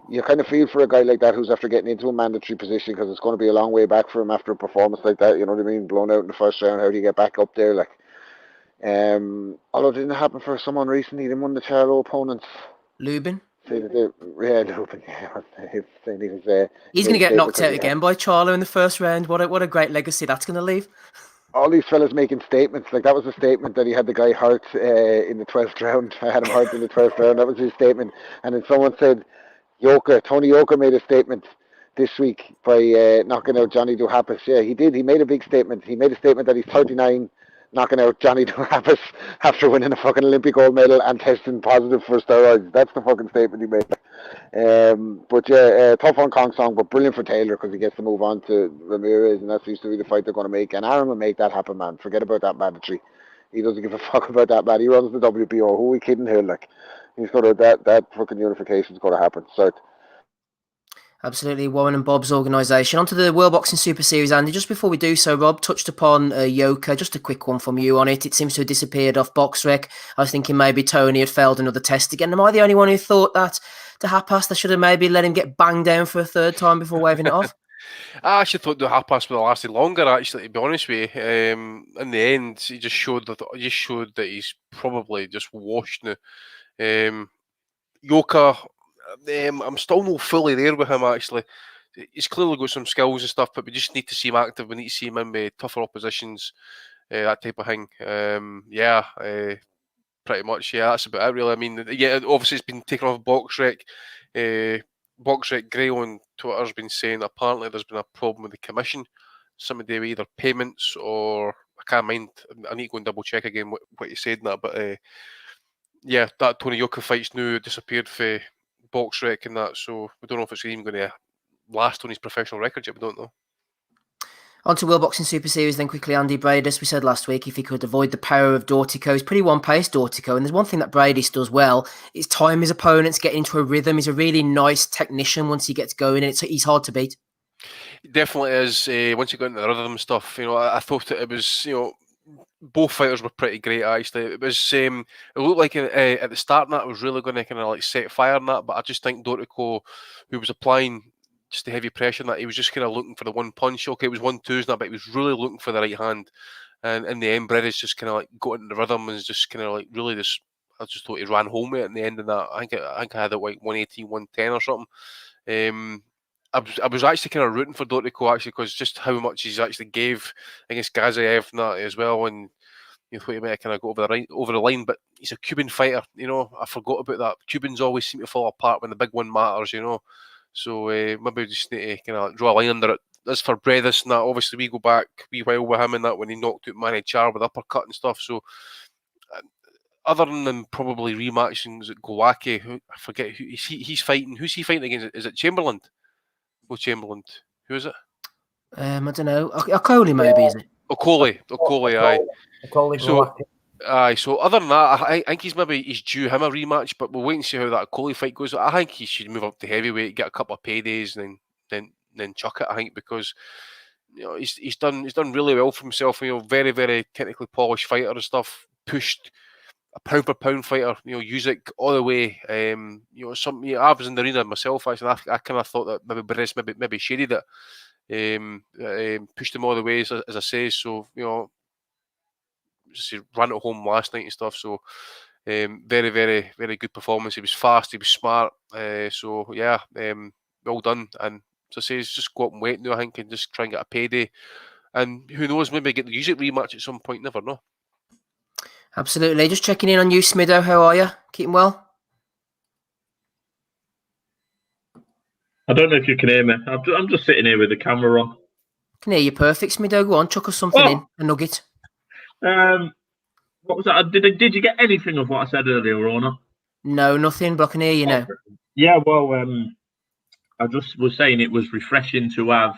you kind of feel for a guy like that who's after getting into a mandatory position because it's going to be a long way back for him after a performance like that. You know what I mean? Blown out in the first round. How do you get back up there? Although it didn't happen for someone recently, they won the Charlo opponents. Lubin. Lubin. Yeah, he's going to get knocked out again by Charlo in the first round. What a great legacy that's going to leave. All these fellas making statements. That was a statement that he had the guy hurt in the 12th round. I had him hurt in the 12th round. That was his statement. And then someone said, Tony Yoka made a statement this week by knocking out Johnny Duhapis. Yeah, he did. He made a big statement. He made a statement that he's 39, knocking out Johnny Duhapis after winning a fucking Olympic gold medal and testing positive for steroids. That's the fucking statement he made. But tough on Kong Song, but brilliant for Taylor because he gets to move on to Ramirez, and that seems to be the fight they're going to make. And Aaron will make that happen, man. Forget about that mandatory. He doesn't give a fuck about that, man. He runs the WBO. Who are we kidding here? He's going to that fucking unification is going to happen. So. Absolutely, Warren and Bob's organisation. Onto the World Boxing Super Series, Andy. Just before we do so, Rob touched upon Yoka. Just a quick one from you on it. It seems to have disappeared off BoxRec. I was thinking maybe Tony had failed another test again. Am I the only one who thought that to Hapas they should have maybe let him get banged down for a third time before waving it off? I actually thought the Hapas would have lasted longer, actually, to be honest with you. In the end, he just showed that he's probably just washed now. Yoka... I'm still not fully there with him, actually. He's clearly got some skills and stuff, but we just need to see him active. We need to see him in with tougher oppositions, that type of thing. Pretty much, yeah, that's about it, really. I mean, yeah, obviously it's been taken off BoxRec. BoxRec Grey on Twitter has been saying apparently there's been a problem with the commission. Something to do with either payments or... I can't mind. I need to go and double check again what he said in that, but yeah, that Tony Yoka fight's now disappeared for BoxRec and that, so we don't know if it's even going to last on his professional record yet. We don't know. On to World Boxing Super Series then quickly, Andy Brady. As we said last week, if he could avoid the power of Dortico, he's pretty one-paced, Dortico, and there's one thing that Brady does well, is time his opponents, get into a rhythm. He's a really nice technician once he gets going, and he's hard to beat. It definitely is. Once you got into the rhythm stuff, I thought that it was, both fighters were pretty great, actually. It was, it looked like at the start that it was really going to kind of set fire on that, but I just think Dortico, who was applying just the heavy pressure on that, he was just kind of looking for the one punch. Okay, it was 1-2s that, but he was really looking for the right hand. And in the end, Brady's just kind of got into the rhythm and is just kind of really just, just thought he ran home with it in the end of that. I think I had it like 118, 110 or something. I was actually kind of rooting for Dortico actually, because just how much he's actually gave against Gazaev and that as well, and you thought he might kind of go over the line, but he's a Cuban fighter, I forgot about that. Cubans always seem to fall apart when the big one matters, so maybe we just need to kind of draw a line under it. As for Bredis and that, obviously we go back a wee while with him and that when he knocked out Manny Char with uppercut and stuff, so other than probably rematching Glowacki, who I forget who he's fighting. Who's he fighting against? Is it Chamberlain? Oh, Chamberlain. Who is it? I don't know. Okoli maybe, is it? Okoli, aye. Okoli, so, aye. So other than that, I think he's due him a rematch, but we'll wait and see how that Okoli fight goes. I think he should move up to heavyweight, get a couple of paydays, and then chuck it. I think because he's done really well for himself. Very very technically polished fighter and stuff. Pushed a pound for pound fighter. Usyk all the way. I was in the arena myself actually. I kind of thought that maybe Bredis maybe shaded it. Pushed him all the way as I say. So just ran it home last night and stuff. So very very very good performance. He was fast. He was smart. So yeah, well done. And as I say, it's just go up and wait now. I think and just try and get a payday. And who knows, maybe get the Usyk rematch at some point. Never know. Absolutely. Just checking in on you, Smido. How are you? Keeping well? I don't know if you can hear me. I'm just sitting here with the camera on. Can hear you perfect, Smido. Go on, chuck us something in. A nugget. What was that? Did you get anything of what I said earlier or not? No, nothing, but I can hear you now. Yeah, well, I just was saying it was refreshing to have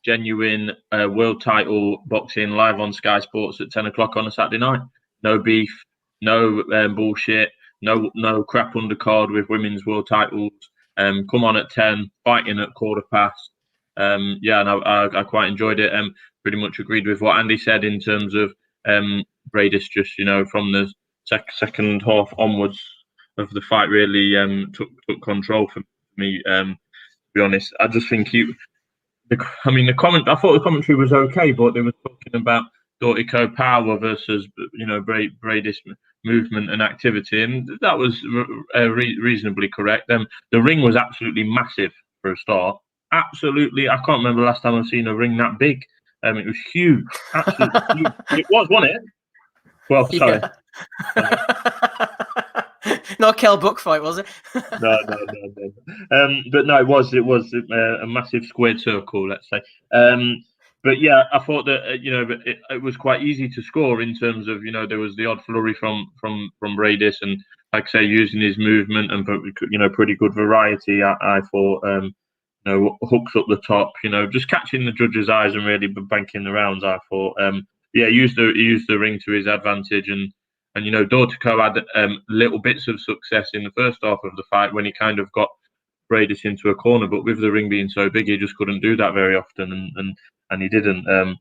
genuine world title boxing live on Sky Sports at 10 o'clock on a Saturday night. No beef, no bullshit, no crap undercard with women's world titles. Come on at 10, fighting at quarter past. And I quite enjoyed it. Pretty much agreed with what Andy said in terms of Bredis just, from the second half onwards of the fight really took control for me. To be honest, I just think I thought the commentary was okay, but they were talking about Dortico power versus Bredis movement and activity, and that was reasonably correct. The ring was absolutely massive for a start. Absolutely, I can't remember the last time I've seen a ring that big. It was huge, absolutely huge. It was, wasn't it? Well, sorry. Yeah. Not Kell Buck fight, was it? No. But no, it was a massive squared circle, let's say. But yeah, I thought that it was quite easy to score in terms of there was the odd flurry from Bredis, and like I say, using his movement and pretty good variety. I thought hooks up the top, just catching the judge's eyes and really banking the rounds. I thought he used the ring to his advantage, and Dortico had little bits of success in the first half of the fight when he kind of got Bredis into a corner, but with the ring being so big, he just couldn't do that very often, and he didn't. I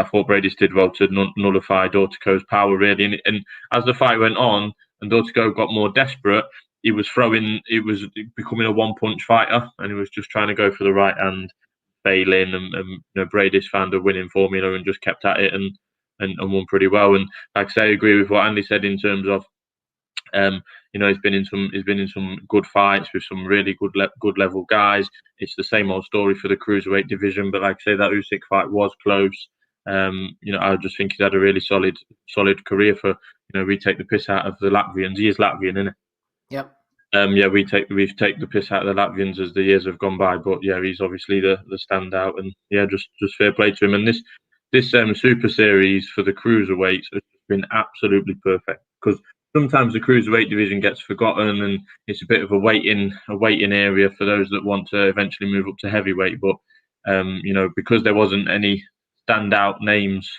thought Bredis did well to nullify Dortico's power really, and as the fight went on and Dortico got more desperate, he was becoming a one-punch fighter, and he was just trying to go for the right hand, failing, and Bredis found a winning formula and just kept at it and won pretty well. And like I say, I agree with what Andy said in terms of he's been in some good fights with some really good level guys. It's the same old story for the cruiserweight division, but like I say, that Usyk fight was close. I just think he's had a really solid career. For we take the piss out of the Latvians. He is Latvian, isn't it? Yep. We've taken the piss out of the Latvians as the years have gone by, but yeah, he's obviously the standout, and yeah, just fair play to him. And this Super Series for the cruiserweights has been absolutely perfect, because sometimes the cruiserweight division gets forgotten, and it's a bit of a waiting area for those that want to eventually move up to heavyweight. But because there wasn't any standout names,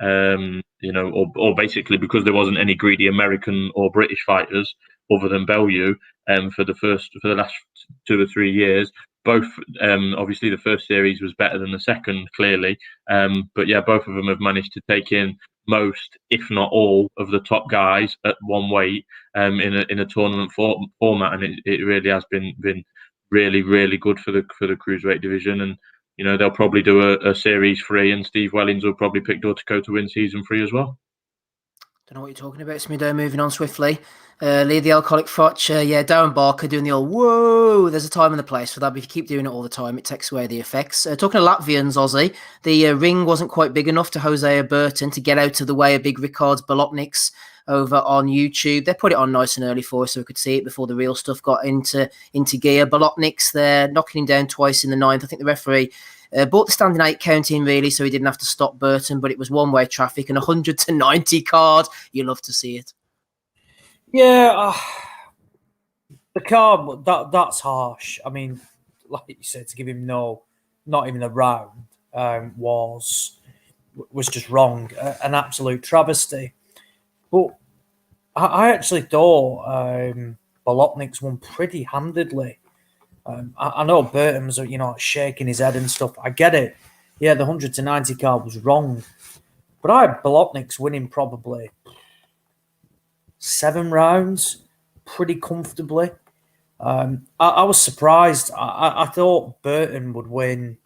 or basically because there wasn't any greedy American or British fighters other than Bellew, for the last 2 or 3 years. Both, obviously, the first series was better than the second, clearly. But yeah, both of them have managed to take in most, if not all, of the top guys at one weight in a tournament format, and it really has been really, really good for the cruiserweight division. And they'll probably do a series 3, and Steve Wellings will probably pick Dortico to win season 3 as well. Don't know what you're talking about, Smido. Moving on swiftly. Lee the Alcoholic Frotch. Darren Barker doing the old whoa. There's a time and a place for that, but if you keep doing it all the time, it takes away the effects. Talking to Latvians, Aussie, the ring wasn't quite big enough to Hosea Burton to get out of the way of big Ricards Bolotniks over on YouTube. They put it on nice and early for us so we could see it before the real stuff got into gear. Bolotniks, they're knocking him down twice in the ninth. I think the referee brought the standing 8 count in, really, so he didn't have to stop Burton, but it was one-way traffic and 100-90 card. You love to see it. Yeah, the card, that's harsh. I mean, like you said, to give him not even a round was just wrong. An absolute travesty. But I actually thought Bolotniks won pretty handedly. I know Burton was, shaking his head and stuff. I get it. Yeah, the 100-90 card was wrong. But I had Bolotniks winning probably 7 rounds pretty comfortably. I was surprised. I thought Burton would win.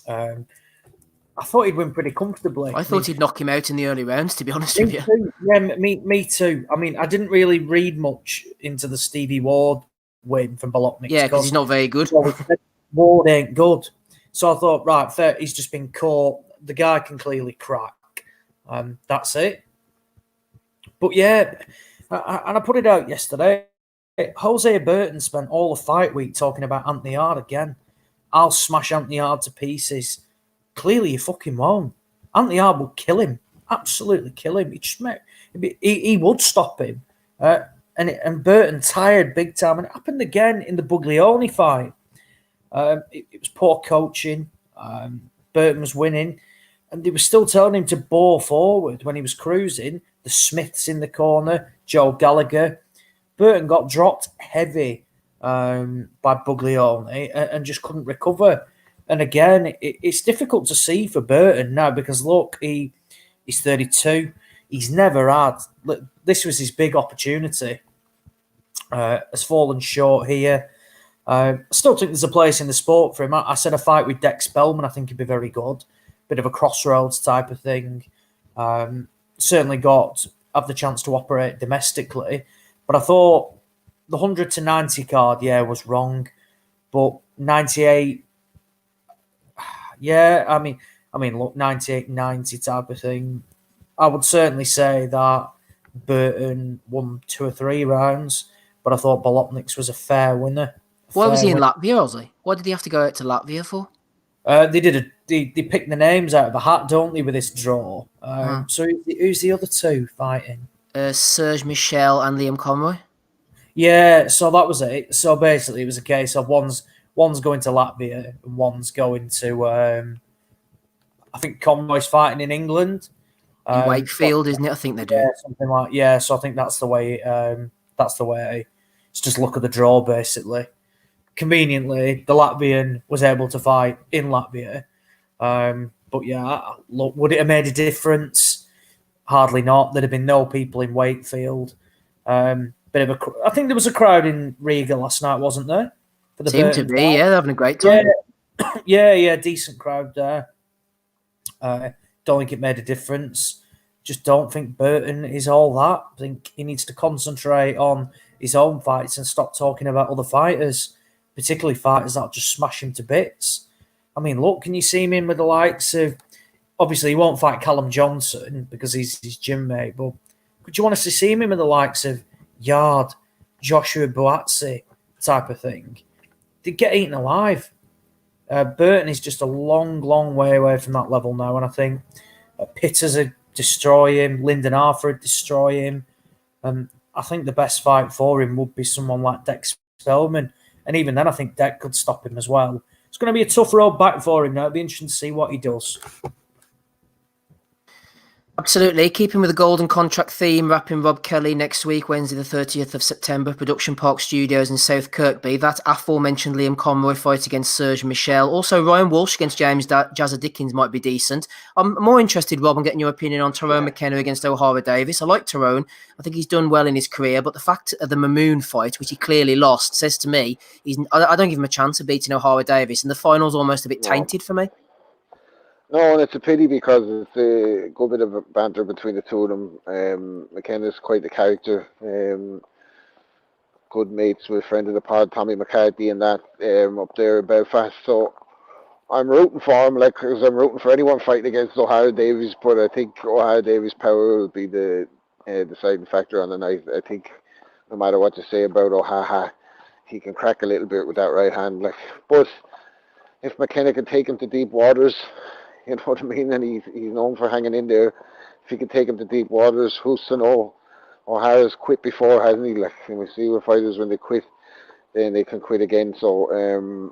I thought he'd win pretty comfortably. I thought he'd knock him out in the early rounds, to be honest with you. Too. Yeah, me too. I mean, I didn't really read much into the Stevie Ward win from Bolotniks. Yeah, because he's not very good. Ward ain't good. So I thought, right, fair, he's just been caught. The guy can clearly crack. That's it. But yeah, and I put it out yesterday. Hosea Burton spent all the fight week talking about Anthony Hard again. I'll smash Anthony Hard to pieces. Clearly, you fucking won't. Anthony Hard will kill him. Absolutely kill him. He would stop him. And Burton tired big time. And it happened again in the Buglioni fight. It was poor coaching. Burton was winning. And they were still telling him to bore forward when he was cruising. The Smiths in the corner, Joe Gallagher. Burton got dropped heavy by Buglioni and just couldn't recover. And again, it's difficult to see for Burton now because, look, he's 32. He's never had... This was his big opportunity. Has fallen short here. I still think there's a place in the sport for him. I said a fight with Dex Spellman, I think he'd be very good. Bit of a crossroads type of thing. Certainly have the chance to operate domestically. But I thought the 100-90 card, was wrong. But 98... Yeah, I mean, look, 98-90 type of thing. I would certainly say that Burton won 2 or 3 rounds, but I thought Bolotniks was a fair winner. Why was he in Latvia, Ozzy? Why did he have to go out to Latvia for? They picked the names out of a hat, don't they, with this draw? So who's the other 2 fighting? Serge Michel and Liam Conroy. Yeah, so that was it. So basically, it was a case of one's going to Latvia and one's going to, I think Conroy's fighting in England. In Wakefield, isn't it? I think they do. Yeah, something like, so I think that's the way, it's just look at the draw, basically. Conveniently, the Latvian was able to fight in Latvia. But yeah, look, would it have made a difference? Hardly not. There'd have been no people in Wakefield. I think there was a crowd in Riga last night, wasn't there? Seemed to be, they're having a great time. Yeah, decent crowd there. Don't think it made a difference. Just don't think Burton is all that. I think he needs to concentrate on his own fights and stop talking about other fighters, particularly fighters that just smash him to bits. I mean, look, can you see him in with the likes of... Obviously, he won't fight Callum Johnson because he's his gym mate, but could you want us to see him in with the likes of Yard, Joshua Buatsi type of thing? They get eaten alive. Burton is just a long, long way away from that level now, and I think Pitters would destroy him, Lyndon Arthur would destroy him. I think the best fight for him would be someone like Dex Spellman, and even then I think Deck could stop him as well. It's going to be a tough road back for him now. It'll be interesting to see what he does. Absolutely. Keeping with the golden contract theme, wrapping Rob Kelly next week, Wednesday the 30th of September, Production Park Studios in South Kirkby. That aforementioned Liam Conroy fight against Serge Michel. Also, Ryan Walsh against James Jazza Dickens might be decent. I'm more interested, Rob, in getting your opinion on Tyrone McKenna against O'Hara Davis. I like Tyrone. I think he's done well in his career, but the fact of the Mamoon fight, which he clearly lost, says to me, I don't give him a chance of beating O'Hara Davis, and the final's almost a bit tainted for me. No, and it's a pity because it's a good bit of banter between the two of them. McKenna's quite the character. Good mates with friend of the pod, Tommy McCarthy, and that up there in Belfast. So I'm rooting for him, like, cause I'm rooting for anyone fighting against O'Hara Davies. But I think O'Hara Davies' power will be the deciding factor on the night. I think no matter what you say about O'Hara, he can crack a little bit with that right hand. Like, but if McKenna can take him to deep waters, you know what I mean, and he's known for hanging in there. If he can take him to deep waters, who's to know? O'Hara's quit before, hasn't he? Like, and we see with fighters when they quit, then they can quit again. So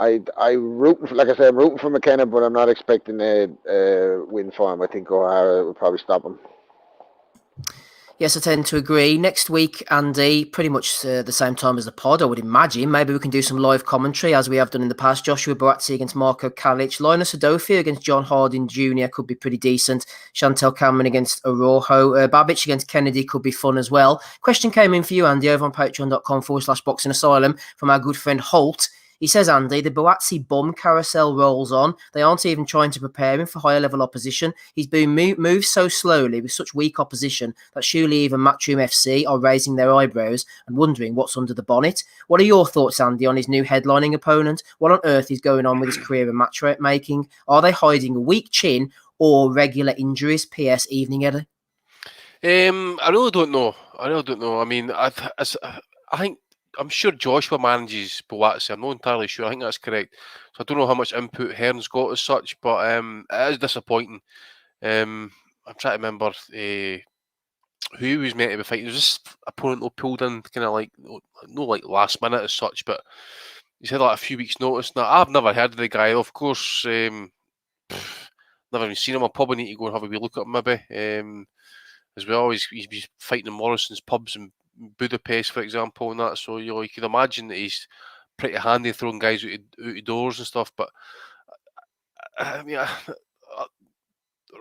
I rooting for, like I said, I'm rooting for McKenna, but I'm not expecting a win for him. I think O'Hara will probably stop him. Yes, I tend to agree. Next week, Andy, pretty much the same time as the pod, I would imagine. Maybe we can do some live commentary, as we have done in the past. Joshua Barazzi against Marco Kalic. Linus Adofia against John Harding Jr. could be pretty decent. Chantel Cameron against Arojo. Babic against Kennedy could be fun as well. Question came in for you, Andy, over on patreon.com/Boxing Asylum from our good friend Holt. He says, Andy, the Barazzi bomb carousel rolls on. They aren't even trying to prepare him for higher level opposition. He's been moved so slowly with such weak opposition that surely even Matchroom FC are raising their eyebrows and wondering what's under the bonnet. What are your thoughts, Andy, on his new headlining opponent? What on earth is going on with his career in match making? Are they hiding a weak chin or regular injuries? P.S. Evening, Eddie. I really don't know. I mean, I think. I'm sure Joshua manages Barazzi. I'm not entirely sure. I think that's correct. So I don't know how much input Hearn's got as such, but it is disappointing. I'm trying to remember who he was meant to be fighting. There was this opponent who pulled in kind of like, no like last minute as such, but he's had like a few weeks' notice. Now, I've never heard of the guy. Of course, never even seen him. I'll probably need to go and have a wee look at him maybe. As well, he's fighting in Morrison's pubs and Budapest, for example, and that. So you can imagine that he's pretty handy throwing guys out of doors and stuff. But I mean,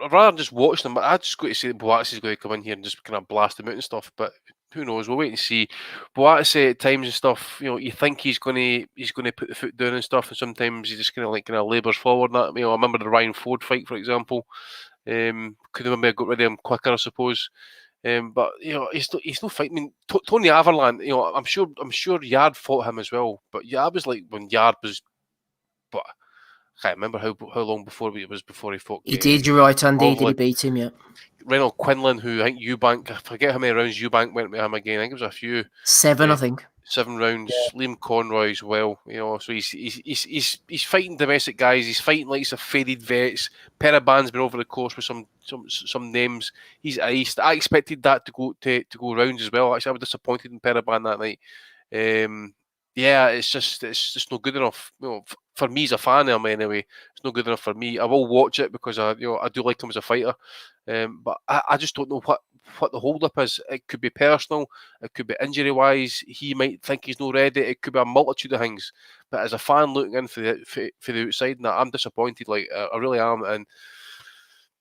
rather than just watching them, I just got to say that Barazzi's going to come in here and just kind of blast them out and stuff. But who knows? We'll wait and see. Barazzi at times and stuff, you think he's going to put the foot down and stuff, and sometimes he just kind of labours forward. And that I remember the Ryan Ford fight, for example. Could have maybe got rid of him quicker, I suppose. But he's no fighting. I mean, Tony Averland. I'm sure Yard fought him as well. But yeah, I was like when Yard was, but I can't remember how long before it was before he fought. He did. You're right, Andy. Did he beat him? Yeah. Reynold Quinlan, who I think Eubank. I forget how many rounds Eubank went with him again. I think it was a few. 7, I think. 7 rounds. Yeah. Liam Conroy as well. So he's fighting domestic guys. He's fighting like some faded vets. Paraban's been over the course with some names. He's iced. I expected that to go rounds as well. Actually, I was disappointed in Paraban that night. Yeah, it's just not good enough. For me as a fan of him anyway, it's not good enough for me. I will watch it because I do like him as a fighter. But I just don't know what the hold up is. It could be personal, it could be injury wise. He might think he's not ready. It could be a multitude of things. But as a fan looking in for the outside, and I'm disappointed. Like I really am. And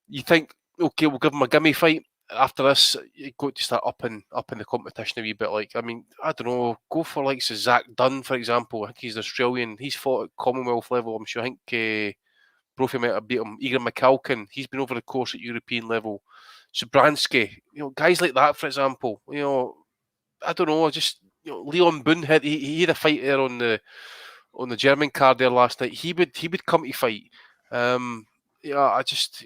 you think, okay, we'll give him a gimme fight. After this, you got to start upping the competition a wee bit. Like, I mean, I don't know, go for like Zach Dunn, for example. I think he's Australian. He's fought at Commonwealth level. I'm sure. I think Brophy might have beat him. Egan McCalkin, he's been over the course at European level. Subransky, guys like that, for example. I don't know, just Leon Boone he had a fight there on the German card there last night. He would come to fight. I just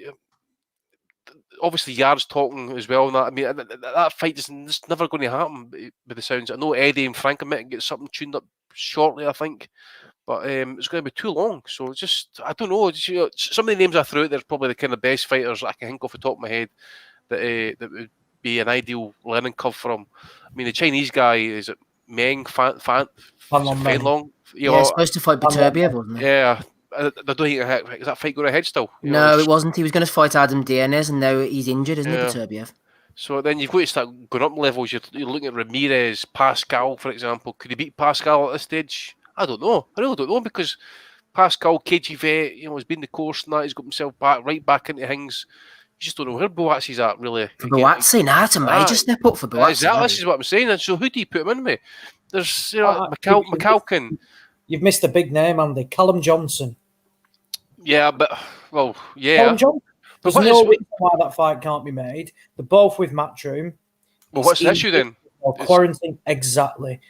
obviously Yard's talking as well. And that, I mean, that fight is never going to happen with the sounds. I know Eddie and Frank might get something tuned up shortly, I think. But it's going to be too long. So just, I don't know. Some of the names I threw out there are probably the kind of best fighters I can think off the top of my head that would be an ideal learning curve for him. I mean, the Chinese guy, is it Meng Fanlong? Yeah, supposed to fight Beterbiev, wasn't it? Yeah. I don't think is that fight going ahead still? No, it wasn't. He was going to fight Adam Dienes, and now he's injured, isn't he, Beterbiev? So then you've got to start going up levels. You're looking at Ramirez, Pascal, for example. Could he beat Pascal at this stage? I don't know. I really don't know, because Pascal, KG vet, has been the course and that. He's got himself right back into things. You just don't know where Barazzi's at, really. For Barazzi, it's a major step up for Barazzi. Exactly, this is what I'm saying. And so who do you put him in with? There's McCalkin. You've missed a big name, Andy. Callum Johnson. Yeah, but Well, yeah. Callum Johnson. But There's what no is- reason why that fight can't be made. They're both with Matchroom. Well, He's what's the in issue then? or It's- quarantine, exactly.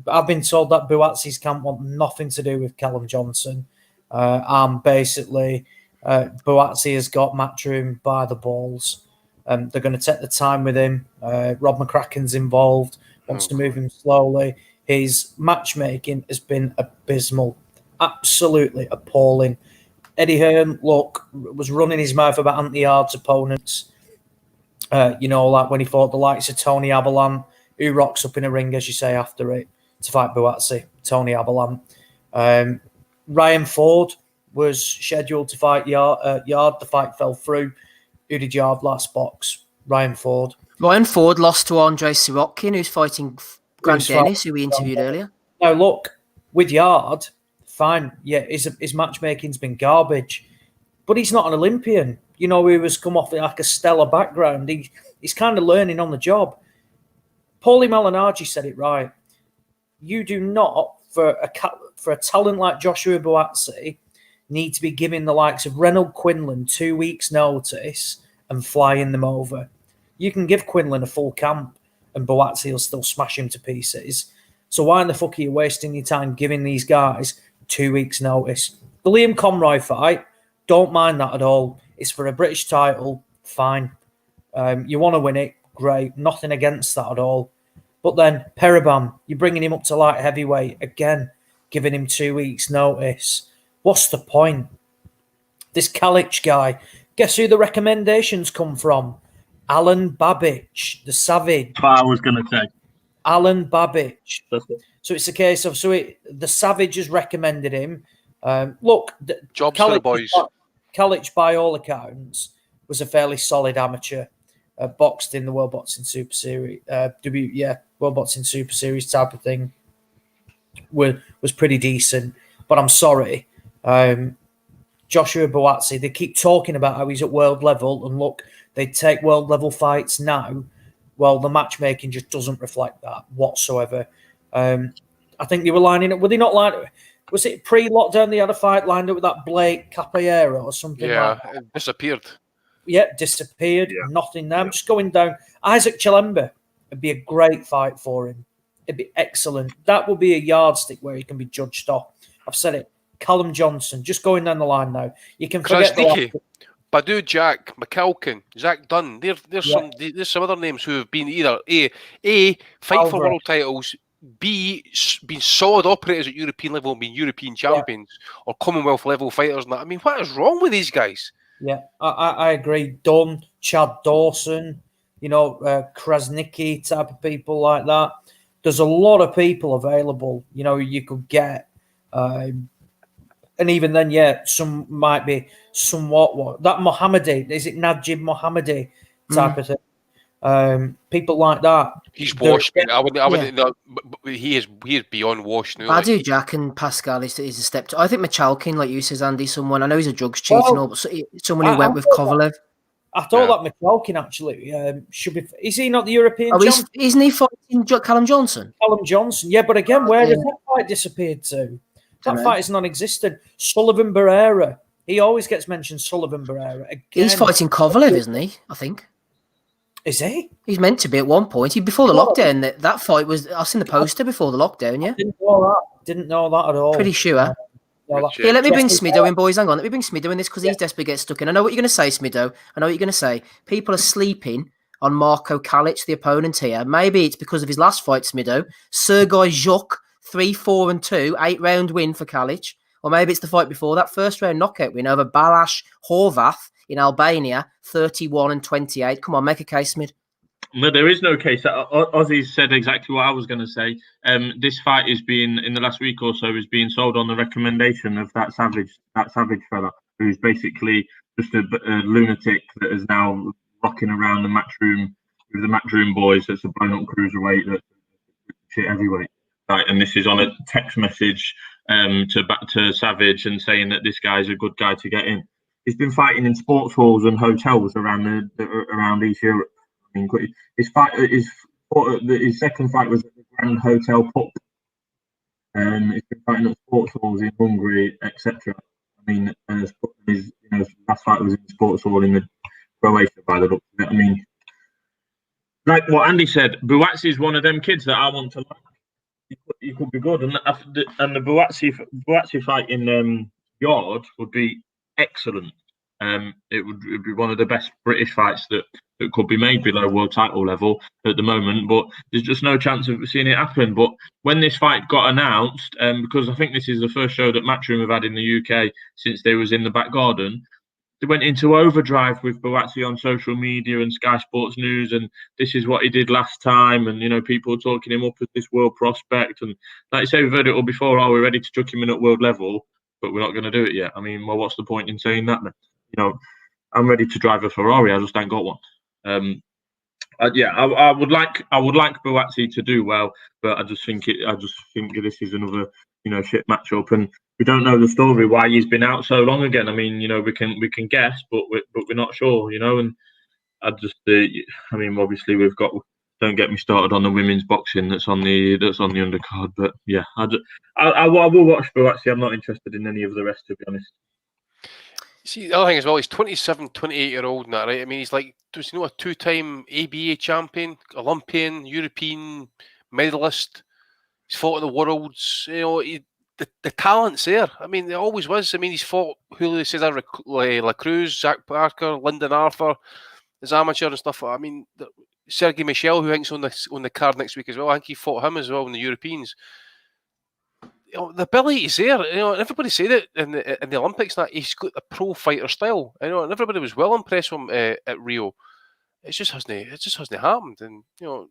I've been told that Buatsi's camp want nothing to do with Callum Johnson. And basically, Buatsi has got Matchroom by the balls. They're going to take the time with him. Rob McCracken's involved, wants to move him slowly. His matchmaking has been abysmal, absolutely appalling. Eddie Hearn, look, was running his mouth about anti-yards opponents. Like when he fought the likes of Tony Avalon, who rocks up in a ring, as you say, after it, to fight Buatsi, Tony Avalon. Ryan Ford was scheduled to fight Yard. The fight fell through. Who did Yard last box? Ryan Ford. Ryan Ford lost to Andre Sirotkin, who's fighting Grant Who's Dennis, fighting who we interviewed earlier. Now, look, with Yard, fine. Yeah, his matchmaking's been garbage. But he's not an Olympian. He was come off like a stellar background. He's kind of learning on the job. Paulie Malignaggi said it right. You do not, for a talent like Joshua Buatsi, need to be giving the likes of Reynold Quinlan 2 weeks' notice and flying them over. You can give Quinlan a full camp and Buatsi will still smash him to pieces. So why in the fuck are you wasting your time giving these guys 2 weeks' notice? The Liam Conroy fight, don't mind that at all. It's for a British title, fine. You want to win it, great. Nothing against that at all. But then Peribam, you're bringing him up to light heavyweight again, giving him 2 weeks' notice. What's the point? This Kalic guy, guess who the recommendations come from? Alan Babich, the Savage. That's what I was going to say. Alan Babich. That's it. So it's a case of the Savage has recommended him. Look, Jobs for the boys. Kalic, by all accounts, was a fairly solid amateur. Boxed in the World Boxing Super Series, World Boxing Super Series type of thing. Was pretty decent, but I'm sorry, Joshua Buatsi. They keep talking about how he's at world level, and look, they take world level fights now. Well, the matchmaking just doesn't reflect that whatsoever. I think they were lining up. Were they not lining? Was it pre-lockdown? They had a fight lined up with that Blake Capaiero or something. Yeah, like that. it disappeared. Yeah, disappeared. Yeah. Nothing there. I'm just going down. Isaac Chilemba. It'd be a great fight for him. It'd be excellent. That would be a yardstick where he can be judged off. I've said it. Callum Johnson. Just going down the line now. You can forget Badu Jack, McKelkin, Zach Dunn. There's some other names who have been either A fight for world titles, B been solid operators at European level and been European champions, or Commonwealth level fighters. And that. I mean, what is wrong with these guys? Yeah, I agree. Dunn, Chad Dawson, Krasnicki type of people like that. There's a lot of people available, you could get. And even then, some might be somewhat that Mohammadi, is it Najib Mohammadi type of thing? People like that. He's washed. I wouldn't know, but he is beyond washed now. Badu Jack and Pascal is a step. I think Machalkin, like you says, Andy, someone I know he's a drugs cheat and all, but someone who went with Kovalev. I thought that Machalkin actually should be. Is he not the European champion? Isn't he fighting Callum Johnson? Callum Johnson, yeah, but again, where has that fight disappeared to? That fight is non-existent. Sullivan Barrera. He always gets mentioned, Sullivan Barrera. Again. He's fighting Kovalev, isn't he? I think. Is he? He's meant to be at one point. Before the lockdown, that fight was... I've seen the poster before the lockdown, yeah? Didn't know that at all. Pretty sure. Here, let me bring Smido in, boys. Hang on. Let me bring Smido in this because he's desperate to get stuck in. I know what you're going to say, Smido. I know what you're going to say. People are sleeping on Marco Kalic, the opponent here. Maybe it's because of his last fight, Smido. Sergei Zhuk, 3-4-2, 8-round win for Kalic. Or maybe it's the fight before that, first round knockout win over Balázs Horvath in Albania, 31-28. Come on, make a case, Smid. No, there is no case. Ozzy said exactly what I was going to say. This fight is being, in the last week or so, is being sold on the recommendation of that savage fella, who's basically just a lunatic that is now rocking around the matchroom with the matchroom boys. That's a blown-up cruiserweight, that's shit heavyweight. Right, and this is on a text message to Savage and saying that this guy's a good guy to get in. He's been fighting in sports halls and hotels around around East Europe. I mean, his second fight was at the Grand Hotel Pup. He's been fighting at sports halls in Hungary, etc. I mean, his last fight was in the Sports Hall in the Croatia by the looks of it. I mean, like what Andy said, Buatsi is one of them kids that I want to like. He could be good, and the Buatsi fight in Yard would be excellent. It would be one of the best British fights that could be made below world title level at the moment, but there's just no chance of seeing it happen. But when this fight got announced, because I think this is the first show that Matchroom have had in the UK since they was in the back garden, they went into overdrive with Buatsi on social media and Sky Sports News, and this is what he did last time, and people talking him up as this world prospect, and like you say, we've heard it all before. We're ready to chuck him in at world level, but we're not going to do it yet. I mean, well, what's the point in saying that then? I'm ready to drive a Ferrari. I just ain't got one. I would like Buatsi to do well, but I just think this is another shit matchup, and we don't know the story why he's been out so long again. I mean, we can guess, but we're not sure, and I just obviously we've got. Don't get me started on the women's boxing that's on the undercard, but yeah, I will watch Buatsi. I'm not interested in any of the rest, to be honest. See, the other thing as well, he's 27, 28-year-old now, right? I mean, he's like, a two-time ABA champion, Olympian, European medalist. He's fought in the Worlds. The talent's there. I mean, it always was. I mean, he's fought Julio Cesar La Cruz, Zach Parker, Lyndon Arthur, as amateur and stuff. I mean, Sergey Michel, who I think's on the card next week as well. I think he fought him as well in the Europeans. The ability is there. Everybody said it in the Olympics that he's got a pro fighter style. And everybody was well impressed with him at Rio. It just hasn't happened. And I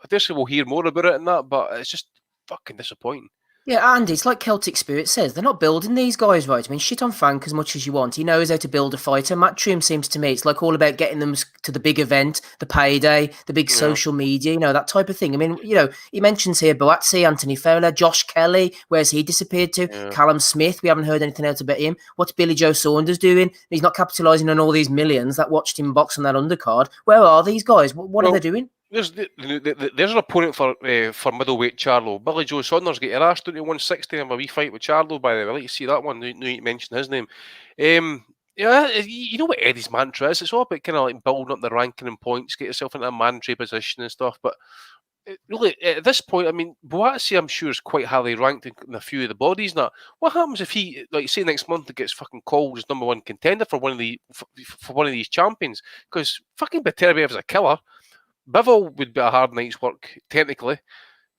dare say we'll hear more about it and that, but it's just fucking disappointing. Yeah, Andy, it's like Celtic Spirit says. They're not building these guys right. I mean, shit on Frank as much as you want. He knows how to build a fighter. Matchroom seems to me, it's like all about getting them to the big event, the payday, the big social media, that type of thing. I mean, he mentions here Buatsi, Anthony Fowler, Josh Kelly. Where's he disappeared to? Yeah. Callum Smith. We haven't heard anything else about him. What's Billy Joe Saunders doing? He's not capitalising on all these millions that watched him box on that undercard. Where are these guys? What are they doing? There's an opponent for middleweight Charlo. Billy Joe Saunders get your ass down to 160 in a wee fight with Charlo, by the way. I'd like to see that one. You mentioned his name. You know what Eddie's mantra is? It's all about kind of like building up the ranking and points, get yourself into a mandatory position and stuff. But really, at this point, I mean, Buatsi, I'm sure, is quite highly ranked in a few of the bodies. Now, what happens if he, like, say, next month, he gets fucking called as number one contender for one of these champions? Because fucking Beterbiev is a killer. Bivol would be a hard night's work, technically.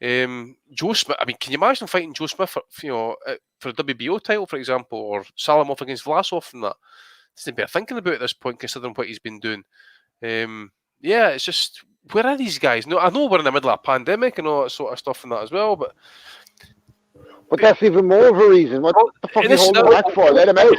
Joe Smith, I mean, can you imagine fighting Joe Smith for a WBO title, for example, or Salamov against Vlasov and that? Doesn't be thinking about at this point, considering what he's been doing. It's just, where are these guys? No, I know we're in the middle of a pandemic and all that sort of stuff and that as well, but that's even more of a reason. What the fuck are you holding back for? Let him out.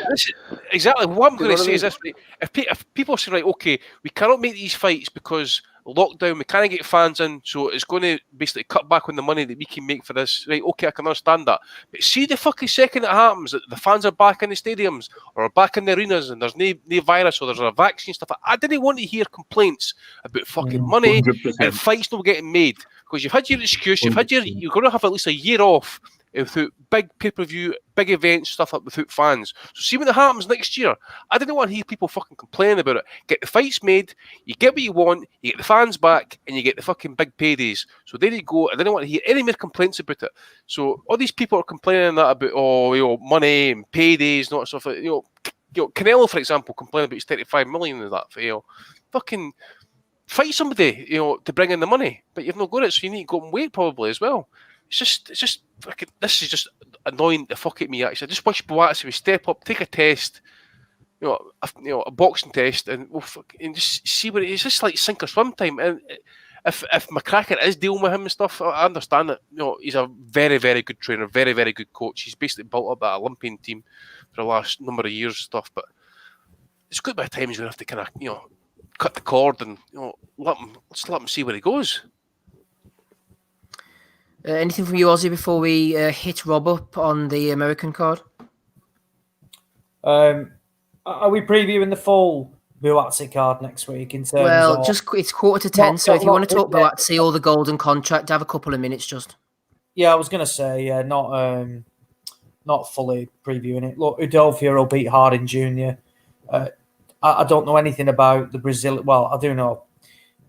Exactly. What I'm going to say is this: if people say, right, okay, we cannot make these fights because lockdown, we can't get fans in, so it's going to basically cut back on the money that we can make for this. Right, okay, I can understand that. But see the fucking second it happens, that the fans are back in the stadiums or are back in the arenas and there's no virus or there's a vaccine stuff. I didn't want to hear complaints about fucking money 100%. And fights not getting made. Because you've had your excuse, you're going to have at least a year off without big pay-per-view, big events, stuff like without fans. So see when it happens next year. I didn't want to hear people fucking complaining about it. Get the fights made, you get what you want, you get the fans back, and you get the fucking big paydays. So there you go. I didn't want to hear any more complaints about it. So all these people are complaining that about money and paydays and all that stuff. Canelo, for example, complaining about his 35 million and that. Fucking fight somebody, to bring in the money. But you've not got it, so you need to go and wait probably as well. It's just fucking, this is just annoying the fuck at me, actually. I just wish Buatsi would step up, take a test, a boxing test, and and just see what it is. It's just like sink or swim time. And if McCracken is dealing with him and stuff, I understand that. He's a very, very good trainer, very, very good coach. He's basically built up that Olympian team for the last number of years and stuff. But it's good by times you're going to have to kind of, cut the cord and let him see where he goes. Anything from you, Ozzy, before we hit Rob up on the American card? Are we previewing the full Buatsi card next week? In terms of... it's 9:45, so if you want to talk Buatsi or the golden contract, have a couple of minutes just. Yeah, I was going to say, not fully previewing it. Look, Udolph will beat Harding Jr. I don't know anything about the Brazilian. Well, I do know.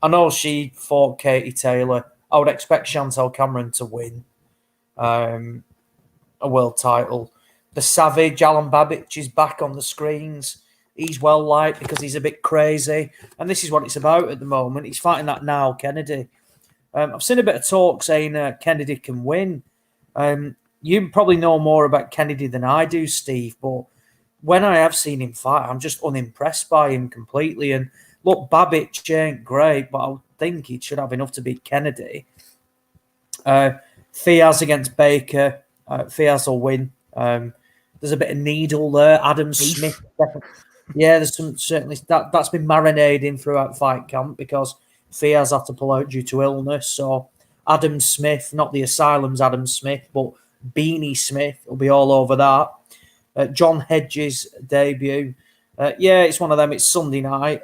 I know she fought Katie Taylor. I would expect Chantel Cameron to win a world title. The Savage, Alan Babbage, is back on the screens. He's well liked because he's a bit crazy. And this is what it's about at the moment. He's fighting that now, Kennedy. I've seen a bit of talk saying Kennedy can win. You probably know more about Kennedy than I do, Steve, but when I have seen him fight, I'm just unimpressed by him completely. And look, Babbage ain't great, but I think he should have enough to beat Kennedy. Fiaz against Baker. Fiaz will win. There's a bit of needle there. Adam Smith. Yeah, there's some certainly that's been marinating throughout fight camp because Fiaz had to pull out due to illness. So Adam Smith, not the Asylum's Adam Smith, but Beanie Smith will be all over that. John Hedges' debut. It's one of them. It's Sunday night.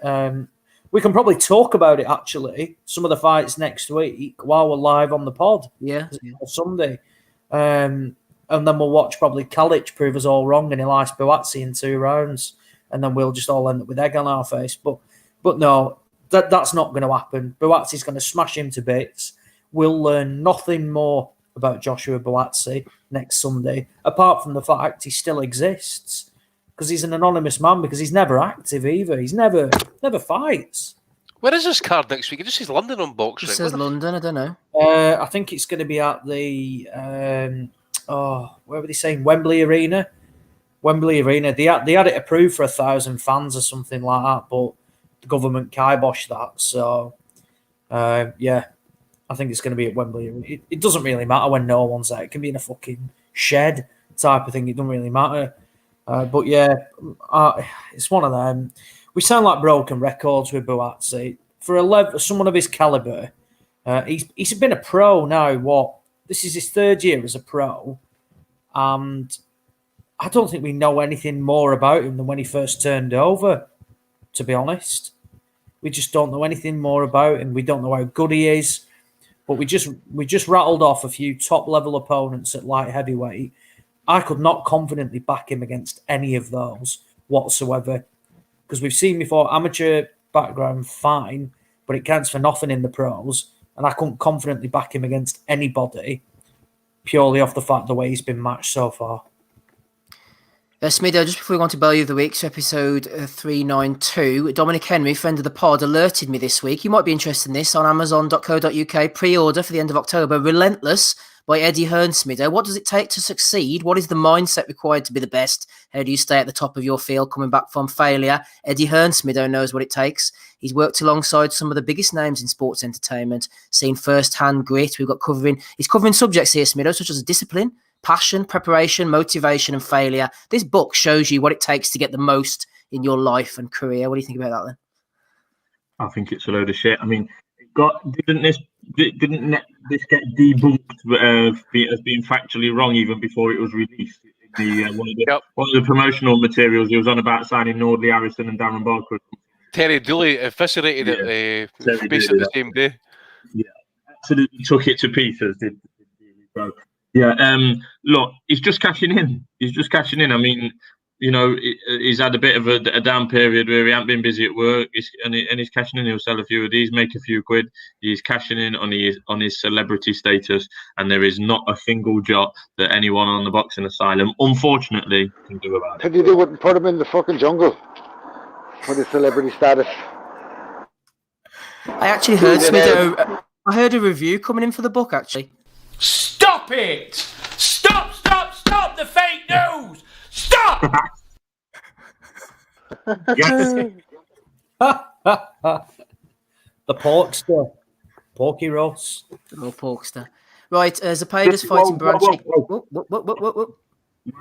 We can probably talk about it, actually, some of the fights next week while we're live on the pod. Yeah. Sunday. And then we'll watch probably Kalic prove us all wrong and Elias Buatsi in 2 rounds. And then we'll just all end up with egg on our face. But no, that's not going to happen. Buatsi's going to smash him to bits. We'll learn nothing more about Joshua Buatsi next Sunday, apart from the fact he still exists. Because he's an anonymous man, because he's never active either. He's never fights. Where is this card next week? It just says London on box. It says London, I don't know. I think it's going to be at the, where were they saying? Wembley Arena. Wembley Arena. They had it approved for 1,000 fans or something like that, but the government kiboshed that. So, I think it's going to be at Wembley. It doesn't really matter when no one's there. It can be in a fucking shed type of thing. It doesn't really matter. It's one of them. We sound like broken records with Buatsi. For someone of his caliber, he's been a pro now. This is his 3rd year as a pro, and I don't think we know anything more about him than when he first turned over. To be honest, we just don't know anything more about him. We don't know how good he is, but we just rattled off a few top level opponents at light heavyweight. I could not confidently back him against any of those whatsoever. Because we've seen before, amateur background, fine, but it counts for nothing in the pros. And I couldn't confidently back him against anybody purely off the fact the way he's been matched so far. Smido, just before we go on to Value of the Week, so episode 392, Dominic Henry, friend of the pod, alerted me this week. You might be interested in this on Amazon.co.uk. Pre-order for the end of October. Relentless by Eddie Hearn, Smido. What does it take to succeed? What is the mindset required to be the best? How do you stay at the top of your field coming back from failure? Eddie Hearn, Smido, knows what it takes. He's worked alongside some of the biggest names in sports entertainment, seen first-hand grit. He's covering subjects here, Smido, such as discipline, passion, preparation, motivation, and failure. This book shows you what it takes to get the most in your life and career. What do you think about that, then? I think it's a load of shit. I mean, didn't this get debunked as being factually wrong even before it was released? One of the promotional materials, it was on about signing Nordley Harrison and Darren Barker. Terry Dooley eviscerated it basically the same day. Yeah, absolutely took it to pieces. Did bro. Yeah, look, he's just cashing in. I mean, you know, he's had a bit of a down period where he hasn't been busy at work, and he's cashing in. He'll sell a few of these, make a few quid. He's cashing in on his celebrity status, and there is not a single jot that anyone on the Boxing Asylum, unfortunately, can do about it. Could you do it? Put him in the fucking jungle with his celebrity status. I actually heard Smido. I heard a review coming in for the book, actually. Stop it! Stop the fake news! Stop! The Porkster. Porky Ross. Oh, Porkster. Right, Zepeda's fighting Branch. Whoa.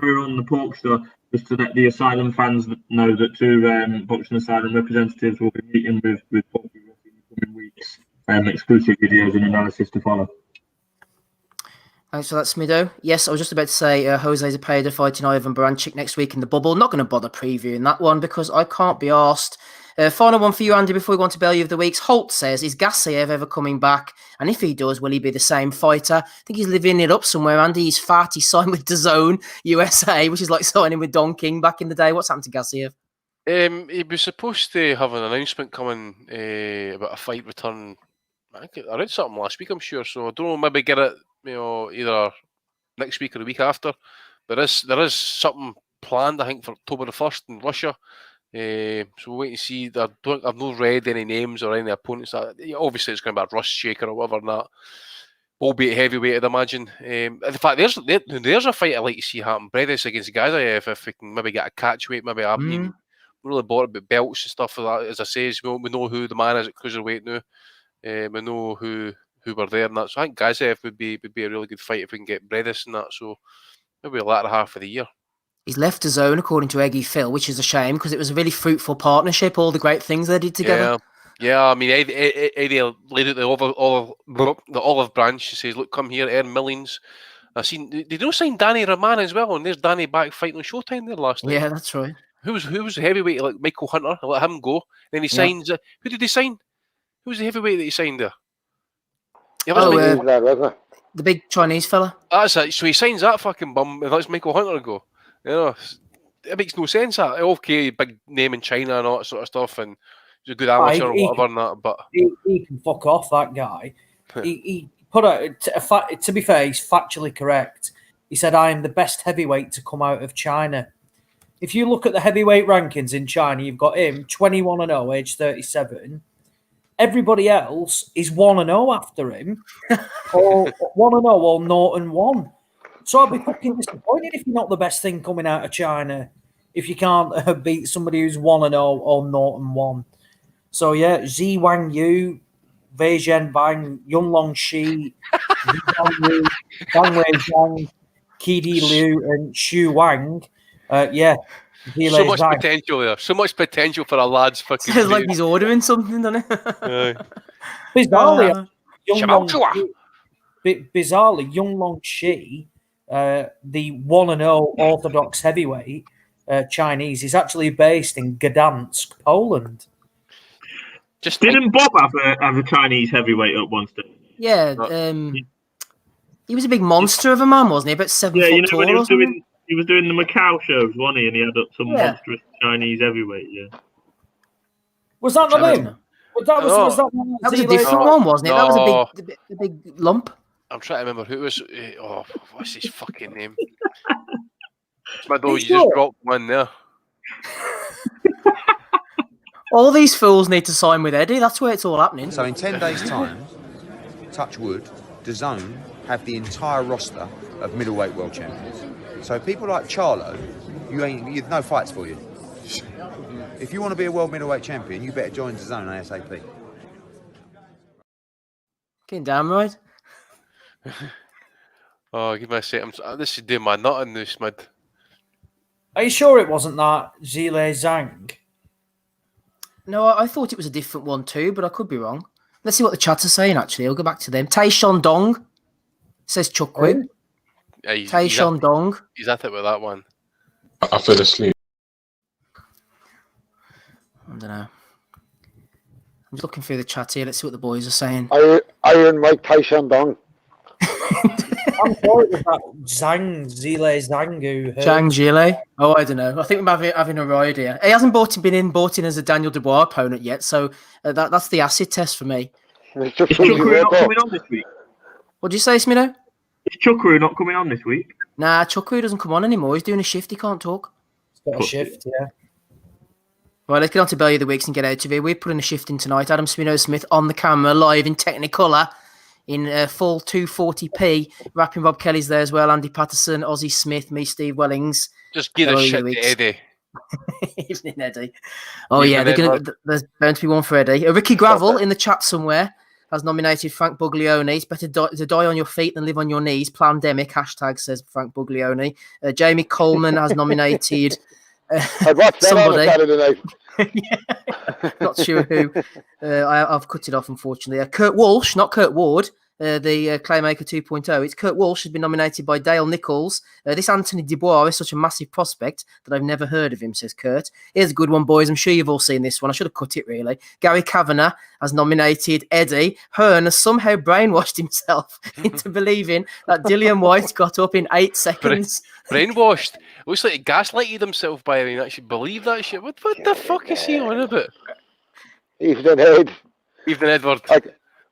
We're on the Porkster, just to let the Asylum fans know that 2 Boxing Asylum representatives will be meeting with Porky Ross in the coming weeks. Exclusive videos and analysis to follow. Thanks for that, Smido. Yes, I was just about to say Jose Zepeda fighting Ivan Baranchyk next week in the bubble. Not going to bother previewing that one because I can't be arsed. Final one for you, Andy, before we go on to Value of the Week. Holt says, is Gassiev ever coming back? And if he does, will he be the same fighter? I think he's living it up somewhere, Andy. He's fat. He signed with DAZN USA, which is like signing with Don King back in the day. What's happened to Gassiev? He was supposed to have an announcement coming about a fight return. I think I read something last week, I'm sure. So I don't know, maybe get it, either next week or the week after. There is something planned, I think, for October the 1st in Russia. So we'll wait and see. I've not read any names or any opponents. Obviously, it's going to be a rust shaker or whatever, and that. Albeit heavyweight, I'd imagine. In fact, there's a fight I'd like to see happen. Bredis against Gazayev, if we can maybe get a catch weight, maybe I haven't even really bought about belts and stuff like that. As I say, we know who the man is at cruiserweight now. We know who were there and that. So I think Gazayev would be a really good fight if we can get Bredis and that. So maybe the latter half of the year. He's left the zone, according to Eggy Phil, which is a shame because it was a really fruitful partnership. All the great things they did together. Yeah. I mean, Eddie laid out the olive branch. He says, "Look, come here, earn millions." I've seen they don't sign Danny Roman as well, and there's Danny back fighting on Showtime there last night. Yeah, that's right. Who was the heavyweight, like Michael Hunter? I let him go. Then he signs. Who did he sign? Who was the heavyweight that he signed there? The big Chinese fella. That's it. So he signs that fucking bum and lets Michael Hunter go. It makes no sense. That okay, big name in China and all that sort of stuff, and he's a good amateur or whatever and that. But he can fuck off, that guy. he put out. To be fair, he's factually correct. He said, "I am the best heavyweight to come out of China." If you look at the heavyweight rankings in China, you've got him 21-0, age 37. Everybody else is 1-0 after him, or 1-0 or 0-1. So I'd be fucking disappointed if you're not the best thing coming out of China, if you can't beat somebody who's 1-0 or 0-1. So yeah, Zi Wang Yu, Wei Zhen Bang, Yunlong Shi, Wang Wei Zhang, Qidi Liu, and Xu Wang. So much potential there. So much potential for a lad's fucking. Sounds like he's ordering something, doesn't it? Bizarrely, Yunlong Shi, the 1-0 Orthodox heavyweight Chinese, is actually based in Gdansk, Poland. Didn't Bob have a Chinese heavyweight at one stage? Yeah, he was a big monster of a man, wasn't he? About 7 foot tall. When he was doing the Macau shows, wasn't he? And he had some monstrous Chinese heavyweight. Yeah. Was that not him? That was a different one, wasn't it? That was a big lump. I'm trying to remember who it was. What's his fucking name? It's my dog. You just dropped one there. All these fools need to sign with Eddie. That's where it's all happening. So in 10 days' time, touch wood, DAZN have the entire roster of middleweight world champions. So people like Charlo, you've no fights for you. If you want to be a world middleweight champion, you better join DAZN ASAP. Getting damn right. Give me a sec. This is doing my nut in this, mid. Are you sure it wasn't that Zile Zhang? No, I thought it was a different one too, but I could be wrong. Let's see what the chat are saying, actually. I'll go back to them. Taishon Dong says Chukwin. Taishon Dong. He's at it with that one. I fell asleep. I don't know. I'm just looking through the chat here. Let's see what the boys are saying. Iron Mike Taishon Dong. I'm sure it was that Zile Zhang. Zhang Zile? Oh, I don't know. I think we're having a ride here. He hasn't bought in as a Daniel Dubois opponent yet, so that's the acid test for me. Is Chukwuru not coming on this week? What did you say, Smino? Is Chukwuru not coming on this week? Nah, Chukwuru doesn't come on anymore. He's doing a shift. He can't talk. He's got a shift, yeah. Right, let's get on to Belly of the Weeks and get out of here. We're putting a shift in tonight. Adam Smith on the camera, live in Technicolor. In full 240p, rapping Rob Kelly's there as well. Andy Patterson, Ozzie Smith, me, Steve Wellings. Just give a shit to Eddie. Evening, Eddie. Oh, yeah, there's bound to be one for Eddie. Ricky Gravel in the chat somewhere has nominated Frank Buglioni. It's better to die on your feet than live on your knees. Plandemic, hashtag says Frank Buglioni. Jamie Coleman has nominated somebody. Not sure who. I've cut it off, unfortunately. Kurt Walsh, not Kurt Ward, the Claymaker 2.0. It's Kurt Walsh has been nominated by Dale Nichols. This Anthony Dubois is such a massive prospect that I've never heard of him, says Kurt. Here's a good one, boys. I'm sure you've all seen this one. I should have cut it, really. Gary Kavanagh has nominated Eddie. Hearn has somehow brainwashed himself into believing that Dillian White got up in 8 seconds. Brainwashed. Looks like he gaslighted himself by him and actually believed that shit. What the fuck is he on about? Evening, Ed. Evening, Edward. I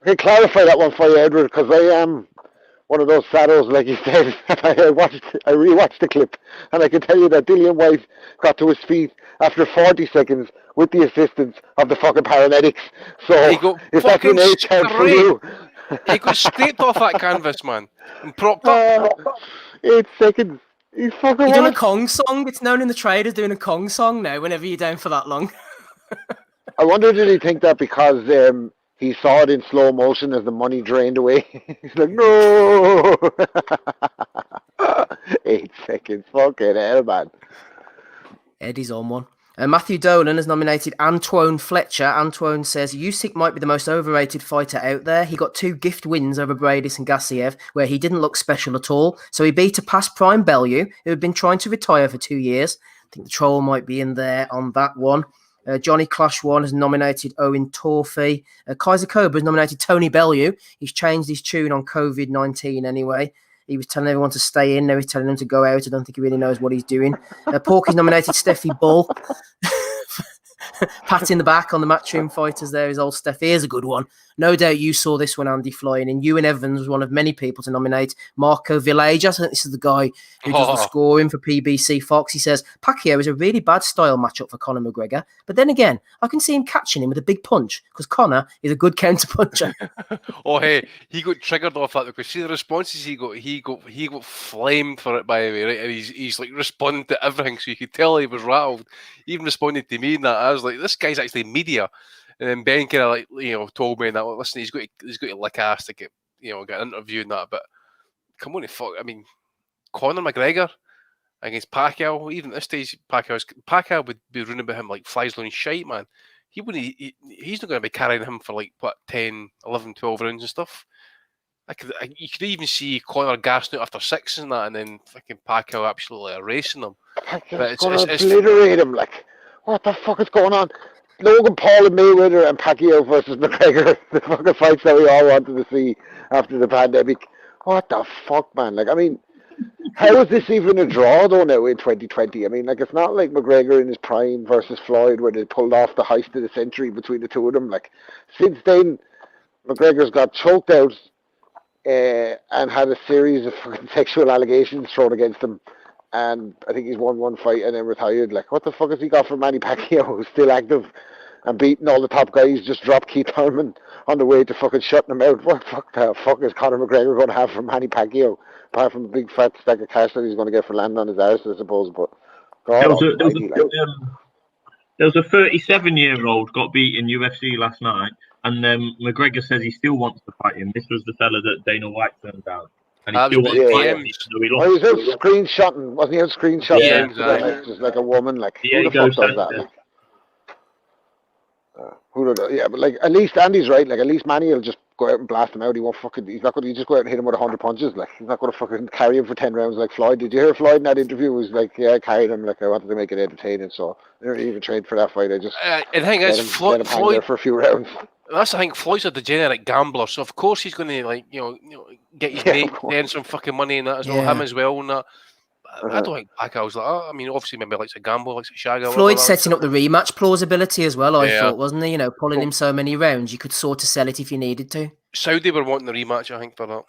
can clarify that one for you, Edward, because I am one of those saddos, like you said. I rewatched the clip, and I can tell you that Dillian White got to his feet after 40 seconds with the assistance of the fucking paramedics. So, if that's an 8 count for you... He got scraped off that canvas, man, and propped up. 8 seconds. He's fucking You're doing a Kong song? It's known in the trade as doing a Kong song now, whenever you're down for that long. I wonder, did he think that because he saw it in slow motion as the money drained away? He's like, no! 8 seconds. Fucking hell, man. Eddie's on one. Matthew Dolan has nominated Antoine Fletcher. Antoine says Usyk might be the most overrated fighter out there. He got 2 gift wins over Bradis and Gassiev, where he didn't look special at all. So he beat a past prime Bellew, who had been trying to retire for 2 years. I think the troll might be in there on that one. Johnny Clash One has nominated Owen Torfey. Kaiser Cobra has nominated Tony Bellew. He's changed his tune on COVID-19 anyway. He was telling everyone to stay in. Now he's telling them to go out. I don't think he really knows what he's doing. Porky's nominated Steffi Bull. Pat in the back on the Matchroom Fighters there is old Steffi. Here's a good one. No doubt you saw this one, Andy, flying in. Ewan Evans was one of many people to nominate Marco Villegas. I think this is the guy who does the scoring for PBC Fox. He says, Pacquiao is a really bad style matchup for Conor McGregor. But then again, I can see him catching him with a big punch because Conor is a good counter puncher. Oh, hey, he got triggered off that because see the responses he got flamed for it, by the way, right? And he's like responding to everything, so you could tell he was rattled. He even responded to me in that. I was like, this guy's actually media. And then Ben kind of like, told me that, listen, he's got to lick ass to get an interview and that. But come on, fuck. I mean, Conor McGregor against Pacquiao, even at this stage, Pacquiao would be running about him like flies on shite, man. He's not going to be carrying him for like 10, 11, 12 rounds and stuff. You could even see Conor gassing out after 6 and that, and then fucking Pacquiao absolutely erasing him. Pacquiao's going to obliterate him. Like, what the fuck is going on? Logan Paul and Mayweather and Pacquiao versus McGregor, the fucking fights that we all wanted to see after the pandemic. What the fuck, man? Like, I mean, how is this even a draw, though, now in 2020? I mean, like, it's not like McGregor in his prime versus Floyd where they pulled off the heist of the century between the two of them. Like, since then, McGregor's got choked out and had a series of fucking sexual allegations thrown against him. And I think he's won one fight and then retired. Like, what the fuck has he got from Manny Pacquiao, who's still active and beating all the top guys? Just dropped Keith Thurman on the way to fucking shutting him out. What the fuck is Conor McGregor going to have from Manny Pacquiao? Apart from a big fat stack of cash that he's going to get for landing on his arse, I suppose. But there was a 37-year-old got beat in UFC last night, and McGregor says he still wants to fight him. This was the fella that Dana White turned down. And he still wants to fight him. He was out screenshotting. Wasn't he out screenshotting? Yeah, exactly. Just like a woman. Like, who the fuck does that? Like, but like, at least Andy's right. Like, at least Manny will just go out and blast him out. He won't fucking. He's not going to just go out and hit him with 100 punches. Like, he's not going to fucking carry him for 10 rounds like Floyd. Did you hear Floyd in that interview? He was like, yeah, I carried him. Like, I wanted to make it entertaining, so I didn't even train for that fight. I just the thing is, Floyd there for a few rounds. That's the thing. Floyd's a degenerate gambler, so of course he's going to get his mate earn some fucking money and that as well. Him as well and that. I don't think Pacquiao's like that. I mean, obviously maybe likes a gamble, likes a shag. Floyd's setting up the rematch plausibility as well. I thought, wasn't he? Pulling him so many rounds, you could sort of sell it if you needed to. Saudi were wanting the rematch, I think, for that.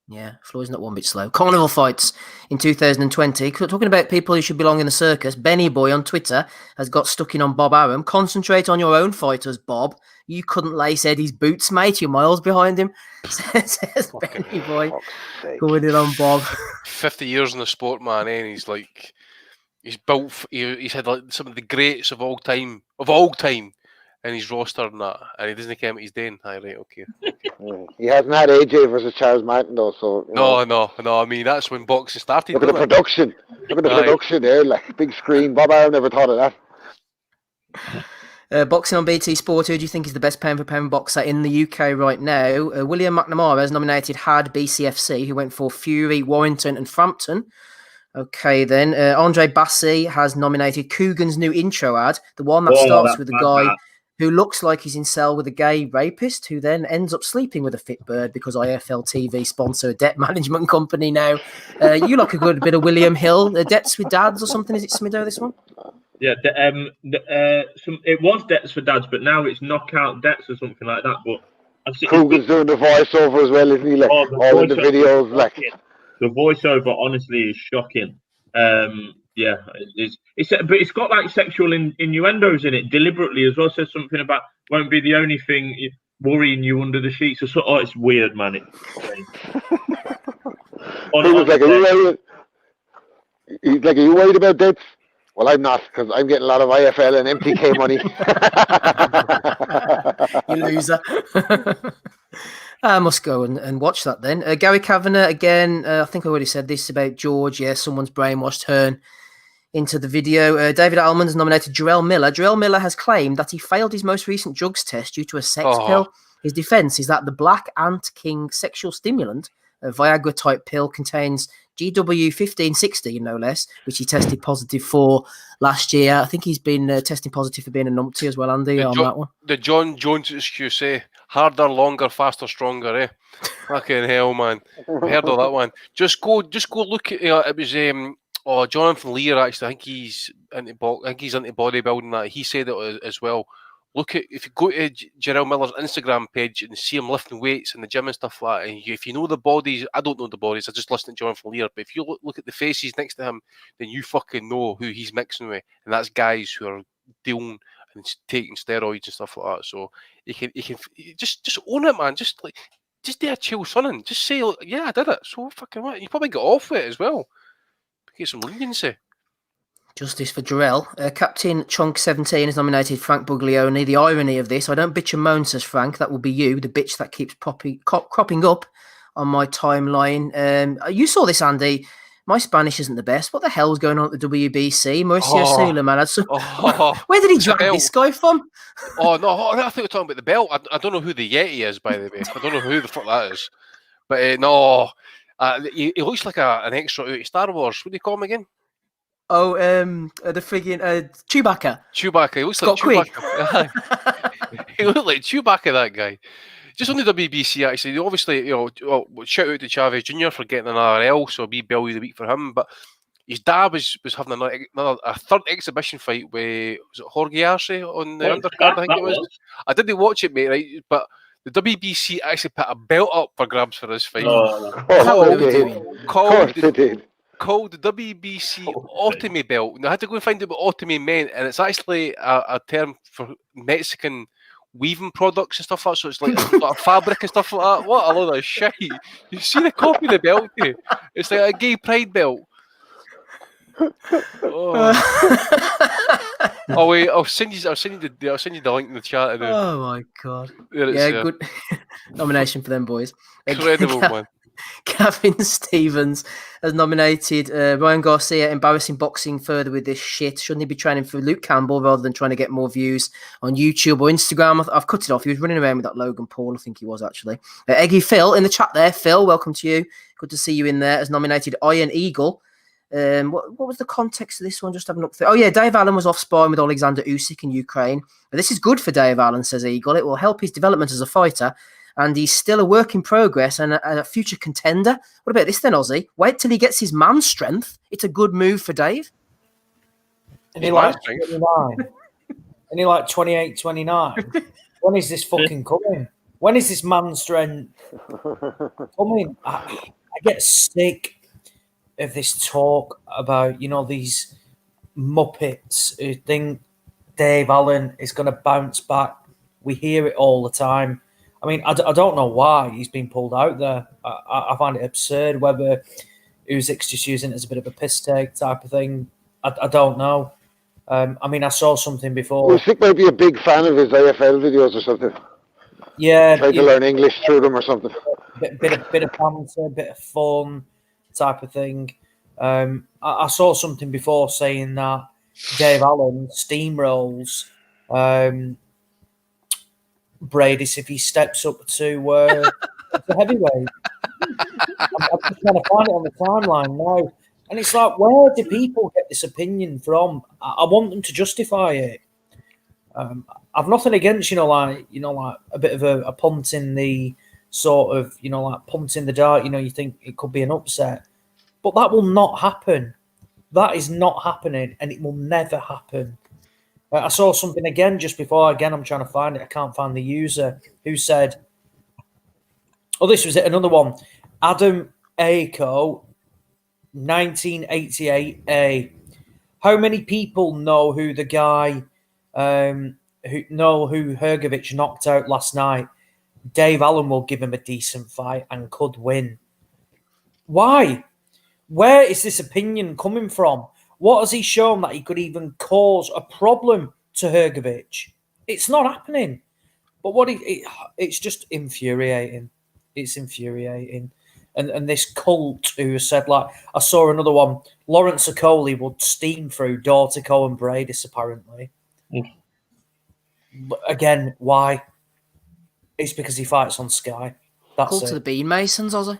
Yeah, Floyd's not one bit slow. Carnival fights in 2020. Talking about people who should belong in the circus, Benny Boy on Twitter has got stuck in on Bob Arum. Concentrate on your own fighters, Bob. You couldn't lace Eddie's boots, mate. You're miles behind him. Says Benny Boy. Going in on Bob. 50 years in the sport, man, and he's like, he's built, he's had like some of the greats of all time, in his roster and that, and he doesn't care what he's doing. Aye, right, okay. He hasn't had AJ versus Charles Martin though, so no. I mean, that's when boxing started. Look at the production. Look at the production there, like big screen. Bob Arum never thought of that. Boxing on BT Sport, who do you think is the best pound-for-pound boxer in the UK right now? William McNamara has nominated Had BCFC, who went for Fury, Warrington and Frampton. Okay, then. Andre Bassi has nominated Coogan's new intro ad, the one that starts with a guy who looks like he's in cell with a gay rapist, who then ends up sleeping with a fit bird because IFL TV sponsor a debt management company now. You like a good bit of William Hill. Debts with Dads or something, is it, Smido, this one? Yeah, it was Debts for Dads, but now it's Knockout Debts or something like that. But I've seen Coogan's doing the voiceover as well, isn't he? Like, all in the videos, like. The voiceover, honestly, is shocking. Yeah, but it's got like sexual innuendos in it deliberately as well. Says something about won't be the only thing worrying you under the sheets. Oh, it's weird, man. He's like, are you worried about debts? Well, I'm not, because I'm getting a lot of IFL and MTK money. You loser. I must go and watch that then. Gary Kavanagh, again, I think I already said this about George. Yeah, someone's brainwashed Hearn into the video. David Almond has nominated Jarrell Miller. Jarrell Miller has claimed that he failed his most recent drugs test due to a sex pill. His defense is that the Black Ant King sexual stimulant, a Viagra-type pill, contains GW1560, no less, which he tested positive for last year. I think he's been testing positive for being a numpty as well, Andy, on that one. The John Jones excuse, harder, longer, faster, stronger, Fucking hell, man. Heard of that one. Just go look at it was Jonathan Lear, actually. I think he's into bodybuilding. That he said it as well. Look at, if you go to Jarrell Miller's Instagram page and see him lifting weights in the gym and stuff like that, and if you know the bodies, I don't know the bodies, I just listen to Jonathan Lear, but if you look at the faces next to him, then you fucking know who he's mixing with, and that's guys who are dealing and taking steroids and stuff like that. So you can just own it, man. Just do a chill sunning. Just say, yeah, I did it. So fucking what? You probably get off with it as well. Get some leniency. Justice for Jarrell. Captain Chunk17 has nominated Frank Buglioni. The irony of this, I don't bitch and moan, says Frank. That will be you, the bitch that keeps cropping up on my timeline. You saw this, Andy. My Spanish isn't the best. What the hell's going on at the WBC? Mauricio Sula, man. Where did he drag this guy from? No, I think we're talking about the belt. I don't know who the Yeti is, by the way. I don't know who the fuck that is. But no, he looks like an extra out of Star Wars. What do you call him again? Oh, the friggin' Chewbacca. He looks like Chewbacca. He looked like Chewbacca, that guy. Just on the WBC, actually, obviously, shout out to Chavez Jr. for getting an RL, so be belly of the week for him. But his dad was having a third exhibition fight with, was it Jorge Arce on the undercard, I think it was. I didn't watch it, mate, right? But the WBC actually put a belt up for grabs for this fight. Called the WBC Otomy belt. Now, I had to go and find out what Otomy meant, and it's actually a term for Mexican weaving products and stuff like that. So it's like fabric and stuff like that. What a load of shit! You see the copy of the belt? It's like a gay pride belt. Oh wait, I'll send you the link in the chat. Oh my god! Good nomination for them boys. Incredible one. Gavin Stevens has nominated Ryan Garcia, embarrassing boxing further with this shit. Shouldn't he be training for Luke Campbell rather than trying to get more views on YouTube or Instagram? I've cut it off. He was running around with that Logan Paul, I think he was actually. Eggy Phil in the chat there. Phil, welcome to you. Good to see you in there. Has nominated Iron Eagle. What was the context of this one? Just having up there. Oh yeah, Dave Allen was off sparring with Alexander Usyk in Ukraine. This is good for Dave Allen, says Eagle. It will help his development as a fighter. And he's still a work in progress and a future contender. What about this then, Ozzy? Wait till he gets his man strength. It's a good move for Dave. And he like 29. And he like 28, 29. When is this fucking coming? When is this man strength coming? I get sick of this talk about, these Muppets who think Dave Allen is going to bounce back. We hear it all the time. I mean, I don't know why he's been pulled out there. I find it absurd, whether Usyk's just using it as a bit of a piss take type of thing. I don't know. I mean, I saw something before. Usyk might be a big fan of his AFL videos or something. Yeah. Tried to learn English through them or something. Bit of banter, bit of fun type of thing. I saw something before saying that Dave Allen steamrolls Bradis if he steps up to heavyweight. I'm just trying to find it on the timeline now. And it's like, where do people get this opinion from? I want them to justify it. I've nothing against, like a bit of a punt in the sort of, like punt in the dark. You think it could be an upset, but that will not happen. That is not happening, and it will never happen. I saw something again just before. Again, I'm trying to find it. I can't find the user who said, "Oh, this was it. Another one." Adam Aiko, 1988A. How many people know who the guy who Hrgovic knocked out last night? Dave Allen will give him a decent fight and could win. Why? Where is this opinion coming from? What has he shown that he could even cause a problem to Hrgovic? It's not happening. But it's just infuriating. It's infuriating. And this cult who has said, like, I saw another one, Lawrence Okoli would steam through Dortico and Bradis, apparently. But again, why? It's because he fights on Sky. That's Cult it. to the Bean Masons, Ozzy.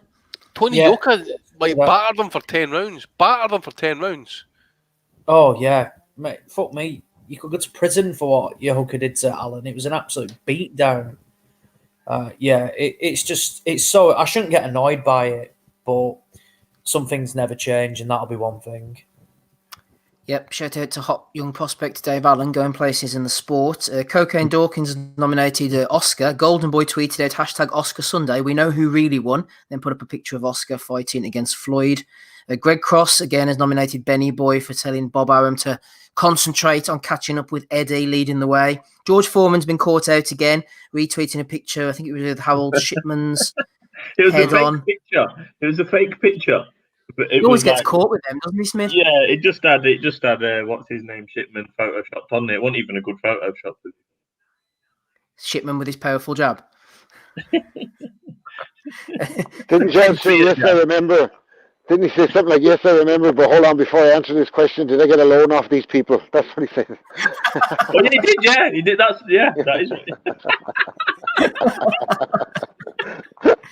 Tony Yoka, battered them for 10 rounds. Battered them for 10 rounds. Oh, yeah. Mate, fuck me. You could go to prison for what Yoka did to Allen. It was an absolute beatdown. It's so... I shouldn't get annoyed by it, but some things never change, and that'll be one thing. Yep, shout out to hot young prospect Dave Allen going places in the sport. Cocaine Dawkins nominated Oscar. Golden Boy tweeted out hashtag Oscar Sunday. We know who really won. Then put up a picture of Oscar fighting against Floyd. Greg Cross again has nominated Benny Boy for telling Bob Arum to concentrate on catching up with Eddie leading the way. George Foreman's been caught out again, retweeting a picture. I think it was with Harold Shipman's head on. Picture. It was a fake picture. But He always gets caught with them, doesn't he, Smith? Yeah, it just had what's his name, Shipman, photoshopped on it. It wasn't even a good Photoshop. Shipman with his powerful jab. Didn't John say, yes, I remember? Didn't he say something like, yes, I remember, but hold on, before I answer this question, did I get a loan off these people? That's what he said. Oh, yeah, he did, yeah. He did. That is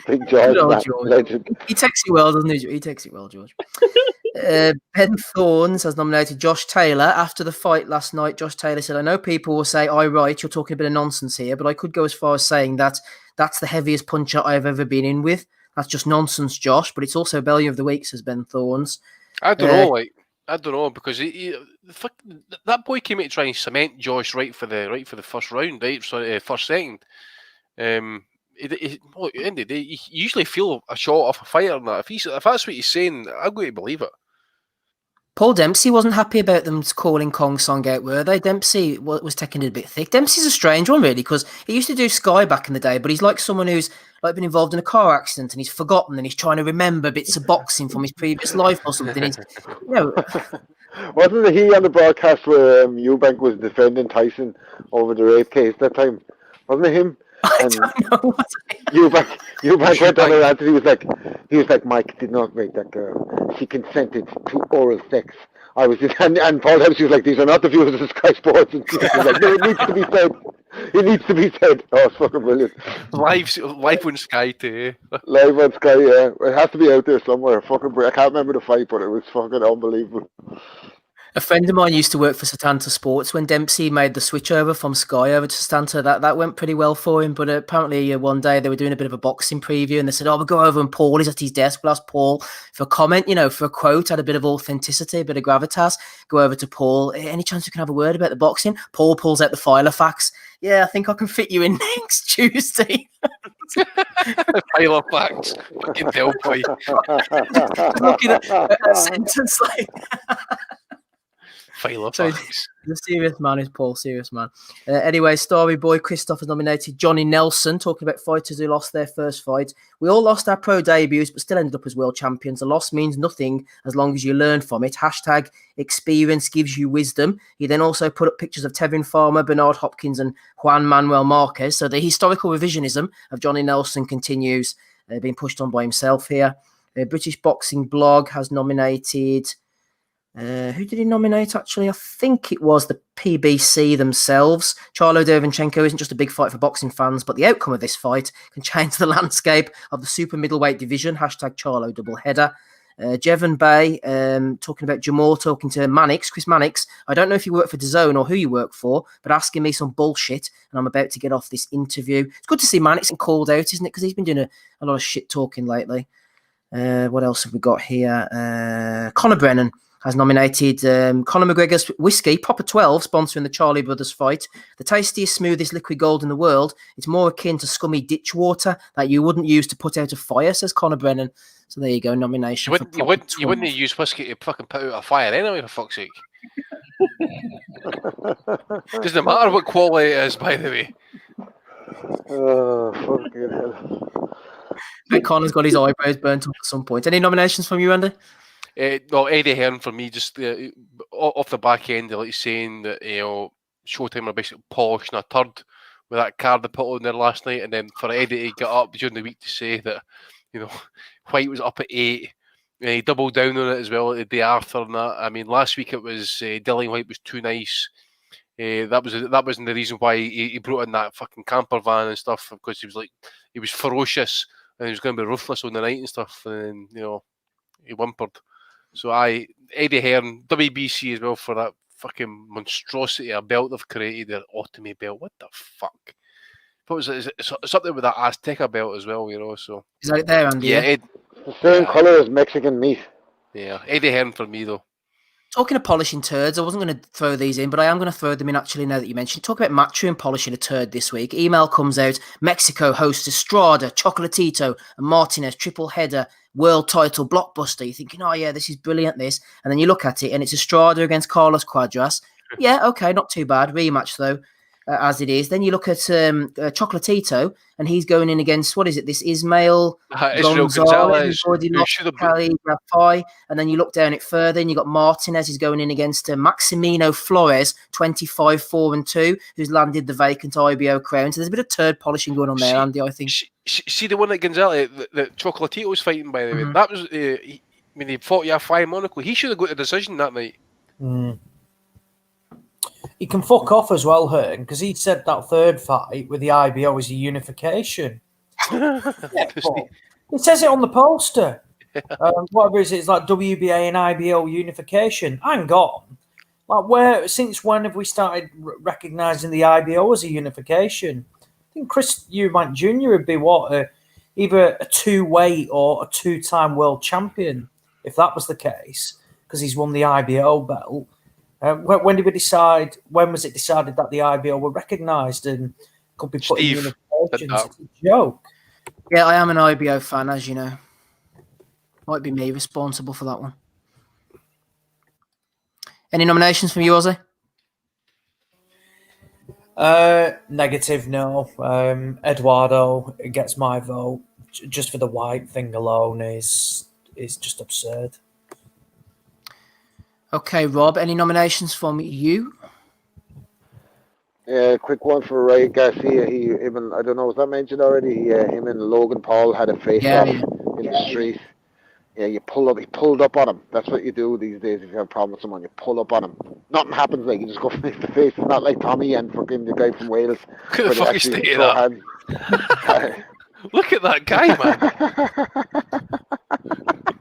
Big George, legend. He takes it well, doesn't he? He takes it well, George. Ben Thorns has nominated Josh Taylor. After the fight last night, Josh Taylor said, I know people will say, right, you're talking a bit of nonsense here, but I could go as far as saying that that's the heaviest puncher I've ever been in with. That's just nonsense, Josh, but it's also Belly of the Week, says Ben Thorns. I don't know, because that boy came out to try and cement Josh right for the first round, right? Sorry, first second. At the end of the day, you usually feel a shot off a fighter and that. If that's what he's saying, I'm going to believe it. Paul Dempsey wasn't happy about them calling Kong Song out, were they? Dempsey was taking it a bit thick. Dempsey's a strange one, really, because he used to do Sky back in the day, but he's like someone who's like been involved in a car accident and he's forgotten and he's trying to remember bits of boxing from his previous life or something. Wasn't he on the broadcast where Eubank was defending Tyson over the rape case that time? Wasn't it him? I don't know. Eubank went on around and he was like, Mike did not rape that girl. She consented to oral sex. I was just, and Paul Dempsey was like, these are not the views of Sky Sports. And he was like, no, it needs to be said. It needs to be said. Oh, it's fucking brilliant. Live on Sky too. Live on Sky, yeah. It has to be out there somewhere. Fucking I can't remember the fight, but it was fucking unbelievable. A friend of mine used to work for Setanta Sports when Dempsey made the switch over from Sky over to Setanta. That went pretty well for him. But apparently one day they were doing a bit of a boxing preview and they said, we'll go over and Paul is at his desk. We'll ask Paul for a comment, for a quote, had a bit of authenticity, a bit of gravitas. Go over to Paul. Any chance we can have a word about the boxing? Paul pulls out the file of facts. Yeah, I think I can fit you in next Tuesday. File of facts. Fucking Delphi. Looking at a sentence like So the serious man is Paul, serious man. Anyway, Story Boy Christoph has nominated Johnny Nelson, talking about fighters who lost their first fight. We all lost our pro debuts, but still ended up as world champions. A loss means nothing as long as you learn from it. Hashtag experience gives you wisdom. He then also put up pictures of Tevin Farmer, Bernard Hopkins, and Juan Manuel Marquez. So the historical revisionism of Johnny Nelson continues, being pushed on by himself here. British Boxing Blog has nominated Who did he nominate, actually? I think it was the PBC themselves. Charlo Derevyanchenko isn't just a big fight for boxing fans, but the outcome of this fight can change the landscape of the super middleweight division. Hashtag Charlo doubleheader. Jevon Bay talking about Jamor, talking to Chris Mannix. I don't know if you work for DAZN or who you work for, but asking me some bullshit, and I'm about to get off this interview. It's good to see Mannix and called out, isn't it? Because he's been doing a lot of shit talking lately. What else have we got here? Conor Brennan has nominated Conor McGregor's whiskey, Proper 12, sponsoring the Charlie Brothers fight. The tastiest, smoothest liquid gold in the world. It's more akin to scummy ditch water that you wouldn't use to put out a fire, says Conor Brennan. So there you go, nomination. You wouldn't use whiskey to fucking put out a fire anyway, for fuck's sake. Doesn't matter what quality it is, by the way. Oh, fucking hell. Conor's got his eyebrows burnt up at some point. Any nominations from you, Andy? Well, Eddie Hearn for me, just off the back end, like saying that Showtime are basically polishing a turd with that card they put on there last night, and then for Eddie to get up during the week to say that White was up at 8, and he doubled down on it as well the day after. And that, I mean, last week it was Dillian White was too nice. That wasn't the reason why he brought in that fucking camper van and stuff, because he was ferocious and he was going to be ruthless on the night and stuff, and then he whimpered. So Eddie Hearn, WBC as well, for that fucking monstrosity of belt they've created, their Ottoman belt. What the fuck? It's something with that Azteca belt as well, So is that there, Andy? Yeah, the same colour as Mexican meat. Yeah, Eddie Hearn for me though. Talking of polishing turds, I wasn't going to throw these in, but I am going to throw them in actually now that you mentioned. Talk about Matchroom polishing a turd this week. Email comes out. Mexico hosts Estrada, Chocolatito, and Martinez triple header, world title blockbuster. You're thinking, oh yeah, this is brilliant, this. And then you look at it and it's Estrada against Carlos Cuadras. Yeah, okay, not too bad. Rematch though, as it is. Then you look at Chocolatito and he's going in against, what is it, this Ismael Gonzalez, who's already knocked Cali Rafai. And then you look down it further and you got Martinez is going in against Maximino Flores, 25-4-2, who's landed the vacant IBO crown. So there's a bit of turd polishing going on there, Andy, I think. See the one that Gonzalez, that Chocolatito was fighting, by the way. That was, he fought Rafai in Monaco. He should have got a decision that night. He can fuck off as well, Hearn, because he said that third fight with the IBO is a unification. It says it on the poster. Whatever it is, it's like WBA and IBO unification. Hang on. Like, since when have we started recognising the IBO as a unification? I think Chris Eubank Jr. would be either a 2-weight or a 2-time world champion, if that was the case, because he's won the IBO belt. When did we decide? When was it decided that the IBO were recognised and could be put in unifications? It's a joke. Yeah, I am an IBO fan, as you know. Might be me responsible for that one. Any nominations from you, Ozzy? Negative, no. Eduardo gets my vote just for the White thing alone is just absurd. Okay, Rob, any nominations from you? Yeah, quick one for Ray Garcia. Him and, I don't know, was that mentioned already? Him and Logan Paul had a face-off in the street. Yeah, he pulled up on him. That's what you do these days if you have a problem with someone. You pull up on him. Nothing happens, like you just go face to face. It's not like Tommy and fucking the guy from Wales. Look at the fucking state of that. Look at that guy, man.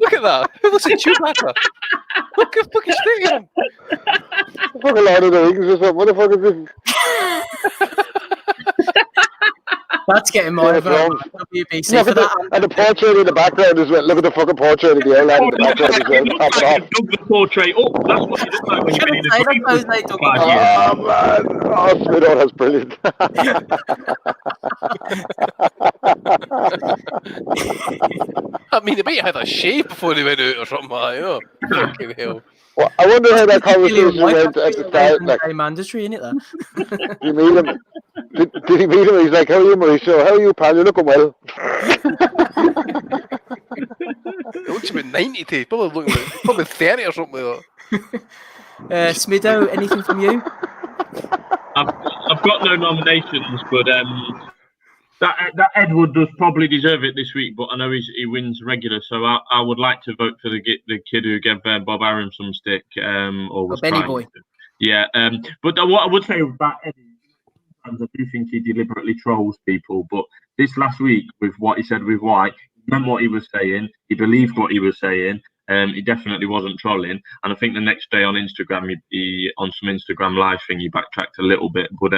Look at that. It looks like Chewbacca. Look at the fucking state of him. Fucking Lord of the Rings or something. What the fuck is this? That's getting my vote. WBC for that. And the portrait in the background as well. Look at the fucking portrait of the airline in the background as well. Top it off. Dug the portrait up. That's what you look like when you've been in the for 5 years. Oh, man. Oh, Smido, that's brilliant. I mean, they might have had a shave before they went out or something like that, Fucking hell. Well, I wonder how that conversation went at the start. Like, mandatory, isn't it? That. You meet him? Did he meet him? He's like, "How are you, Mauricio? How are you, pal? You're looking well." It looks about 90, probably 30 or something like that. Smido, anything from you? I've got no nominations, but That Edward does probably deserve it this week, but I know he wins regular, so I would like to vote for the kid who gave Bob Arum some stick, or was Benny trying Boy. to. Yeah, but what I would say about Eddie, I do think he deliberately trolls people, but this last week with what he said with White, he meant what he was saying, he believed what he was saying, he definitely wasn't trolling, and I think the next day on Instagram, he on some Instagram live thing, he backtracked a little bit, but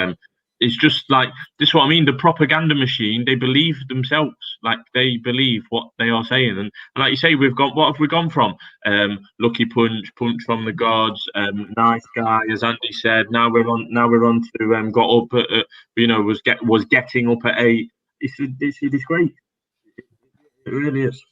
it's just like, this is what I mean, the propaganda machine, they believe themselves, like they believe what they are saying, and like you say, what have we gone from? Lucky punch from the gods, nice guy, as Andy said, now we're on to got up at was getting up at 8. It's a disgrace. It really is.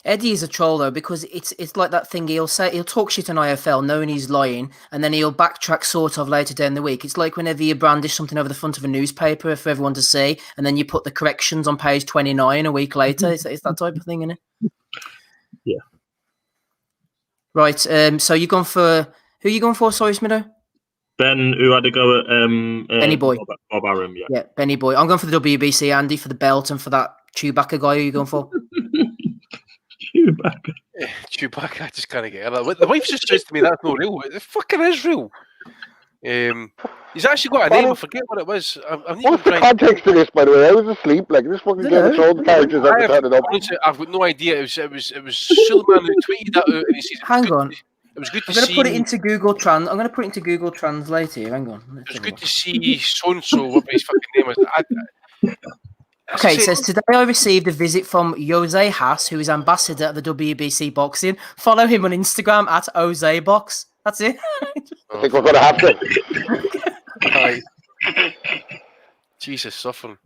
Eddie is a troll though, because it's like that thing he'll talk shit on IFL knowing he's lying, and then he'll backtrack sort of later down the week. It's like whenever you brandish something over the front of a newspaper for everyone to see, and then you put the corrections on page 29 a week later. It's that type of thing, isn't it? Yeah. Right. So you gone for who? You gone for? Sorry, Smitho. Ben, who had to go at Benny Boy. Bob Arum, yeah. Yeah, Benny Boy. I'm going for the WBC, Andy, for the belt, and for that Chewbacca guy. Who are you going for? Chewbacca. Chewbacca, I just can't get it. The wife just says to me, that's not real. It fucking is real. He's actually got a name, I forget what it was. What's the context of this, by the way? I was asleep. Like, this fucking Game of Thrones characters have to turn it up. Honestly, I've got no idea. It was Suleiman who tweeted that out, and he says, Hang on. It was good to I'm going see. to put it into Google I'm going to put it into Google Translate here. Hang on. It was good to see so-and-so, whatever his fucking name was. Okay, it says, today I received a visit from Jose Haas, who is ambassador of the WBC Boxing. Follow him on Instagram at OzeBox. That's it. I think we're going to have to. Jesus, suffering.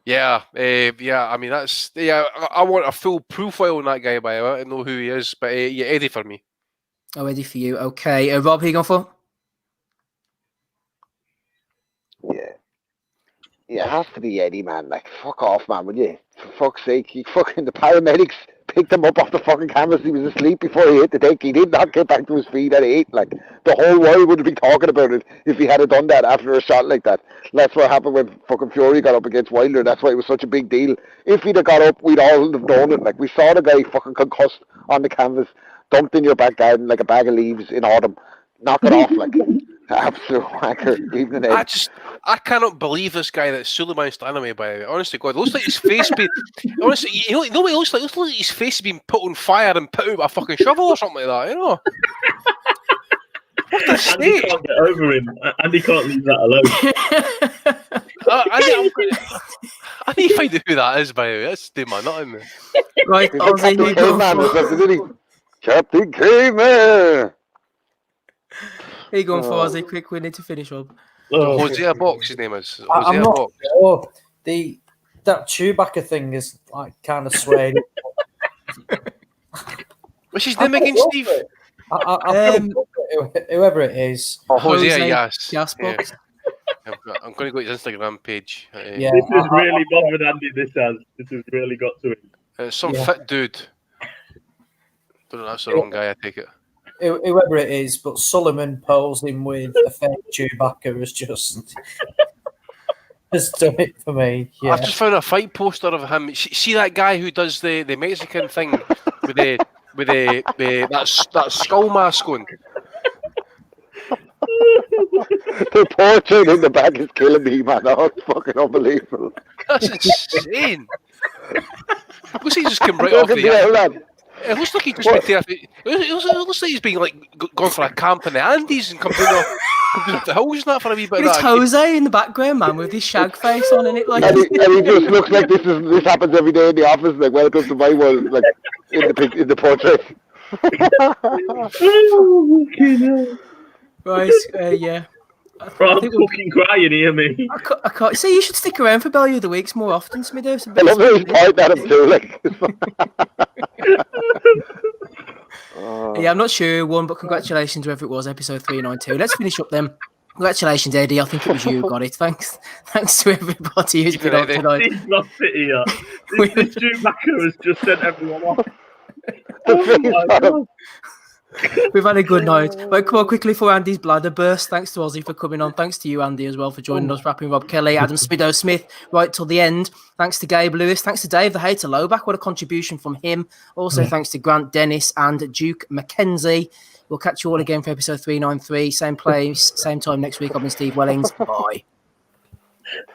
Yeah, I mean, that's... Yeah, I want a full profile on that guy, by the way. I don't know who he is, but yeah, Eddie for me. Oh, Eddie for you. Okay. Rob, who you going for? Yeah, it has to be Eddie, man. Like, fuck off, man, will you? For fuck's sake, the paramedics picked him up off the fucking canvas. He was asleep before he hit the deck. He did not get back to his feet at 8. Like, the whole world would have been talking about it if he had done that after a shot like that. That's what happened when fucking Fury got up against Wilder. That's why it was such a big deal. If he'd have got up, we'd all have known it. Like, we saw the guy fucking concussed on the canvas, dumped in your back garden like a bag of leaves in autumn. Knock it off, like... Absolute whacker, even I cannot believe this guy that Suleiman Stanaway, by the way. Honestly, God, it looks like his face being... honestly, you know what it looks like? It looks like his face being put on fire and put out with a fucking shovel or something like that, you know? What a state! Andy can't get over him. Andy can't leave that alone. I need to find out who that is, by the way. That's the man, not in there. Right, Captain Caveman or something, didn't he? Captain Caveman! Who you going for, Ozzy? Quick, we need to finish up. Hosea Box, his name is. I'm Hosea not Box. sure. That Chewbacca thing is like kind of swayed. What's his name again, Steve? Whoever it is. Hosea, yes. Box. I'm going to go to his Instagram page. Yeah, this has really bothered Andy. This has really got to him. Some fit dude. Don't know, that's the wrong guy, I take it. Whoever it is, but Sullivan posing with a fake Chewbacca has just done it for me. Yeah. I've just found a fight poster of him. See that guy who does the Mexican thing with that skull mask on? The portrait in the back is killing me, man. Oh, it's fucking unbelievable. That's insane. Looks like he just came right off the... It looks like he just been there. It looks like he's been like gone for a camp in the Andes and come down the hills and that for a wee bit. It's Jose in the background, man, with his shag face on, and it like. And he just looks like this happens every day in the office. Like, welcome to my world. Like in the portrait. Right. Yeah. I'm fucking crying here, me. I can't. See, you should stick around for Belly of the Weeks more often, Smitho. I love how he's pointing at him too. Like. Yeah, I'm not sure who won, but congratulations, whoever it was, episode 392. Let's finish up then. Congratulations, Eddie. I think it was you who got it. Thanks to everybody who's been on tonight. He's lost it here. This Chewbacca has just sent everyone off. Oh my God. We've had a good night. Right, come on quickly for Andy's bladder burst. Thanks to Ozzy for coming on. Thanks to you, Andy, as well, for joining us. Rapping Rob Kelly, Adam Spido-Smith, right till the end. Thanks to Gabe Lewis. Thanks to Dave the Hater Lowback. What a contribution from him. Also, thanks to Grant Dennis and Duke Mckenzie. We'll catch you all again for episode 393. Same place, same time next week. I've been Steve Wellings. Bye.